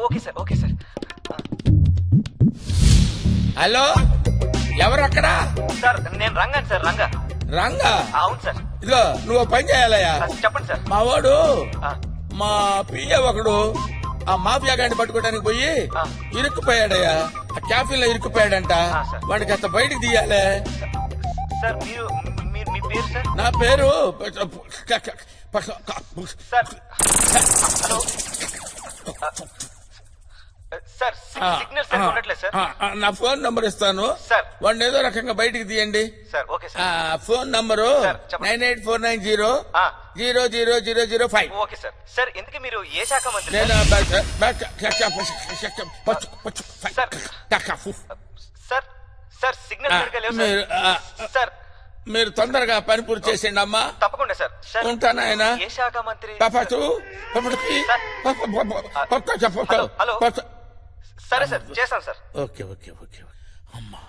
[SPEAKER 19] Okay sir, okay sir.
[SPEAKER 1] Hello, ఎవరు అక్కడ?
[SPEAKER 19] సార్ నేను రంగాను సార్. రంగా.
[SPEAKER 1] రంగా?
[SPEAKER 19] అవును సార్.
[SPEAKER 1] ఇదిగో నువ్వు ఓ పని చేయాలయ్యా.
[SPEAKER 19] చెప్పండి సార్.
[SPEAKER 1] మా వాడు మా పిఏ ఒకడు ఆ మాఫియా గాడిని పట్టుకోవడానికి పోయి ఇరుక్కుపోయాడయ్యా. ఆ క్యాఫీలో ఇరుక్కుపోయాడంట. వాడికి అంత బయటికి తీయాలే.
[SPEAKER 19] సార్ మీరు మీ పేరు సార్?
[SPEAKER 1] నా పేరు
[SPEAKER 19] sir hello sir, signal sir ఉండట్లేదు సార్.
[SPEAKER 1] నా ఫోన్ నంబర్ ఇస్తాను
[SPEAKER 19] సార్.
[SPEAKER 1] వాడిని ఏదో రకంగా బయటికి తీయండి
[SPEAKER 19] sir. Okay sir.
[SPEAKER 1] Phone number 9849000005.
[SPEAKER 19] Okay sir. Sir ఇంతకీ మీరు ఏ శాఖ మంత్రి?
[SPEAKER 1] నేను
[SPEAKER 19] సార్ సార్ సిగ్నల్ సరిగ్గా లేవు సార్.
[SPEAKER 1] మీరు తొందరగా పని పూర్తి చేసేయండి అమ్మా.
[SPEAKER 19] తప్పకుండా సార్.
[SPEAKER 1] ఉంటాను ఆయన.
[SPEAKER 19] ఏ శాఖ మంత్రి? హలో సరే సార్, చేస్తాను సార్.
[SPEAKER 1] ఓకే ఓకే ఓకే అమ్మా.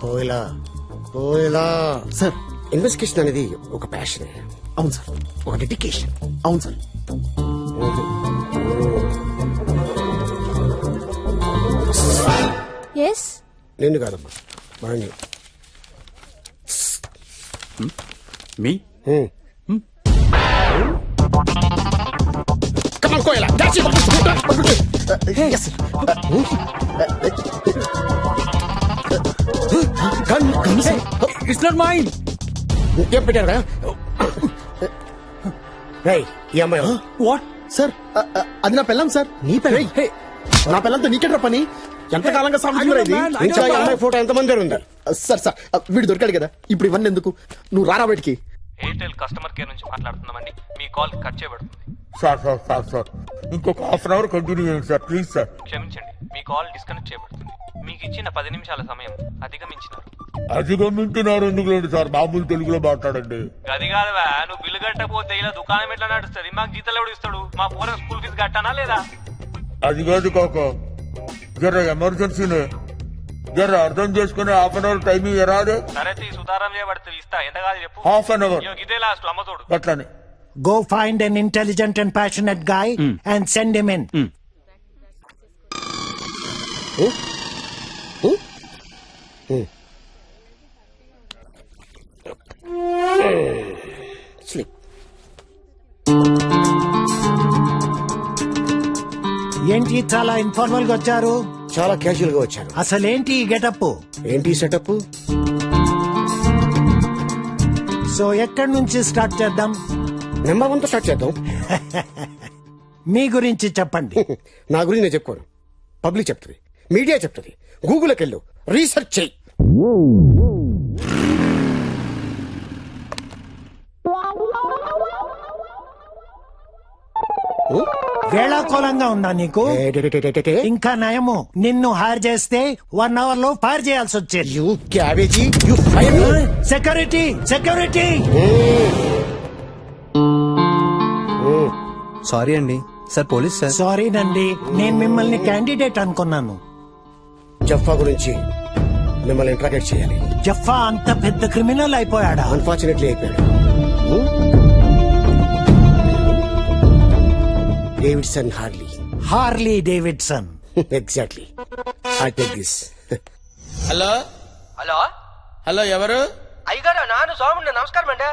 [SPEAKER 4] కోయిలా కోయిలా సార్, ఇన్వెస్టిగేషన్ అనేది ఒక ప్యాషన్.
[SPEAKER 7] అవును సార్.
[SPEAKER 4] ఒక డెడికేషన్.
[SPEAKER 7] అవును సార్.
[SPEAKER 13] ఎస్
[SPEAKER 4] నిన్ను కాదమ్మా, బాగా
[SPEAKER 5] మీ
[SPEAKER 4] కోయిలా
[SPEAKER 5] ఇట్స్ నాట్ మైన్.
[SPEAKER 4] ఏం పెట్టారు కదా ఈ అమ్మాయి?
[SPEAKER 7] What sir? అది నా పెళ్ళం సార్. నీ పెళ్ళం? నా పెళ్ళంతో నీకెట్రా పని? ఎంతకాలంగా సాగుతున్నారా ఇది?
[SPEAKER 4] ఇంకా ఈ అమ్మాయి ఫోటో ఎంతమంది ఉంది?
[SPEAKER 7] సార్ సార్ వీడు దొరికాడు కదా, ఇప్పుడు ఇవన్నీ ఎందుకు? నువ్వు రారా బయటికి.
[SPEAKER 19] ఎయిర్టెల్ కస్టమర్ కేర్ నుంచి మాట్లాడుతున్నామండి. మీ కాల్ కట్ చేయబడుతుంది.
[SPEAKER 1] సార్ ఇంకొక హాఫ్ అన్ అవర్ కంటిన్యూ చేయండి సార్ ప్లీజ్ సార్.
[SPEAKER 19] క్షమించండి, మీ కాల్ డిస్కనెక్ట్ చేయబడుతుంది. మీకు ఇచ్చిన 10 నిమిషాల సమయం అధిగమించినారు.
[SPEAKER 1] అధిగమింటున్నారు ఎందుకు లేదు సార్, మామూలు తెలుగులో మాట్లాడండి.
[SPEAKER 19] అది కాదువా, నువ్వు బిల్లు కట్టకపోతే ఇలా దుకాణం ఎట్లా నడుస్తుంది? మాకు జీతాలు ఎవడు ఇస్తాడు? మా పూర స్కూల్ ఫీజు కట్టానా లేదా?
[SPEAKER 1] అది కాదు కాక జర ఎమర్జెన్సీనే, జర అర్థం చేసుకునే హాఫ్ అన్ అవర్ టైం ఇరాదే.
[SPEAKER 19] సరే సుతారం చేయబడుతుంది, ఇస్తా. ఎంత కాదు చెప్పు.
[SPEAKER 1] హాఫ్ అన్ అవర్
[SPEAKER 19] ఇదే లాస్ట్ అమ్మతోడు.
[SPEAKER 1] అట్లానే.
[SPEAKER 3] Go find an intelligent and passionate guy and send him in.
[SPEAKER 7] Sleep.
[SPEAKER 3] ఏంటి చాలా ఇన్ఫార్మల్ గా వచ్చారు?
[SPEAKER 7] చాలా క్యాజువల్ గా వచ్చాను.
[SPEAKER 3] అసలేంటి ఈ గెటప్?
[SPEAKER 7] ఏంటి సెటప్?
[SPEAKER 3] సో ఎక్కడి నుంచి స్టార్ట్ చేద్దాం?
[SPEAKER 7] నెంబర్ 1 తో స్టార్ట్ చేద్దాం.
[SPEAKER 3] మీ గురించి చెప్పండి.
[SPEAKER 7] నా గురించి నేను చెప్పుకోను, పబ్లిక్ చెప్తుంది, మీడియా చెప్తుంది. గూగుల్కి వెళ్ళు, రీసెర్చ్ చెయ్యి.
[SPEAKER 3] వేళాకోళంగా ఉందా నీకు? ఇంకా నయము, నిన్ను హైర్ చేస్తే 1 అవర్ లో ఫైర్ చేయాల్సి వచ్చేది.
[SPEAKER 7] క్యాబేజీ.
[SPEAKER 3] Security security.
[SPEAKER 20] సారీ అండి సార్, పోలీస్ సార్.
[SPEAKER 3] సారీనండి, నేను మిమ్మల్ని క్యాండిడేట్ అనుకున్నాను.
[SPEAKER 7] జఫా గురించి మిమ్మల్ని ఇంట్రాగేట్ చేయాలి.
[SPEAKER 3] జఫా అంత పెద్ద క్రిమినల్ అయిపోయాడా?
[SPEAKER 7] అన్ఫార్చునేట్లీ అయిపోయాడు. Davidson
[SPEAKER 3] Harley Davidson.
[SPEAKER 7] Exactly. I take this.
[SPEAKER 1] Hello
[SPEAKER 18] hello
[SPEAKER 1] hello, ఎవరు?
[SPEAKER 18] అయ్యగారు నాను సోముండి. నమస్కారం అండి.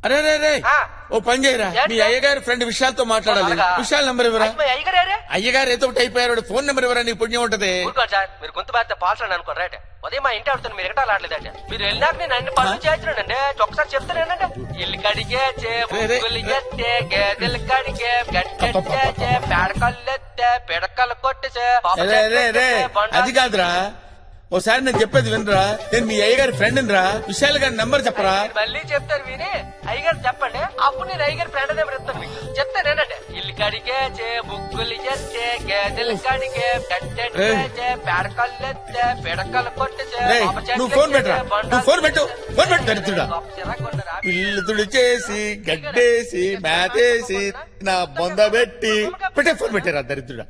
[SPEAKER 1] అరే రే రే, ఓ పని చేయరా, మీ అయ్యగారి ఫ్రెండ్ విశాల్తో మాట్లాడాలి. విశాల్ నంబర్ ఇవ్వరా? అయ్యగారు ఏదో ఒకటి అయిపోయారు, ఫోన్ నెంబర్ ఇవ్వరా, నీ పుణ్యం ఉంటది.
[SPEAKER 18] సార్ మీరు గొంతు బాధ్యత పాల్సని అనుకోరు రైట్. ఉదయం మా ఇంటి ఆడుతుంది, మీరు ఎక్కడ ఆడలేదంటే మీరు వెళ్ళాక నేను అన్ని పనులు చేస్తున్నానండి. ఒకసారి చెప్తానంటే ఇల్లు కడిగే గేదెలు కడిగే గట్టెచ్చే పేడకల్లెత్తే పిడకలు కొట్టేసే.
[SPEAKER 1] అది కాదురా, ఓసారి నేను చెప్పేది వినరా. నేను మీ అయ్యగారి ఫ్రెండ్ రా, విశాల్ గారి నంబర్ చెప్పరా.
[SPEAKER 18] మళ్ళీ చెప్తారు విని అయ్యగారు చెప్పండి, అప్పుడు నేను అయ్యగారి ఫ్రెండ్ నెంబర్ ఇస్తాను మీకు. చెప్తానేనంటే ఇల్లు కడిగే బుక్కులు చేస్తే గేదెలు కడిగే గట్టెచ్చే పేడకల్లెత్తే పిడకలు కొట్టేసే.
[SPEAKER 1] నువ్వు ఫోన్ పెట్టరా, నువ్వు ఫోన్ పెట్టు, ఫోన్ పెట్టు దరిద్రుడా. ఇల్లు తుడిచేసి గడ్డేసి మేతేసి నా బొంద పెట్టి పెట్టే ఫోన్ పెట్టారా దరిద్రుడా.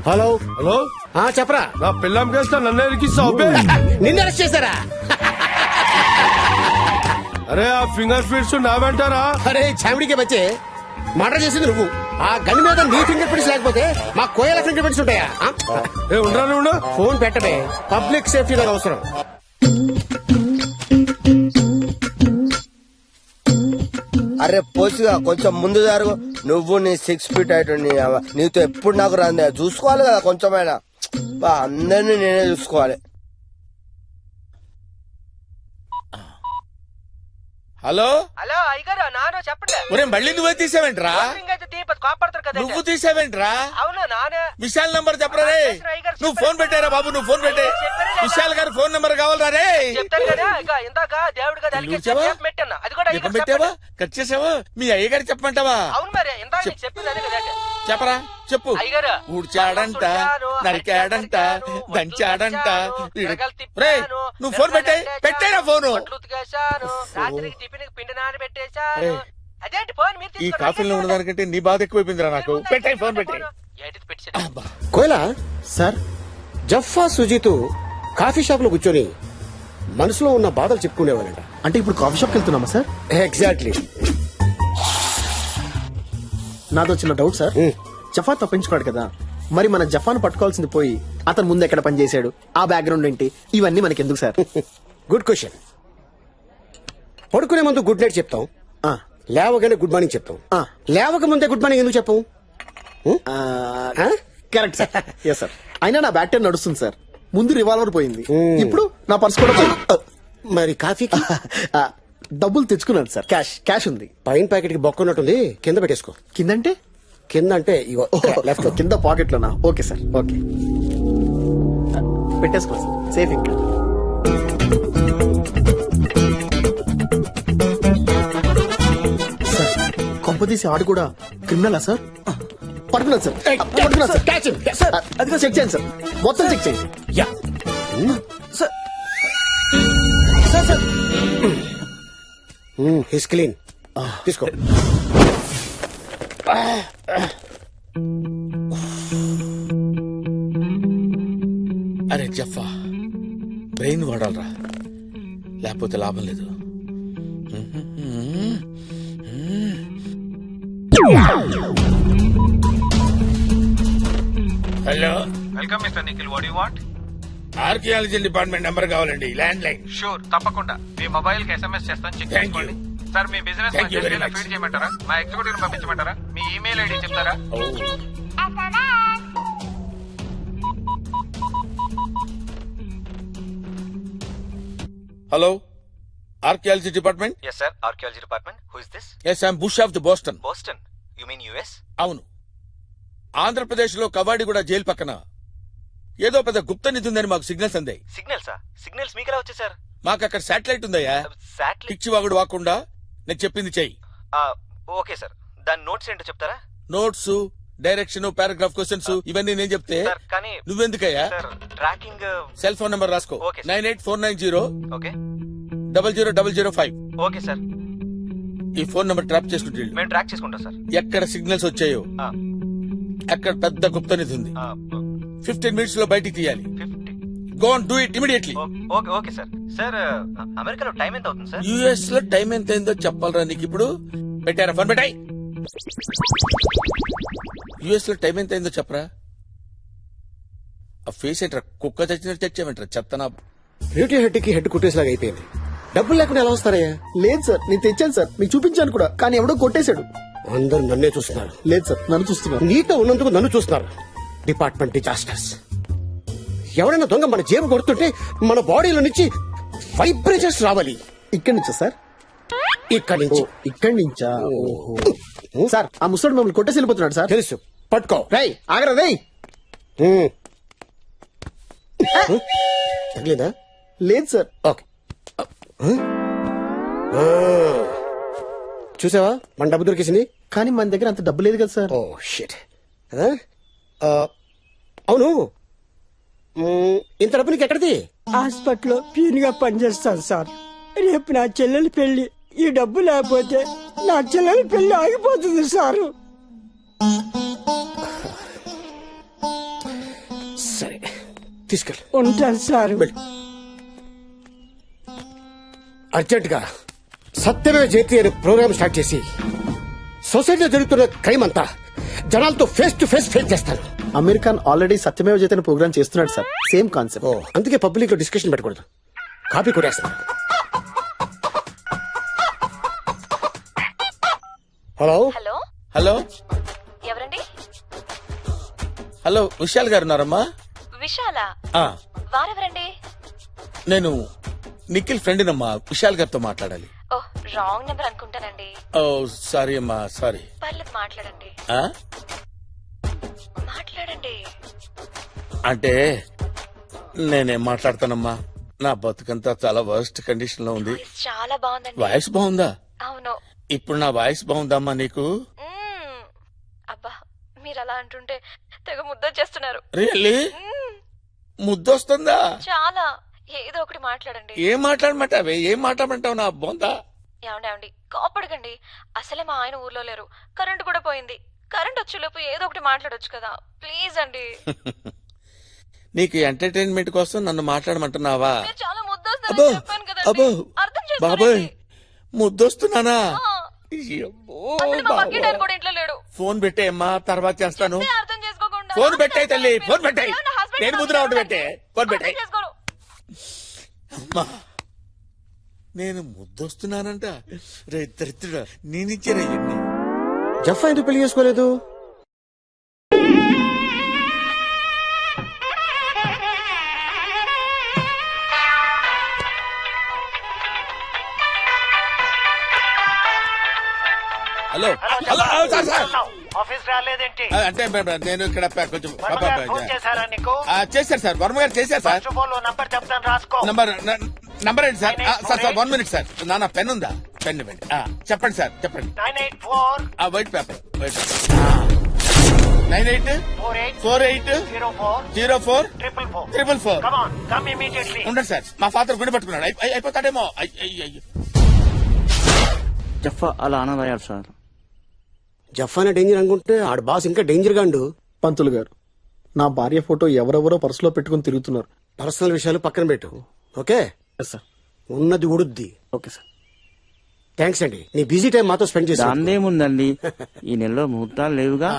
[SPEAKER 7] హలో
[SPEAKER 15] హలో,
[SPEAKER 7] చెప్పరా.
[SPEAKER 15] నా పిల్లం కేస్తా నన్ను ఎరికిస్తావు?
[SPEAKER 7] నిన్ను అరెస్ట్ చేశారా?
[SPEAKER 15] అరే ఆ ఫింగర్ ప్రింట్స్ నా వెంటారా?
[SPEAKER 7] అరే చామిడికే బచ్చే, మర్డర్ చేసింది నువ్వు. ఆ గన్ మీద నీ ఫింగర్ ప్రింట్స్ లేకపోతే మా కోయల ఫింగర్ ప్రింట్స్ ఉంటాయా?
[SPEAKER 15] ఉండరా?
[SPEAKER 7] ఫోన్ పెట్టమే, పబ్లిక్ సేఫ్టీ నాకు అవసరం.
[SPEAKER 21] అరే పోసిగా కొంచెం ముందు జరుగు. నువ్వు నీ 6 ఫీట్ అయిపోయి నీతో ఎప్పుడు నాకు రాందే, చూసుకోవాలి కదా కొంచెమైనా. అందరినీ నేనే చూసుకోవాలి.
[SPEAKER 1] హలో
[SPEAKER 18] హలో అయ్యగారు నాను చెప్పండి.
[SPEAKER 1] ఒరే మళ్ళీ నువ్వే తీసావేంట్రా?
[SPEAKER 18] కాపాడతారు కదా.
[SPEAKER 1] నువ్వు తీసావేంట్రా?
[SPEAKER 18] అవునా నానే.
[SPEAKER 1] విశాల్ నంబర్ చెప్పరా రే. నువ్వు ఫోన్ పెట్టారా బాబు, నువ్వు ఫోన్ పెట్టే. విశాల్ గారి ఫోన్ నంబర్ కావాలరా రే.
[SPEAKER 18] చెప్తాను కదా, ఇక ఇందాక దేవుడు కదా పెట్టాను, అది కూడా
[SPEAKER 1] ఎక్కడ పెట్టావా? కట్ చేసావా? మీ అయ్యగారు చెప్పమంటావా?
[SPEAKER 18] అవును మరి ఇందాక నీకు చెప్పింది అదే కదా.
[SPEAKER 1] చెప్పరా, చెప్పు.
[SPEAKER 18] అయ్యగారు
[SPEAKER 1] ఊడ్చాడంట, నరికాడంట, దంచాడంట. రే నువ్వు ఫోన్ పెట్టే, పెట్టేరా ఫోను.
[SPEAKER 18] రాత్రికి టిఫిన్ పిండి నాని పెట్టేశాను. అదేంటి ఫోన్ మీరు
[SPEAKER 1] ఈ కాఫీలో ఉన్నదానికంటే నీ బాధ ఎక్కువైపోయిందిరా నాకు. పెట్టాయి ఫోన్ పెట్టే.
[SPEAKER 7] కోయలా సార్, జఫా సుజీత్ కాఫీ షాప్ లో కూర్చొని మనసులో ఉన్న బాధలు చెప్పుకునేవాళ్ళంట.
[SPEAKER 20] అంటే ఇప్పుడు కాఫీ షాప్కి వెళ్తున్నామా సార్?
[SPEAKER 7] ఎగ్జాక్ట్లీ.
[SPEAKER 20] నాదో చిన్న డౌట్ సార్. జఫా తప్పించుకోడు కదా, మరి మన జఫాను పట్టుకోవాల్సింది పోయి అతను ముందు ఎక్కడ పని చేశాడు, ఆ బ్యాక్గ్రౌండ్ ఏంటి, ఇవన్నీ మనకి ఎందుకు సార్?
[SPEAKER 7] Good question. పడుకునే ముందు గుడ్ నైట్ చెప్తాం, లేవగానే గుడ్ మార్నింగ్ చెప్తాం. లేవక ముందే గుడ్ మార్నింగ్ ఎందుకు చెప్పం?
[SPEAKER 20] Correct sir. Yes sir. అయినా నా బ్యాక్ టైం నడుస్తుంది సార్. ముందు రివాల్వర్ పోయింది, ఇప్పుడు నా పర్స్ కూడా పోయింది.
[SPEAKER 7] మరి కాఫీకి
[SPEAKER 20] డబ్బులు తెచ్చుకున్నాను సార్. క్యాష్ ఉంది.
[SPEAKER 7] పైన ప్యాకెట్ కి బొక్క ఉన్నట్టుంది, కింద పెట్టేసుకో.
[SPEAKER 20] కిందంటే?
[SPEAKER 7] కింద అంటే ఇగో లెఫ్ట్
[SPEAKER 20] కింద పాకెట్ లోనా? Okay sir, okay. పెట్టేసుకో సార్, సేఫ్ ఇంకా. సార్ కొంపదీసి ఆడు కూడా క్రిమినలా సార్? పట్టుకున్నాను సార్, పట్టుకున్నాను సార్. Catch him. సార్ అదిగో చెక్ చేయండి సార్, మొత్తం చెక్ చేయండి.
[SPEAKER 1] Yeah
[SPEAKER 20] sir sir sir his clean తీసుకో.
[SPEAKER 1] అరే జఫా, బ్రెయిన్ వాడాలరా, లేకపోతే లాభం లేదు. Hello,
[SPEAKER 19] welcome mister Nikhil. What you want?
[SPEAKER 1] Archaeology department number కావాలండి, ల్యాండ్ లైన్.
[SPEAKER 19] షూర్, తప్పకుండా. మీ మొబైల్ కి SMS చేస్తాను, చెక్
[SPEAKER 1] Thank
[SPEAKER 19] చేసుకోండి. సార్ మీ business
[SPEAKER 1] Thank you very much.
[SPEAKER 19] Feed చేయమంటారా? మా ఎగ్జిక్యూటివ్ పంపించమంటారా? మీ ఈమెయిల్ ఐడి చెప్తారా?
[SPEAKER 1] Hello, archaeology department.
[SPEAKER 6] Yes, sir. Archaeology department. Who is this?
[SPEAKER 1] Yes, I'm Bush of the Boston.
[SPEAKER 6] Boston. You mean US?
[SPEAKER 1] అవును, ఆంధ్రప్రదేశ్ లో Kavadiguda jail పక్కన ఏదో పెద్ద గుప్త నిధి ఉందని మాకు సిగ్నల్స్ అందాయి.
[SPEAKER 6] సిగ్నల్సా? సిగ్నల్స్ మీకు ఎలా వచ్చాయి సార్?
[SPEAKER 1] మాకు అక్కడ శాటిలైట్ ఉందయ్యా.
[SPEAKER 6] శాటిలైట్?
[SPEAKER 1] పిచ్చి వాగుడు వాకుండా నేను చెప్పింది చెయ్యి.
[SPEAKER 6] Okay sir. దాని నోట్స్ ఏంటో చెప్తారా?
[SPEAKER 1] నోట్స్, డైరెక్షన్, పారాగ్రాఫ్ క్వశ్చన్స్ ఇవన్నీ నేను చెప్తే
[SPEAKER 6] సార్ కానీ
[SPEAKER 1] నువ్వెందుకయ్యా?
[SPEAKER 6] Sir tracking.
[SPEAKER 1] Cell phone number రాసుకో.
[SPEAKER 6] Okay sir.
[SPEAKER 1] 98490
[SPEAKER 6] okay
[SPEAKER 1] 00005.
[SPEAKER 6] Okay sir.
[SPEAKER 1] ఈ ఫోన్ నంబర్ ట్రాప్ చేసుకుంటే
[SPEAKER 6] మేము ట్రాక్ చేసుకుంటాం సార్.
[SPEAKER 1] ఎక్కడ సిగ్నల్స్ వచ్చాయో అక్కడ పెద్ద గుప్త నిధి ఉంది. 15 minutes లో బయటికి తీయాలి. Go on, do it immediately.
[SPEAKER 6] Okay okay sir. Sir అమెరికాలో టైం ఎంత అవుతుంది సార్?
[SPEAKER 1] యుఎస్ లో టైం ఎంత అయిందో చెప్పాలరా నీకు ఇప్పుడు? పెట్టారా ఫోన్? పెట్టాయి. యుఎస్ లో టైం ఎంత అయిందో చెప్పరా? ఆ ఫేస్ ఏంట్రా, కుక్క చచ్చినట్టు తెచ్చామంటారా చెత్తనా?
[SPEAKER 20] బ్యూటీ హెడ్ కి హెడ్ కుట్టేసిలాగా అయిపోయింది. డబ్బులు లేకుండా ఎలా వస్తారయ్యా? లేదు సార్, నేను తెచ్చాను సార్, మీకు చూపించాను కూడా, కానీ ఎవడో కొట్టేశాడు. అందరు నన్నే చూస్తున్నారు. లేదు సార్, నన్ను చూస్తున్నారు. నీతో ఉన్నందుకు నన్ను చూస్తున్నారు. Department disasters. ఎవరైనా దొంగ మన జేబు కొడుతుంటే మన బాడీలో నుంచి వైబ్రేషన్స్ రావాలి. ఇక్కడి నుంచా సార్? ఇక్కడి నుంచి. ఇక్కడి నుంచా? ఓహో. సార్ ఆ ముసడు మమ్మల్ని కొట్టేసి వెళ్ళిపోతున్నాడు సార్. తెలుసు, పట్టుకో. రై ఆగరా రై. తగిలేదా? లేదు సార్. ఓకే, చూసావా మన డబ్బు దొరికేసింది. కానీ మన దగ్గర అంత డబ్బు లేదు కదా సార్. Oh shit. అవును, ఇంత డబ్బు నీకు ఎక్కడిది?
[SPEAKER 22] హాస్పిటల్లో పీన్ గా పనిచేస్తాను సార్. రేపు నా చెల్లెలి పెళ్లి. ఈ డబ్బు లేకపోతే నా చెల్లెలి పెళ్లి ఆగిపోతుంది సారు.
[SPEAKER 20] సరే తీసుకెళ్ళి.
[SPEAKER 22] ఉంటాను సారు.
[SPEAKER 20] అర్జెంట్ గా సత్యమే జయతి అనే ప్రోగ్రామ్ స్టార్ట్ చేసి సొసైటీలో జరుగుతున్న క్రైమ్ అంతా జనాలతో ఫేస్ టు ఫేస్ చేస్తాను. అమెరికన్ ఆల్రెడీ సత్యమేవ జయతి ప్రోగ్రామ్ చేస్తున్నాడు సార్, సేమ్ కాన్సెప్ట్. అందుకే పబ్లిక్ లో డిస్కషన్ పెట్టకూడదు. కాపీ కొట్టేస్తాను. హలో
[SPEAKER 13] హలో
[SPEAKER 1] హలో
[SPEAKER 13] ఎవరండి?
[SPEAKER 1] హలో, విశాల్ గారు ఉన్నారమ్మా?
[SPEAKER 13] విశాల?
[SPEAKER 1] ఆ,
[SPEAKER 13] వారెవరండి?
[SPEAKER 1] నేను నిఖిల్ ఫ్రెండ్నమ్మా, విశాల్ గారితో మాట్లాడాలి.
[SPEAKER 13] ఓ, రాంగ్ నెంబర్ అనుకుంటానండి.
[SPEAKER 1] ఓ సారీ అమ్మా, సారీ.
[SPEAKER 13] పర్లేదు, మాట్లాడండి.
[SPEAKER 1] ఆ?
[SPEAKER 13] మాట్లాడండి.
[SPEAKER 1] అంటే నేనేం మాట్లాడతానమ్మా, నా బతుకంతా చాలా వర్స్ట్ కండిషన్ లో ఉంది.
[SPEAKER 13] చాలా బాగుందండి.
[SPEAKER 1] వాయిస్ బాగుందా?
[SPEAKER 13] అవును.
[SPEAKER 1] ఇప్పుడు నా వాయిస్ బాగుందమ్మా నీకు?
[SPEAKER 13] అబ్బా, మీరు అలా అంటుంటే తెగ ముద్దొచ్చేస్తున్నారు.
[SPEAKER 1] రియల్లీ? ముద్దొస్తుందా?
[SPEAKER 13] చాలా. ఏదో ఒకటి మాట్లాడండి.
[SPEAKER 1] ఏం మాట్లాడమంటావే? ఏం మాట్లాడమంటావు నా బొందా?
[SPEAKER 13] ఏమండి కోపడకండి. అసలే మా ఆయన ఊర్లో లేరు, కరెంట్ కూడా పోయింది. కరెంట్ వచ్చేలోపు ఏదో ఒకటి మాట్లాడొచ్చు కదా, ప్లీజ్ అండి.
[SPEAKER 1] నీకు ఎంటర్టైన్మెంట్ కోసం నన్ను మాట్లాడమంటున్నావా?
[SPEAKER 13] మీరు చాలా ముద్దొస్తారని చెప్పాను కదండి.
[SPEAKER 1] అబ్బో
[SPEAKER 13] అర్థం
[SPEAKER 1] బాబాయ్,
[SPEAKER 13] చేసుకోండి.
[SPEAKER 1] ముద్దొస్తున్నానా?
[SPEAKER 13] అసలు మా పక్కింటి ఆయన కూడా ఇంట్లో లేడు.
[SPEAKER 1] ఫోన్ పెట్టేయమ్మా, తర్వాత చేస్తాను.
[SPEAKER 13] చెప్తే అర్థం చేసుకోకుండా.
[SPEAKER 1] ఫోన్ పెట్టాయి తల్లి, ఫోన్ పెట్టాయి.
[SPEAKER 13] నా husband
[SPEAKER 1] నేను ముద్ర ఒకటి పెట్టే. ఫోన్ పెట్టాయి.
[SPEAKER 13] అర్థం చేసుకోరు.
[SPEAKER 1] అమ్మా, నేను ముద్దొస్తున్నానంట. రే దరిద్రుడా, నేనిచ్చారా ఎన్ని?
[SPEAKER 20] జఫా ఎందుకు పెళ్లి చేసుకోలేదు?
[SPEAKER 1] Hello hello, sir sir
[SPEAKER 3] office రాలేదేంటి?
[SPEAKER 1] అంటే నేను ఇక్కడ కొంచెం
[SPEAKER 3] వర్మ గారు ఫోన్ చేశారా నీకు?
[SPEAKER 1] చేశారు సార్, వర్మ గారు చేశారు sir.
[SPEAKER 3] First of all number చెప్తాను రాసుకో.
[SPEAKER 1] నంబర్ ఏంటి సార్? Sir 1 minute sir. నాన్న పెన్ ఉందా? పెన్ ఇవ్వండి. చెప్పండి సార్, చెప్పండి.
[SPEAKER 3] 984
[SPEAKER 1] white paper 984804
[SPEAKER 3] Come on, come immediately.
[SPEAKER 1] ఉండండి సార్, మా ఫాదర్ గుండె పట్టుకున్నాడు. అయిపోతాడేమో.
[SPEAKER 5] జఫా అలా అనదయ్యాడు సార్.
[SPEAKER 20] జఫానా డేంజర్ అనుకుంటే ఆడ బాస్ ఇంకా డేంజర్ గాండు. పంతులు గారు, నా భార్య ఫోటో ఎవరెవరో పర్సులో పెట్టుకుని తిరుగుతున్నారు. పర్సనల్ విషయాలు పక్కన పెట్టు, ఓకే?
[SPEAKER 5] సార్
[SPEAKER 20] ఉన్నది ఉడుద్ది.
[SPEAKER 5] Okay sir.
[SPEAKER 20] థ్యాంక్స్ అండి, నీ బిజీ టైం మాతో స్పెండ్ చేసి.
[SPEAKER 5] దాందేముందండి, ఈ నెలలో ముహూర్తాలు లేవుగా,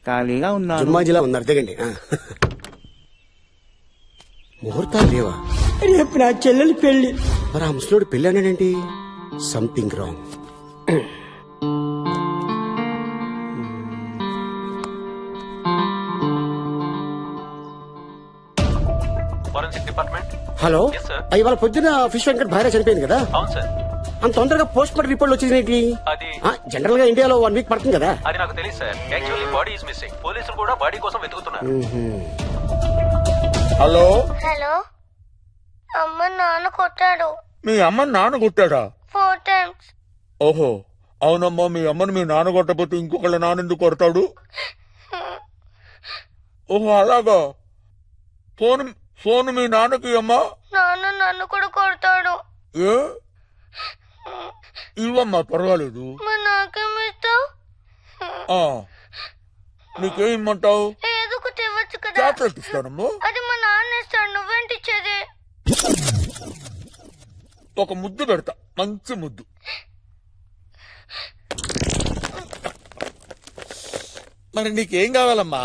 [SPEAKER 5] ఖాళీగా ఉన్నారు.
[SPEAKER 20] జుమ్మాజిలా ఉన్నారు, దిగండి. ముహూర్తాలు లేవా?
[SPEAKER 22] రేపు నా చెల్లెలి పెళ్లి.
[SPEAKER 20] మరి ఆ ముసలోడు పెళ్ళి అన్నాడేంటి? Something wrong.
[SPEAKER 19] Forensic department.
[SPEAKER 20] Hello,
[SPEAKER 19] Yes, sir.
[SPEAKER 20] ఇవాళ పొద్దున ఫిష్ వెంకట్ భార్య చనిపోయింది కదా?
[SPEAKER 19] అవును సార్.
[SPEAKER 20] అంత తొందరగా పోస్ట్ మార్టం రిపోర్ట్ వచ్చేది.
[SPEAKER 19] అది
[SPEAKER 20] జనరల్ గా ఇండియాలో 1 వీక్ పడుతుంది కదా?
[SPEAKER 19] అది నాకు తెలియదు sir. Actually body is missing. పోలీసులు కూడా బాడీ కోసం వెతుకుతున్నారు.
[SPEAKER 1] హలో,
[SPEAKER 13] హలో, అమ్మ నాన్న కొట్టాడు.
[SPEAKER 1] మీ అమ్మ నాన్న కొట్టాడా?
[SPEAKER 13] 4 times.
[SPEAKER 1] ఓహో, అవునమ్మా. మీ అమ్మని మీ నాన్న కొట్టకపోతే ఇంకొకళ్ళ నాన్న ఎందుకు కొడతాడు? ఓహో, అలాగా. ఫోన్ మీ నాన్నకి అమ్మా.
[SPEAKER 13] నాన్న నన్ను కూడా కొడతాడు.
[SPEAKER 1] ఏ ఇవ్వమ్మా, పర్వాలేదు.
[SPEAKER 13] మరి నాకేమిస్తావు?
[SPEAKER 1] నీకేం ఇమ్మంటావు?
[SPEAKER 13] ఏదో ఒకటి ఇవ్వచ్చు కదా.
[SPEAKER 1] చాక్లెట్ ఇస్తానమ్మా.
[SPEAKER 13] అది మా నాన్న ఇస్తాడు, నువ్వేంటి ఇచ్చేది?
[SPEAKER 1] ఒక ముద్దు పెడతా, మంచి ముద్దు. మరి నీకేం కావాలమ్మా?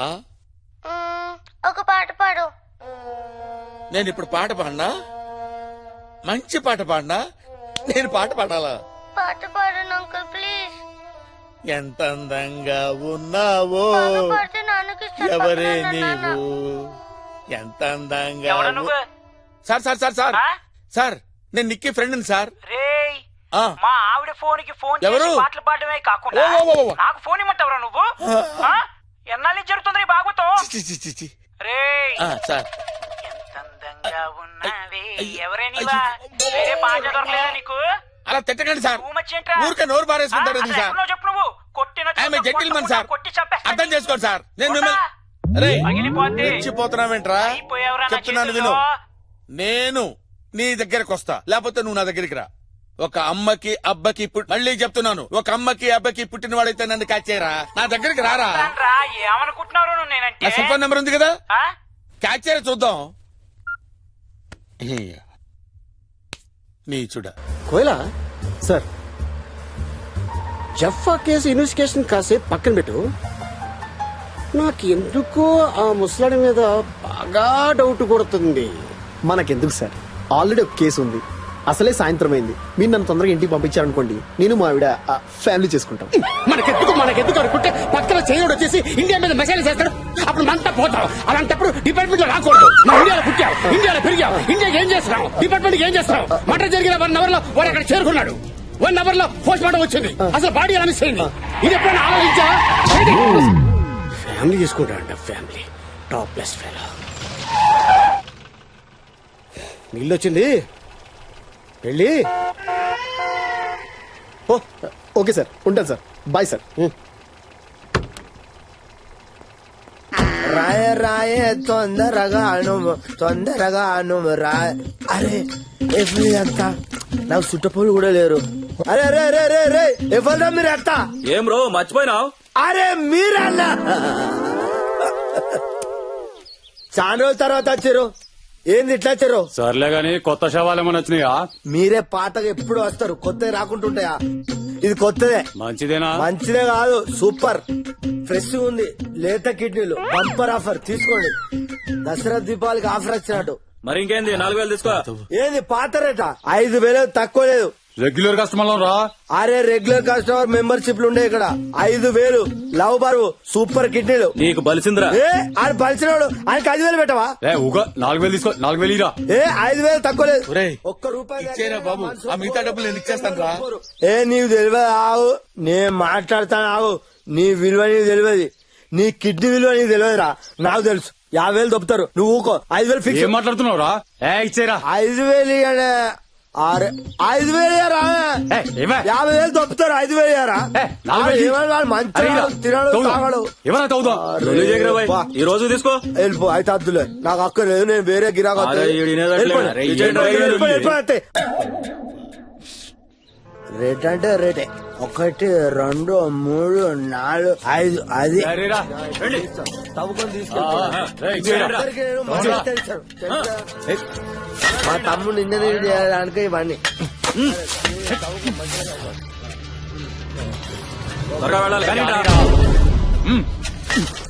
[SPEAKER 13] ఒక పాట పాడు.
[SPEAKER 1] నేను ఇప్పుడు పాట పాడినా? మంచి పాట పాడినా? నేను పాట పాడాలా?
[SPEAKER 13] పాట పాడు అంకుల్ ప్లీజ్.
[SPEAKER 1] ఎంత అందంగా ఉన్నావో
[SPEAKER 13] పాడితే నాన్నకి ఇస్తాను.
[SPEAKER 1] ఎవరే
[SPEAKER 13] పక్కన
[SPEAKER 1] నీవు, ఎంత అందంగా sir sir sir sir sir, నేను నిక్కీ ఫ్రెండ్ సార్.
[SPEAKER 18] రేయ్, మా ఆవిడ ఫోన్ కి ఫోన్
[SPEAKER 1] ఎవరు?
[SPEAKER 18] చేసి పాటలు పాడమే కాకుండా నాకు ఫోన్ ఇమ్మంటావురా నువ్వు? ఎన్నాళ్ళు జరుగుతుంది భాగవతం? రేయ్
[SPEAKER 1] సార్,
[SPEAKER 18] ఎంత అందంగా ఉన్నావే, ఎవరే నీవా? వేరే పాట దొరకలేదా నీకు?
[SPEAKER 1] అలా తిట్టకండి సార్.
[SPEAKER 18] Too much ఏంట్రా?
[SPEAKER 1] ఊరికే నోరు పారేసుకుంటారు
[SPEAKER 18] అసలు
[SPEAKER 1] సార్.
[SPEAKER 18] ఎక్కడో చెప్పు నువ్వు. కొట్టిన
[SPEAKER 1] ఆమె జెంటిల్మన్ సార్,
[SPEAKER 18] కొట్టి చంపేస్తా.
[SPEAKER 1] అర్థం చేసుకోండి సార్. నేను మిమ్మల్ని
[SPEAKER 18] పగిలిపోద్ది.
[SPEAKER 1] రెచ్చిపోతున్నావేంట్రా?
[SPEAKER 18] అయిపోయావురా నా
[SPEAKER 1] చెప్తున్నాను విను.
[SPEAKER 18] చేతుల్లో.
[SPEAKER 1] నేను నీ దగ్గరకు వస్తా, లేకపోతే నువ్వు నా దగ్గరికి రా. ఒక అమ్మకి అబ్బకి మళ్ళీ చెప్తున్నాను, ఒక అమ్మకి అబ్బకి పుట్టినవాడైతే నన్ను క్యాచ్ చేయరా. నా దగ్గరికి రారా.
[SPEAKER 18] రా, ఏమనుకుంటున్నారు నువ్వు నేనంటే?
[SPEAKER 1] నా సెల్ ఫోన్ నెంబర్ ఉంది కదా, క్యాచ్ చేయరా చూద్దాం. నీచుడా.
[SPEAKER 20] కోయలా సార్, జఫా కేసు ఇన్వెస్టిగేషన్ కాసేపు పక్కన పెట్టు. నాకు ఎందుకో ఆ ముసలాడి మీద బాగా డౌట్ కొడుతుంది.
[SPEAKER 7] మనకెందుకు సార్, ఆల్రెడీ ఒక కేసు ఉంది. అసలే సాయంత్రం అయింది. మీరు నన్ను తొందరగా ఇంటికి పంపించారనుకోండి, నేను మా ఆవిడ ఫ్యామిలీ చేసుకుంటాం.
[SPEAKER 20] మనకెందుకు అనుకుంటే పక్కన చేయడు వచ్చేసి ఇండియా మీద మెసేజ్ చేస్తాడు, అప్పుడు మనతో పోతాం. అలాంటప్పుడు డిపార్ట్మెంట్ లో రాకూడదు. మన ఇండియాలో పుట్టావు, ఇండియాలో పెరిగావు, ఇండియాకి ఏం చేస్తున్నావు, డిపార్ట్మెంట్ ఏం చేస్తున్నావు? మటర్ జరిగిన 1 hour లో వాడు అక్కడ చేరుకున్నాడు. 1 hour లో పోస్ట్ మార్టం వచ్చింది. అసలు బాడీ ఎలా మిస్ అయింది? ఇది ఎప్పుడైనా ఆలోచించా? ఫ్యామిలీ చేసుకుంటాడంట, ఫ్యామిలీ. Top plus fellow. నీళ్ళు వచ్చింది, వెళ్ళి.
[SPEAKER 7] ఓకే సార్, ఉంటాను సార్. Bye sir.
[SPEAKER 21] రాయ రాయ తొందరగా రాయ. అరే ఎవ్వరి అంతా నాకు చుట్టపోలు కూడా లేరు. అరే రే రే రే రే, ఎవరా మీరు అంతా?
[SPEAKER 9] ఏం రో మర్చిపోయినావు?
[SPEAKER 21] అరే మీరన్నా చాలా రోజుల తర్వాత వచ్చారు. ఏంది ఇట్లా వచ్చారు?
[SPEAKER 5] సర్లే గాని కొత్త శవాలు ఏమైనా వచ్చినాయా?
[SPEAKER 21] మీరే పాతగా ఎప్పుడు వస్తారు, కొత్తవి రాకుంటుంటాయా? ఇది కొత్తదే.
[SPEAKER 5] మంచిదేనా?
[SPEAKER 21] మంచిదే కాదు, సూపర్ ఫ్రెష్ ఉంది. లేత కిడ్నీలు బంపర్ ఆఫర్ తీసుకోండి. దసరా దీపావళికి ఆఫర్ వచ్చినట్టు.
[SPEAKER 9] మరి ఇంకేంది, 4000 తీసుకో.
[SPEAKER 21] ఏంది పాత రేట? 5000 తక్కువ లేదు.
[SPEAKER 5] రెగ్యులర్ కస్టమర్ రా.
[SPEAKER 21] అరే రెగ్యులర్ కస్టమర్ మెంబర్షిప్లు ఉండే ఇక్కడ. 5000 లవ్ బరువు సూపర్ కిడ్నీలు.
[SPEAKER 9] నీకు బలిసిందిరా.
[SPEAKER 21] ఆయన బలిసినాడు, ఆయనకి 5000 పెట్టవా?
[SPEAKER 5] 4000 తీసుకో. 4000 ఇరా.
[SPEAKER 21] 5000 తక్కువ లేదు. ఒక్క
[SPEAKER 1] ఇచ్చేరా బాబు, ఆ మిగతా డబ్బులు నేను ఇచ్చేస్తాను రా.
[SPEAKER 21] నీకు తెలియదు ఆవు, నేను మాట్లాడతాను ఆవు. నీ విలువ నీకు తెలియదు. నీ కిడ్నీ విలువ నీకు తెలియదురా, నాకు తెలుసు. 50,000 దొప్పుతారు, నువ్వు ఊకో. 5,000 ఫిక్స్.
[SPEAKER 5] ఏం మాట్లాడుతున్నావురా? ఇచ్చేరా.
[SPEAKER 21] 5,000 ఇయ్యనే. 5,000 ఇయ్యరా? 50,000 దొప్పుతారు, 5,000 ఇయ్యరా? మంచిగా తినడు తాగడు.
[SPEAKER 5] ఈ రోజు తీసుకో.
[SPEAKER 21] వెళ్ళిపో, అయితే అద్దులే, నాకు అక్కర్లేదు, నేను వేరే గిరాకు రేట్ అంటే రేటే. 1, 2, 3, 4, 5 అది తవ్వుకొని తీసుకో. మా తమ్ముడు ఇంజనీరింగ్ చేయడానికి ఇవన్నీ.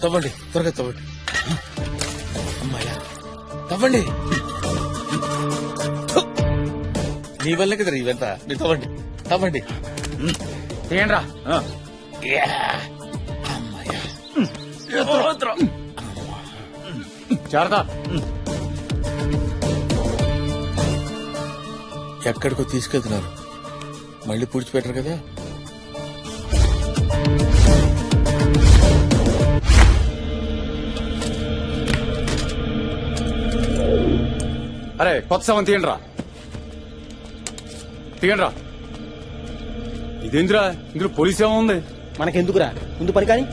[SPEAKER 1] తవ్వండి, త్వరగా తవ్వండి. అమ్మాయ్యా, తవ్వండి. నీ వల్లే కదా ఇవంతా. మీరు తవ్వండి, తవ్వండి.
[SPEAKER 5] ఏంట్రా? జాగ్రత్త.
[SPEAKER 1] ఎక్కడికో తీసుకెళ్తున్నారు, మళ్ళీ పూడ్చిపెట్టరు కదా.
[SPEAKER 5] అరే కొత్త సవం తీయండిరా, తీయండిరా. ఇదేంద్రా, ఇందులో పోలీస్ ఏమో ఉంది.
[SPEAKER 7] మనకెందుకురా, ముందు పని కానీ.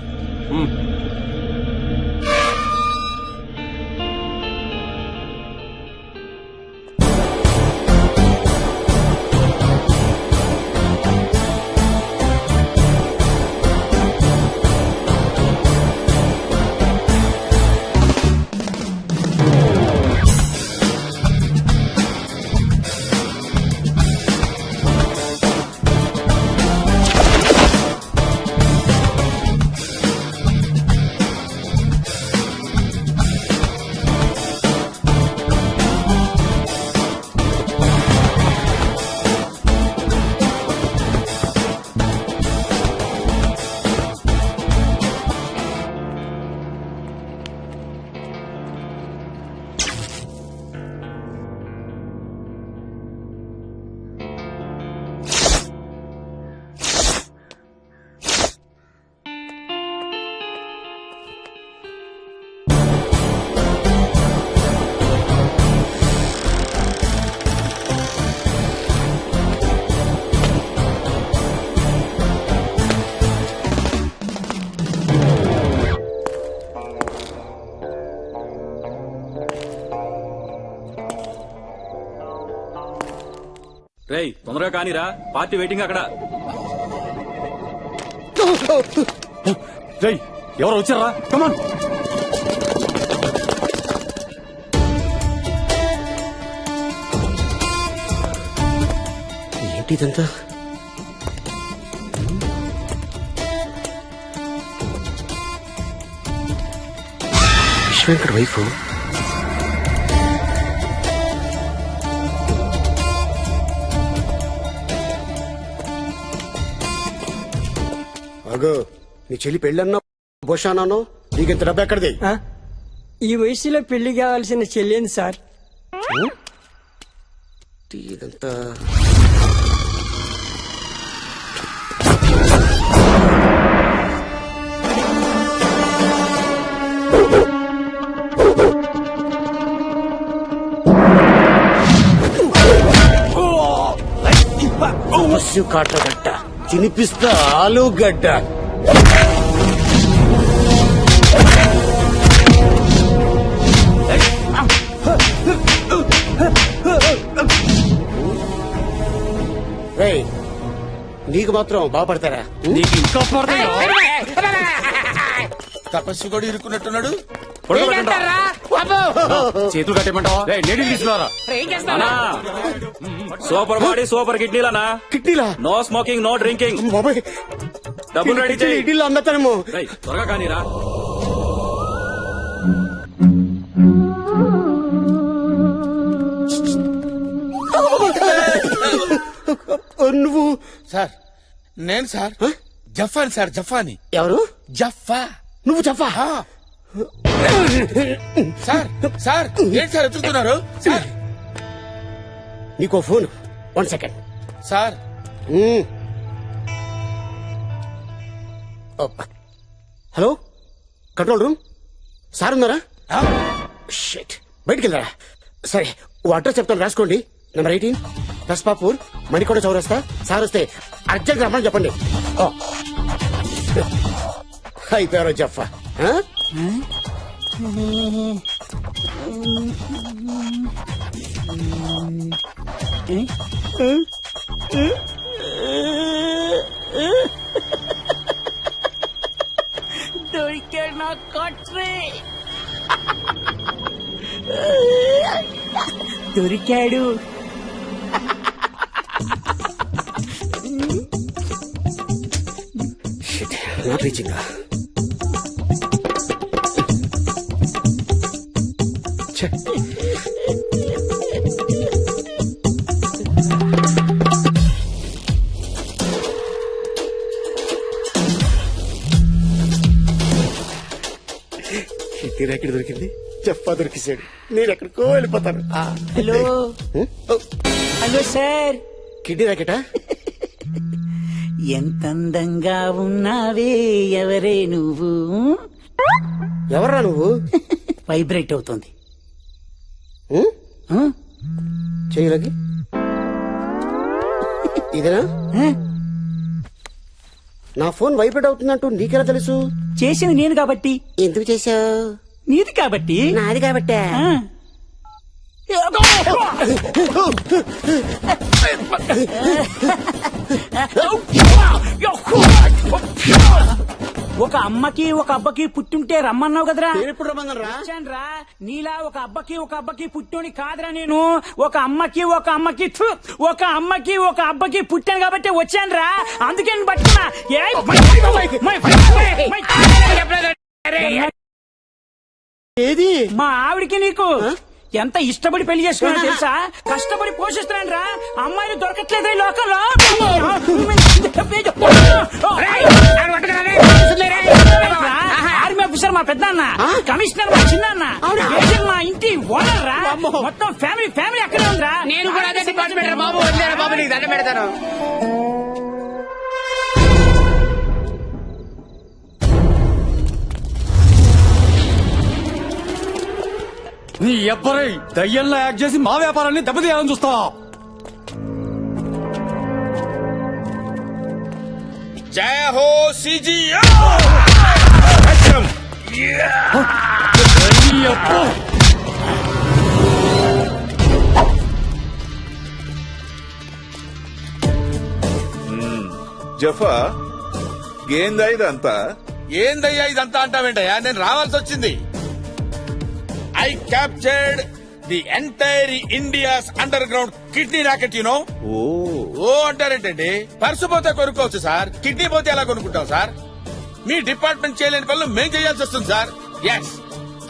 [SPEAKER 5] రేయ్ తొందరగా కానీరా, పార్టీ వెయిటింగ్ అక్కడ. రేయ్ ఎవరు వచ్చారా? కమాన్.
[SPEAKER 20] ఏంటి ఇదంతా? విశ్వశంకర్ వైఫ్. అగో, నీ చెల్లి పెళ్ళన్నా భోషానానో, నీకెంత డబ్బు ఎక్కడిది?
[SPEAKER 22] ఈ వయసులో పెళ్లి కావాల్సిన చెల్లింది సార్.
[SPEAKER 20] ఇదంతా కాటగడ్డ తినిపిస్తా, ఆలుగడ్డ. రేయ్, నీకు మాత్రం బాగుపడతారా?
[SPEAKER 5] నీకు ఇంకా పడతాయి.
[SPEAKER 1] తపస్సు కూడా ఇరుక్కున్నట్టున్నాడు.
[SPEAKER 5] చేతులు కట్టేమంటావా? నీళ్ళు తీసుకున్నారా? సూపర్ బాడీ సూపర్ కిడ్నీలనా?
[SPEAKER 20] కిడ్నీలా?
[SPEAKER 5] No smoking, no drinking. డబ్బులు రెడీ చేయి.
[SPEAKER 20] ఇడ్లీలో అమ్మతానేమో.
[SPEAKER 5] త్వరగా కానీరా.
[SPEAKER 20] నువ్వు?
[SPEAKER 1] సార్ నేను సార్ జఫాని సార్, జఫాని.
[SPEAKER 20] ఎవరు?
[SPEAKER 1] జఫా.
[SPEAKER 20] నువ్వు జఫా?
[SPEAKER 1] సార్ సార్ ఏంటి సార్ ఎత్తుతున్నారు? సార్
[SPEAKER 20] నీకో phone. 1 second
[SPEAKER 1] sir.
[SPEAKER 20] Hello control room sir ఉన్నారా? షిట్, బయటికి వెళ్ళారా? సరే ఓ అడ్రస్ చెప్తాను, రాసుకోండి. నెంబర్ 18 రస్పాపూర్, మణికొండ చౌరస్తా. సార్ వస్తే అర్జెంట్ రమ్మని చెప్పండి. అయిపోయారో జఫా.
[SPEAKER 22] దొరికాడు నా కొట్రే, దొరికాడు.
[SPEAKER 20] Not reaching. ర్యాకెట్ దొరికింది, జఫా దొరికేసాడు. నేను ఎక్కడికో వెళ్ళిపోతాను.
[SPEAKER 22] హలో హలో సార్,
[SPEAKER 20] కిడ్నీ ర్యాకెటా?
[SPEAKER 22] ఎంత అందంగా ఉన్నావే, ఎవరే నువ్వు?
[SPEAKER 20] ఎవరా నువ్వు?
[SPEAKER 22] వైబ్రేట్ అవుతుంది.
[SPEAKER 20] చేయలకి ఇదేనా? నా ఫోన్ వైబ్రేట్ అవుతుందంటూ నీకెలా తెలుసు?
[SPEAKER 22] చేసింది నేను కాబట్టి.
[SPEAKER 20] ఎందుకు చేశావు?
[SPEAKER 22] నీది కాబట్టి.
[SPEAKER 20] నాది కాబట్టే.
[SPEAKER 22] ఒక అమ్మకి ఒక అబ్బకి పుట్టుంటే రమ్మన్నావు కదరా.
[SPEAKER 20] ఎప్పుడు రమ్మన్నారా?
[SPEAKER 22] వచ్చానురా. నీలా ఒక అబ్బకి పుట్టోని కాదురా నేను. ఒక అమ్మకి ఒక అబ్బకి పుట్టాను కాబట్టి వచ్చానురా. అందుకే నేను పట్టుకున్నా.
[SPEAKER 20] ఏది?
[SPEAKER 22] మా ఆవిడికి నీకు ఎంత ఇష్టపడి పెళ్లి చేసుకున్నా తెలుసా? కష్టపడి పోషిస్తున్నాను రా. అమ్మాయిలు దొరకట్లేదు ఈ లోకంలో. ఆర్మీ ఆఫీసర్ మా పెద్దన్న, కమిషనర్ మా చిన్న, ఏజెంట్ మా ఇంటి ఓనర్ రా. మొత్తం ఫ్యామిలీ అక్కడే ఉందిరా.
[SPEAKER 4] నేను కూడా అదే డిపార్ట్మెంట్ బాబు. వదిలేరా బాబు, నీకు దండం పెడతాను.
[SPEAKER 5] నీ ఎవ్వరై దయ్యంలో యాక్ట్ చేసి మా వ్యాపారాన్ని దెబ్బతీయాలని చూస్తావా?
[SPEAKER 1] జయ హో సిజియో.
[SPEAKER 17] జఫా ఏందా ఇదంతా?
[SPEAKER 1] ఏందయ్యా ఇదంతా అంటావేంటయ్యా? నేను రావాల్సి వచ్చింది. I captured the entire India's underground kidney racket. You know. ఓ అంటారేంటండి? పర్సు పోతే కొనుక్కోవచ్చు సార్, కిడ్నీ పోతే ఎలా కొనుక్కుంటాం సార్? మీ డిపార్ట్మెంట్ చేయలేని పనులు మేం చేయాల్సి వస్తుంది సార్. ఎస్,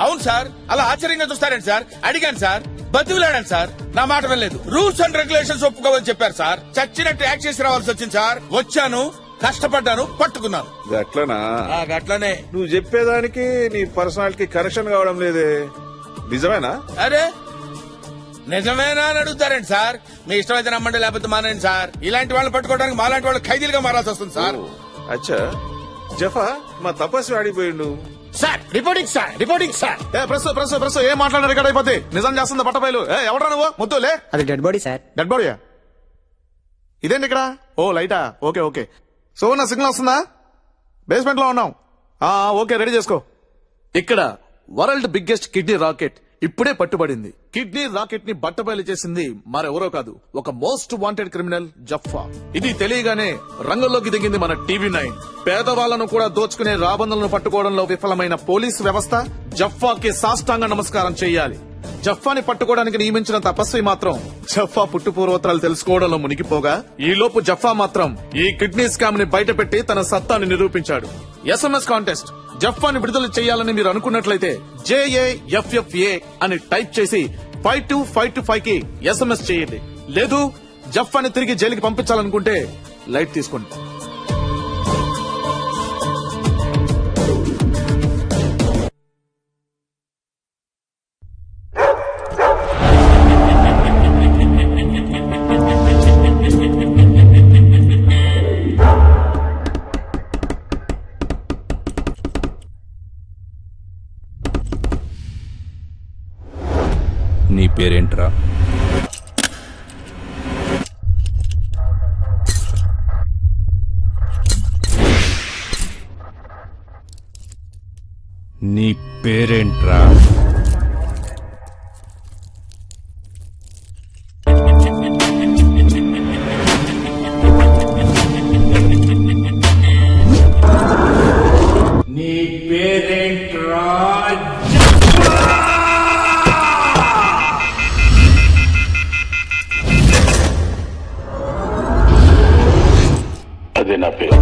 [SPEAKER 1] అవును సార్. అలా ఆశ్చర్యంగా చూస్తారేంటి సార్? అడిగాను సార్, బతిలాడాను సార్, నా మాట వెళ్ళలేదు. రూల్స్ అండ్ రెగ్యులేషన్స్ ఒప్పుకోమని చెప్పారు సార్. చచ్చినట్టు యాక్ట్ చేసి రావాల్సి వచ్చింది సార్. వచ్చాను, కష్టపడ్డాను, పట్టుకున్నాను.
[SPEAKER 17] గట్లనా?
[SPEAKER 1] గట్లనే.
[SPEAKER 17] నువ్వు చెప్పేదానికి నీ పర్సనాలిటీ కనెక్షన్ కావడం లేదే. నిజమేనా?
[SPEAKER 1] అరే నిజమేనా అని అడుగుతారండి సార్. మీ ఇష్టమైతే నమ్మండి, లేకపోతే మానేయండి సార్. ఇలాంటి వాళ్ళని పట్టుకోవడానికి మాలాంటి వాళ్ళు ఖైదీలుగా మారాల్సి వస్తుంది సార్.
[SPEAKER 17] అచ్చా, జఫా మా తపస్వి ఆడిపోయిండు
[SPEAKER 20] సార్. Reporting sir.
[SPEAKER 5] ప్రెస్ ఏం మాట్లాడారు? ఇక్కడ అయిపోతే నిజం చేస్తుంది పట్టపైలు. ఎవడా నువ్వు? ముద్దులే.
[SPEAKER 7] అది డెడ్ బాడీ సార్.
[SPEAKER 5] డెడ్ బాడీయా? ఇదేంటి ఇక్కడ? ఓ లైటా. ఓకే. సో నా సిగ్నల్ వస్తుందా? బేస్మెంట్ లో ఉన్నాం. ఓకే, రెడీ చేసుకో. ఇక్కడ వరల్డ్ బిగ్గెస్ట్ కిడ్నీ రాకెట్ ఇప్పుడే పట్టుబడింది. కిడ్నీ రాకెట్ ని బట్టబయలు చేసింది మరెవరో కాదు, ఒక మోస్ట్ వాంటెడ్ క్రిమినల్ జఫా. ఇది తెలియగానే రంగంలోకి దిగింది మన టీవీ9. పేదవాళ్లను కూడా దోచుకునే రాబందులను పట్టుకోవడంలో విఫలమైన పోలీసు వ్యవస్థ జఫాకి సాష్టాంగ నమస్కారం చేయాలి. జఫాని పట్టుకోవడానికి నియమించిన తపస్వి మాత్రం జఫా పుట్టుపూర్వోత్తరాలు తెలుసుకోవడంలో మునిగిపోగా, ఈ లోపు జఫా మాత్రం ఈ కిడ్నీ స్కామ్ ని బయటపెట్టి తన సత్తాని నిరూపించాడు. SMS contest. జఫాని విడుదల చేయాలని మీరు అనుకున్నట్లయితే JAFFA అని టైప్ చేసి 52525 కి SMS చేయండి. లేదు జఫాని తిరిగి జైలుకి పంపించాలనుకుంటే లైట్ తీసుకోండి.
[SPEAKER 12] నీ పేరేంట్రా? నీ పేరేంట్రా?
[SPEAKER 11] నీ పేరేంట్రా? అదే నా పేరు.